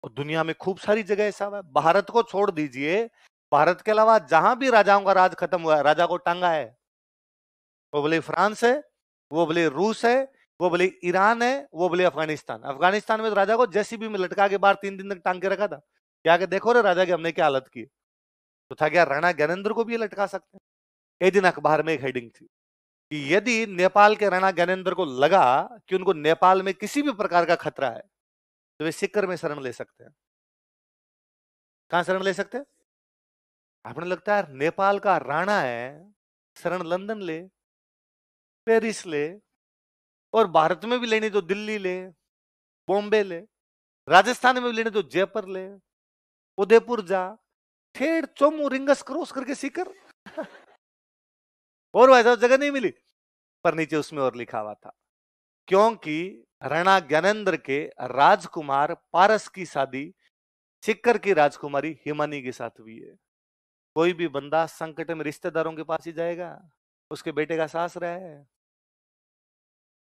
और दुनिया में खूब सारी जगह ऐसा है, भारत को छोड़ दीजिए, भारत के अलावा जहां भी राजाओं का राज खत्म हुआ है, राजा को टांगा है। वो बोले फ्रांस है, वो बोले रूस है, वो बोले ईरान है, वो बोले अफगानिस्तान। अफगानिस्तान में तो राजा को जेसीबी में लटका के बाहर 3 दिन तक टांग के रखा था। क्या के देखो रे राजा की हमने क्या हालत की। तो था क्या राणा ज्ञानेन्द्र को भी ये लटका सकते हैं? एक दिन अखबार में एक हेडिंग थी कि यदि नेपाल के राणा ज्ञानेन्द्र को लगा कि उनको नेपाल में किसी भी प्रकार का खतरा है तो वे सिक्कर में शरण ले सकते हैं। कहां शरण ले सकते हैं? आपने लगता है नेपाल का राणा है, शरण लंदन ले, पेरिस ले, और भारत में भी लेनी तो दिल्ली ले, बॉम्बे ले, राजस्थान में भी लेनी तो जयपुर ले, उदयपुर जा, ठेठ चोमू रिंगस क्रॉस करके सीकर और वैसा जगह नहीं मिली। पर नीचे उसमें और लिखा हुआ था क्योंकि राणा ज्ञानेन्द्र के राजकुमार पारस की शादी सिक्कर की राजकुमारी हिमानी के साथ हुई है। कोई भी बंदा संकट में रिश्तेदारों के पास ही जाएगा, उसके बेटे का सास रहा है।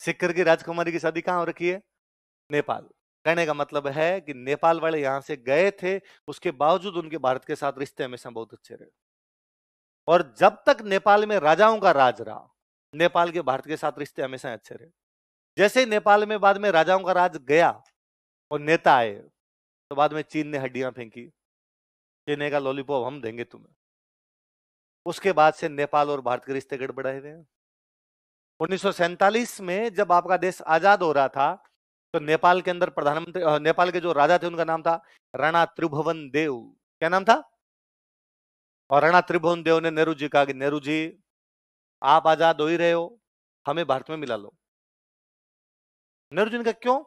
सिक्कर की राजकुमारी की शादी कहां हो रखी है? नेपाल। कहने का मतलब है कि नेपाल वाले यहां से गए थे, उसके बावजूद उनके भारत के साथ रिश्ते हमेशा बहुत अच्छे रहे। और जब तक नेपाल में राजाओं का राज रहा, नेपाल के भारत के साथ रिश्ते हमेशा अच्छे रहे। जैसे ही नेपाल में बाद में राजाओं का राज गया और नेता आए, तो बाद में चीन ने हड्डियां फेंकी, चीन का लॉलीपॉप हम देंगे तुम्हें। उसके बाद से नेपाल और भारत के रिश्ते गड़बड़ाए हुए हैं। 1947 में जब आपका देश आजाद हो रहा था, तो नेपाल के अंदर प्रधानमंत्री, नेपाल के जो राजा थे उनका नाम था राणा त्रिभुवन देव। क्या नाम था? और राणा त्रिभुवन देव ने नेहरू जी कहा कि नेहरू जी आप आजाद हो ही रहे हो, हमें भारत में मिला लो। नेहरू जी ने कहा क्यों?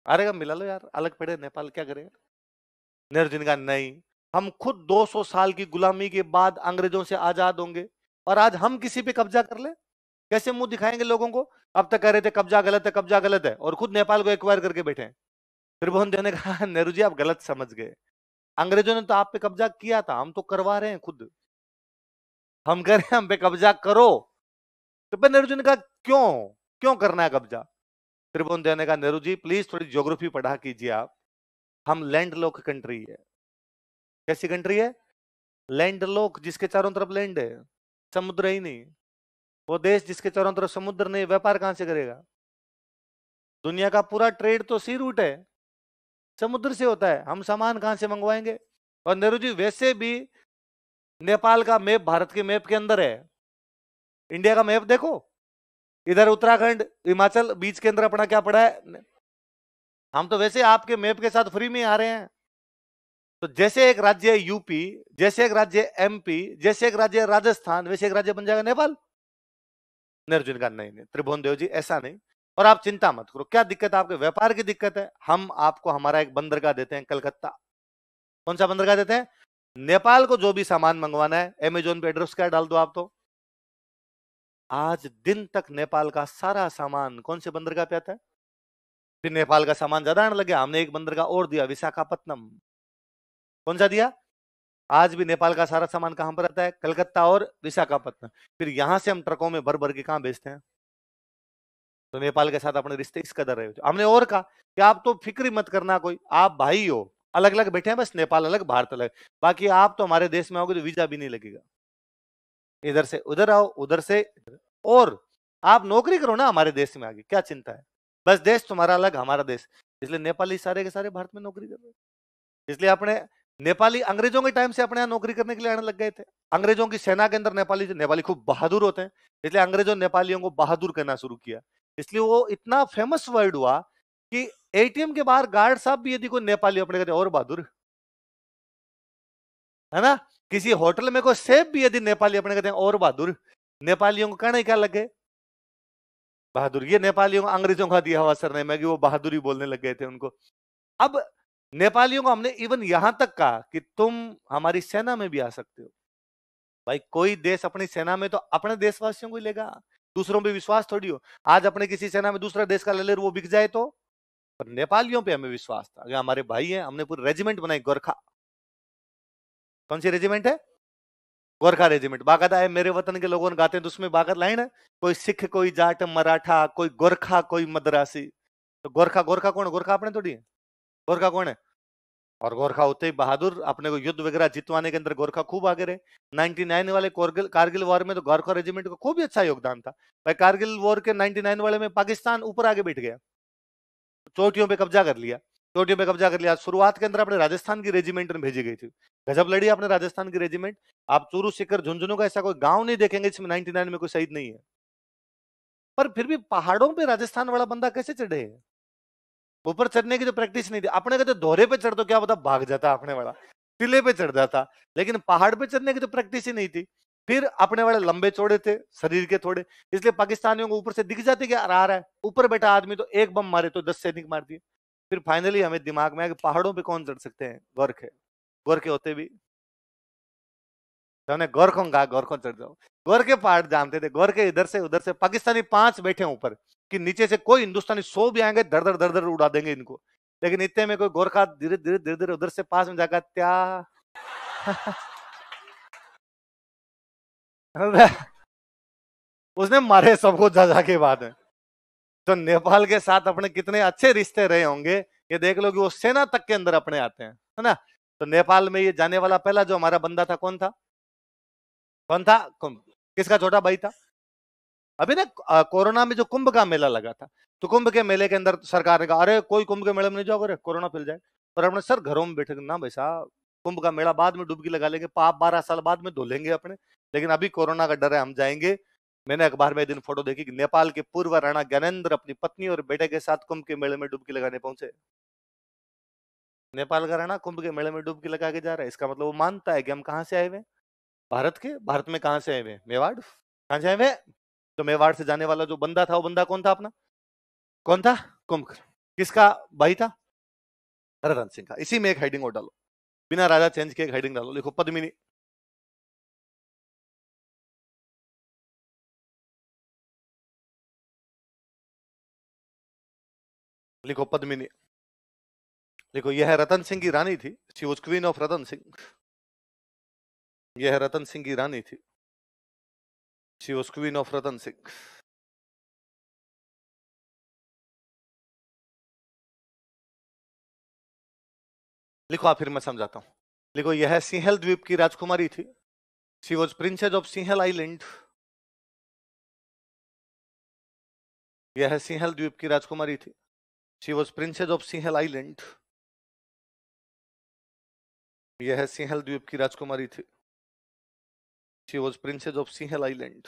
अरे मिला लो यार, अलग पड़े नेपाल क्या करेगा। नेहरू जी ने कहा नहीं, हम खुद 200 साल की गुलामी के बाद अंग्रेजों से आजाद होंगे और आज हम किसी पे कब्जा कर ले, कैसे मुंह दिखाएंगे लोगों को? अब तक कह रहे थे कब्जा गलत है, कब्जा गलत है, और खुद नेपाल को एक्वायर करके बैठे हैं। त्रिभुवन देव ने कहा नेहरू जी आप गलत समझ गए, अंग्रेजों ने तो आप पे कब्जा किया था, हम तो करवा रहे हैं खुद। हम कह रहे हैं हम पे कब्जा करो। तो फिर नेहरू जी ने कहा क्यों क्यों करना है कब्जा? त्रिभुवन देव ने कहा नेहरू जी प्लीज थोड़ी ज्योग्राफी पढ़ा कीजिए आप, हम लैंड लॉक कंट्री है। कैसी कंट्री है? लैंड लॉक, जिसके चारों तरफ लैंड है, समुद्र ही नहीं। वो देश जिसके चारों तरफ समुद्र नहीं, व्यापार कहां से करेगा? दुनिया का पूरा ट्रेड तो सी रूट है, समुद्र से होता है, हम सामान कहां से मंगवाएंगे? और नेहरू जी वैसे भी नेपाल का मैप भारत के मैप के अंदर है, इंडिया का मैप देखो, इधर उत्तराखंड हिमाचल बीच के अंदर अपना क्या पड़ा है। हम तो वैसे आपके मैप के साथ फ्री में आ रहे हैं। तो जैसे एक राज्य है यूपी, जैसे एक राज्य है एमपी, जैसे एक राज्य है राजस्थान, वैसे एक राज्य बन जाएगा नेपाल। नेहरू जी ने कहा नहीं नहीं त्रिभुवन देव जी ऐसा नहीं, और आप चिंता मत करो, क्या दिक्कत है आपके? व्यापार की दिक्कत है, हम आपको हमारा एक बंदरगाह देते हैं कलकत्ता। कौन सा बंदरगाह देते हैं? नेपाल को जो भी सामान मंगवाना है अमेजोन पे एड्रेस क्या डाल दो आप, तो आज दिन तक नेपाल का सारा सामान कौन से बंदरगाह पे आता है? फिर नेपाल का सामान ज्यादा आने लगे, हमने एक बंदरगाह और दिया, विशाखापत्तनम। कौन सा दिया? आज भी नेपाल का सारा सामान कहां पर आता है? कलकत्ता और विशाखापत्तनम। फिर यहां से हम ट्रकों में भर भर के कहां बेचते हैं। तो नेपाल के साथ अपने रिश्ते इस कदर रहे। हमने और कहा कि आप तो फिक्र मत करना, कोई आप भाई हो, अलग अलग बैठे हैं बस, नेपाल अलग भारत अलग, बाकी आप तो हमारे देश में आओगे तो वीजा भी नहीं लगेगा। इधर से उधर आओ, उधर से इधर। और आप नौकरी करो ना हमारे देश में, आगे क्या चिंता है। बस देश तुम्हारा अलग, हमारा देश। इसलिए नेपाली सारे के सारे भारत में नौकरी कर रहे हैं। इसलिए अपने नेपाली अंग्रेजों के टाइम से अपने यहाँ नौकरी करने के लिए आने लग गए थे। अंग्रेजों की सेना के अंदर नेपाली खूब बहादुर होते हैं, इसलिए अंग्रेजों ने नेपालियों को बहादुर कहना शुरू किया। इसलिए वो इतना फेमस वर्ड हुआ कि एटीएम के बाहर गार्ड साहब भी यदि कोई नेपाली अपने कहते और बहादुर, है ना। किसी होटल में कोई सेफ भी यदि नेपाली अपने कहते हैं और बहादुर, नेपालियों को कहना क्या लगे, बहादुर। ये नेपालियों को अंग्रेजों का दिया हुआ सरनेम है कि वो बहादुरी बोलने लग गए थे उनको। अब नेपालियों को हमने इवन यहां तक कहा कि तुम हमारी सेना में भी आ सकते हो। भाई कोई देश अपनी सेना में तो अपने देशवासियों को ही लेगा, दूसरों पे विश्वास थोड़ी हो। आज अपने किसी सेना में दूसरा देश का ले ले वो बिक जाए तो, पर नेपालियों पे हमें विश्वास था। अगर हमारे भाई हैं, हमने पूरी रेजिमेंट बनाई गोरखा। कौन सी रेजिमेंट है? गोरखा रेजिमेंट। बाकायदा है, मेरे वतन के लोगों ने गाते हैं तो उसमें बाकायदा लाइन है, कोई सिख, कोई जाट, मराठा, कोई गोरखा, कोई मद्रासी। तो गोरखा, गोरखा कौन है? गोरखा अपने थोड़ी है। गोरखा कौन है? और गोरखा होते ही बहादुर, अपने को युद्ध वगैरह जितवाने के अंदर गोरखा खूब आगे रहे। 99 वाले कारगिल वॉर में तो गोरखा रेजिमेंट का खूब ही अच्छा योगदान था। भाई कारगिल वॉर के 99 वाले में पाकिस्तान ऊपर आगे बैठ गया, चोटियों पे कब्जा कर लिया, चोटियों पे कब्जा कर लिया। शुरुआत के अंदर अपने राजस्थान की रेजिमेंट में भेजी गई थी, गजब लड़ी अपने राजस्थान की रेजिमेंट। आप चूरू, सीकर, झुंझुनू का ऐसा कोई गांव नहीं देखेंगे जिसमें 99 में कोई शहीद नहीं है। पर फिर भी पहाड़ों पे राजस्थान वाला बंदा कैसे चढ़े? ऊपर चढ़ने की तो प्रैक्टिस नहीं थी। अपने कहते दोहरे पे चढ़ तो क्या पता भाग जाता अपने वाला, टीले पे चढ़ जाता, लेकिन पहाड़ पे चढ़ने की तो प्रैक्टिस ही नहीं थी। फिर अपने वाले लंबे चौड़े थे शरीर के थोड़े, इसलिए पाकिस्तानियों को ऊपर से दिख जाते कि आ रहा है ऊपर बैठा आदमी, तो एक बम मारे तो 10 सैनिक मार दिए। फिर फाइनली हमें दिमाग में आया कि पहाड़ों पे कौन चढ़ सकते हैं? गोरखे। गोरखे होते भी तो हमने गोरखों कहा गोरखों चढ़ जाओ। गोरखे पहाड़ जानते थे, गोरखे इधर से उधर से, पाकिस्तानी 5 बैठे ऊपर कि नीचे से कोई हिंदुस्तानी 100 भी आएंगे धड़ धड़ उड़ा देंगे इनको। लेकिन इतने में कोई गोरखा धीरे धीरे धीरे धीरे उधर से पास में जाकर त्या उसने मारे सबको जा के बाद में। तो नेपाल के साथ अपने कितने अच्छे रिश्ते रहे होंगे ये देख लो कि वो सेना तक के अंदर अपने आते हैं, है ना। तो नेपाल में ये जाने वाला पहला जो हमारा बंदा था कौन था? कौन था? किसका छोटा भाई था? अभी ना कोरोना में जो कुंभ का मेला लगा था, तो कुंभ के मेले के अंदर सरकार ने कहा अरे कोई कुंभ के मेले में नहीं जाओ, अरे कोरोना फैल जाए। पर अपने सर घरों में बैठे ना भाई साहब, कुंभ का मेला बाद में डुबकी लगा लेंगे, पाप 12 साल बाद में धो लेंगे अपने, लेकिन अभी कोरोना का डर है, हम जाएंगे। मैंने अखबार में एक दिन फोटो देखी कि नेपाल के पूर्व राणा ज्ञानेंद्र अपनी पत्नी और बेटे के साथ कुंभ के मेले में डुबकी लगाने पहुंचे। नेपाल का राणा कुंभ के मेले में डुबकी लगा के जा रहा है, इसका मतलब वो मानता है कि हम कहाँ से आए हुए? भारत के। भारत में कहाँ से आए हुए? मेवाड़। कहाँ से आए हुए? तो मेवाड़ से जाने वाला जो बंदा था, वो बंदा कौन था अपना? कौन था? कुंभ। किसका भाई था? रतन सिंह का। इसी में एक हेडिंग और डालो, बिना राजा चेंज के एक हेडिंग डालो, लिखो पद्मिनी। लिखो पद्मिनी। लिखो यह रतन सिंह की रानी थी, she was queen of Ratan Singh. यह रतन सिंह की रानी थी, she was queen of Ratan Singh. लिखो आप, फिर मैं समझाता हूं। लिखो यह सिंहल द्वीप की राजकुमारी थी, she was princess of Sinhal island. यह सिंहल द्वीप की राजकुमारी थी, she was princess of Sinhal island. यह सिंहल द्वीप की राजकुमारी थी, she was princess of Sinhal island.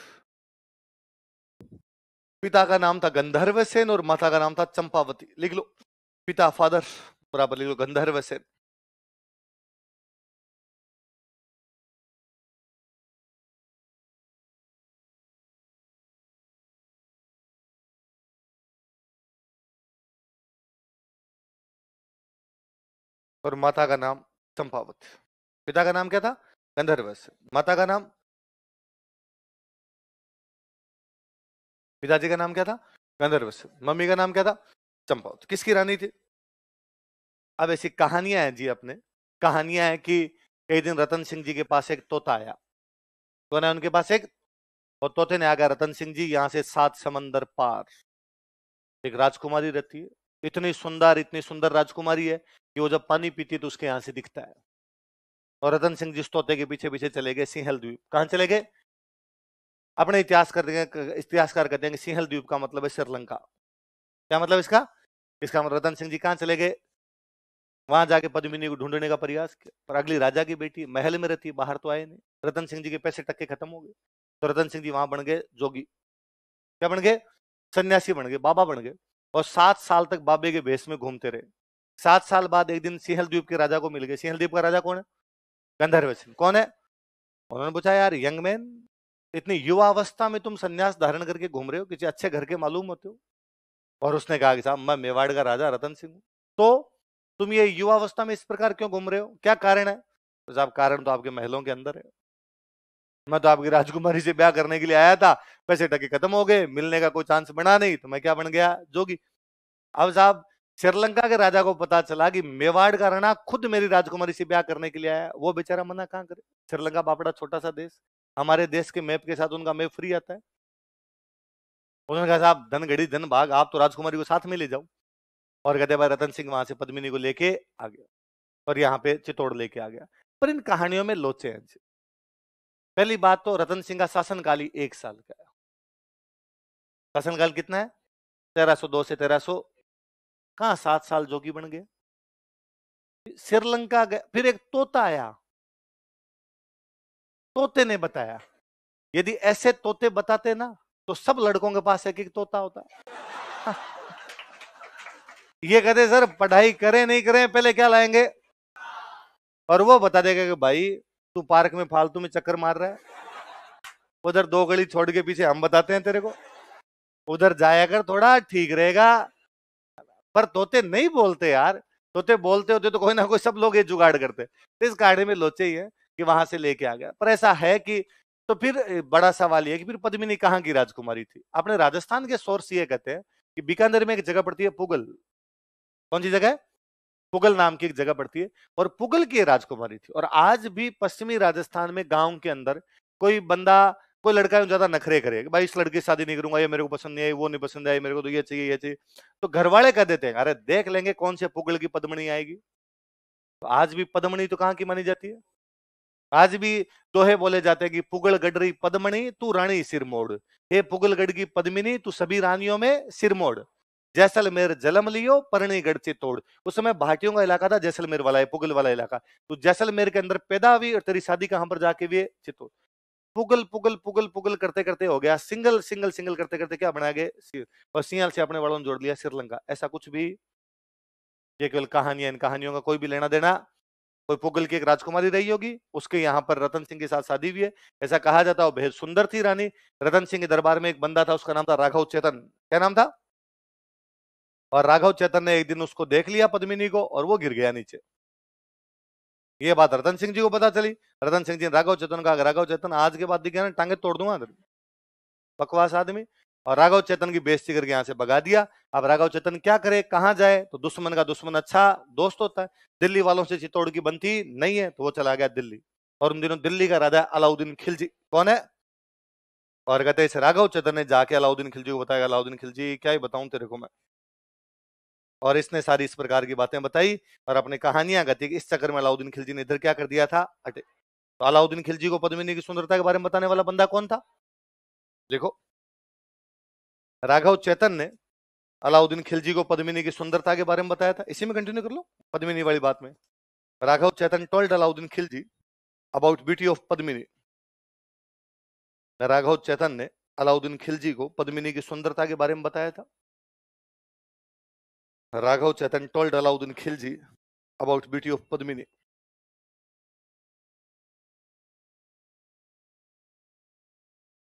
पिता का नाम था गंधर्व सेन और माता का नाम था चंपावती। लिख लो, पिता फादर बराबर लिख लो गंधर्व सेन। और माता का नाम चंपावती। पिता का नाम क्या था? गंधर्व सेन। माता का नाम? पिताजी का नाम क्या था? गंधर्व सेन। मम्मी का नाम क्या था? चंपावती। किसकी रानी थी? अब ऐसी कहानियां हैं जी, अपने कहानियां हैं कि एक दिन रतन सिंह जी के पास एक तोता आया। कौन है उनके पास? एक। और तोते ने आकर रतन सिंह जी यहाँ से 7 समंदर पार एक राजकुमारी रहती है, इतनी सुंदर राजकुमारी है कि वो जब पानी पीती है तो उसके यहाँ से दिखता है। और रतन सिंह जिस तोते के पीछे पीछे चले गए सिंहल द्वीप। कहां चले गए? अपने इतिहासकार कहते हैं कि सिंहल द्वीप का मतलब है श्रीलंका। क्या मतलब इसका? इसका मतलब रतन सिंह जी कहां चले गए? वहां जाके पद्मिनी को ढूंढने का प्रयास किया, पर अगली राजा की बेटी महल में रहती, बाहर तो आए नहीं। रतन सिंह जी के पैसे टक्के खत्म हो गए, तो रतन सिंह जी वहां बन गए जोगी। क्या बन गए? सन्यासी बन गए, बाबा बन गए, और 7 साल तक बाबे के भेष में घूमते रहे। 7 साल बाद एक दिन सिंहल द्वीप के राजा को मिल गए। सिंहल द्वीप का राजा कौन है? गंधर्व सिंह। कौन है? उन्होंने पूछा, यार यंग मैन, इतनी युवा अवस्था में तुम सन्यास धारण करके घूम रहे हो, किसी अच्छे घर के मालूम होते हो? और उसने कहा कि साहब मैं मेवाड़ का राजा रतन सिंह हूं। तो तुम ये युवा अवस्था में इस प्रकार क्यों घूम रहे हो, क्या कारण है? तो साहब कारण तो आपके महलों के अंदर है, मैं तो आपकी राजकुमारी से ब्याह करने के लिए आया था, पैसे टके खत्म हो गए, मिलने का कोई चांस बना नहीं, तो मैं क्या बन गया? जोगी। अब साहब श्रीलंका के राजा को पता चला कि मेवाड़ का राणा खुद मेरी राजकुमारी से ब्याह करने के लिए आया, वो बेचारा मना कहां करे? श्रीलंका बापड़ा छोटा सा देश, हमारे देश के मैप के साथ उनका मैप फ्री आता है। उन्होंने कहा, साहब धन घड़ी धन भाग, आप तो राजकुमारी को साथ में ले जाओ। और कहते भाई रतन सिंह वहां से पद्मिनी को लेके आ गया, और यहाँ पे चित्तौड़ लेके आ गया। पर इन कहानियों में लोचे हैं। पहली बात तो रतन सिंह का शासनकाल ही 1 साल का है। शासनकाल कितना है? 1302 से 1300, कहां 7 साल जोगी बन गए। श्रीलंका गए, फिर एक तोता आया, तोते ने बताया। यदि ऐसे तोते बताते ना, तो सब लड़कों के पास एक एक तोता होता। ये कहते सर पढ़ाई करें नहीं करें, पहले क्या लाएंगे? और वो बता देगा कि भाई तू पार्क में फालतू में चक्कर मार रहा है, उधर 2 गली छोड़ के पीछे हम बताते हैं तेरे को, उधर जाया कर, थोड़ा ठीक रहेगा। पर तोते नहीं बोलते यार, तोते बोलते होते तो कोई ना कोई सब लोग ये जुगाड़ करते। इस गाड़ी में लोचे ही है कि वहां से लेके आ गया। पर ऐसा है कि, तो फिर बड़ा सवाल ये कि फिर पद्मिनी कहाँ की राजकुमारी थी? अपने राजस्थान के सोर्स ये कहते हैं कि बीकानेर में एक जगह पड़ती है पुगल। कौन सी जगह है? पुगल नाम की एक जगह पड़ती है, और पुगल की राजकुमारी थी। और आज भी पश्चिमी राजस्थान में गांव के अंदर कोई बंदा, कोई लड़का ज्यादा नखरे करे कि भाई इस लड़की से शादी नहीं करूंगा, ये मेरे को पसंद नहीं आई, वो नहीं पसंद आई, मेरे को तो ये चाहिए ये चाहिए, तो घर वाले कह देते हैं अरे देख लेंगे कौन से पुगल की पद्मणी आएगी। तो आज भी पद्मणी तो कहाँ की मानी जाती है? आज भी दोहे बोले जाते हैं कि पुगल गडरी पद्मणी तू रानी सिरमोड़, हे पुगलगढ़ की पद्मिनी तू सभी रानियों में सिरमोड़, जैसलमेर जलम लियो परणी गढ़ चित्तौड़। उस समय भाटियों का इलाका था जैसलमेर वाला, पुगल वाला इलाका, तो जैसलमेर के अंदर पैदा हुई और तेरी शादी कहां पर जाके हुई? चित्तौड़। पुगल पुगल पुगल पुगल करते करते हो गया सिंगल सिंगल सिंगल करते करते क्या बना गए? और सिंहल से अपने वालों ने जोड़ लिया श्रीलंका। ऐसा कुछ भी, ये केवल कहानियां, इन कहानियों का कोई भी लेना देना। कोई पुगल की एक राजकुमारी रही होगी, उसके यहाँ पर रतन सिंह के साथ शादी हुई है, ऐसा कहा जाता है। बेहद सुंदर थी रानी। रतन सिंह के दरबार में एक बंदा था, उसका नाम था राघव चेतन। क्या नाम था? और राघव चेतन ने एक दिन उसको देख लिया पद्मिनी को, और वो गिर गया नीचे। ये बात रतन सिंह जी को पता चली। रतन सिंह जी ने राघव चेतन कहा, राघव चेतन आज के बाद दिख गया ना टांगे तोड़ दूंगा, बकवास आदमी। और राघव चेतन की बेइज्जती करके यहां से भगा दिया। अब राघव चेतन क्या करे, कहां जाए? तो दुश्मन का दुश्मन अच्छा दोस्त होता है। दिल्ली वालों से चित्तौड़ की बनती नहीं है, तो वो चला गया दिल्ली। और उन दिनों दिल्ली का राजा अलाउद्दीन खिलजी। कौन है? और कहते हैं राघव चेतन ने जाके अलाउद्दीन खिलजी को बताया, अलाउद्दीन खिलजी क्या ही बताऊं तेरे को मैं। और इसने सारी इस प्रकार की बातें बताई और अपनी कहानियां गति। इस चक्कर में अलाउद्दीन खिलजी ने इधर क्या कर दिया था, अटे। तो अलाउद्दीन खिलजी को पद्मिनी की सुंदरता के बारे में बताने वाला बंदा कौन था? देखो, राघव चेतन ने अलाउद्दीन खिलजी को पद्मिनी की सुंदरता के बारे में बताया था। इसी में कंटिन्यू कर लो पद्मिनी वाली बात में। Raghav Chetan told Alauddin Khilji about beauty of Padmini. Raghav Chetan ने अलाउद्दीन खिलजी को पद्मिनी की सुंदरता के बारे में बताया था। Raghav Chetan told Alauddin Khilji about beauty of Padmini.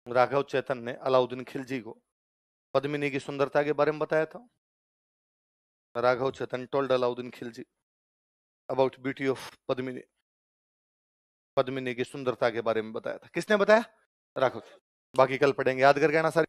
Raghav Chetan ने अलाउद्दीन खिलजी को पद्मिनी की सुंदरता के बारे में बताया था। Raghav Chetan told Alauddin Khilji about beauty of Padmini. Padmini की सुंदरता के बारे में बताया था। किसने बताया? राघव। बाकी कल पढ़ेंगे, याद करके आना सारी।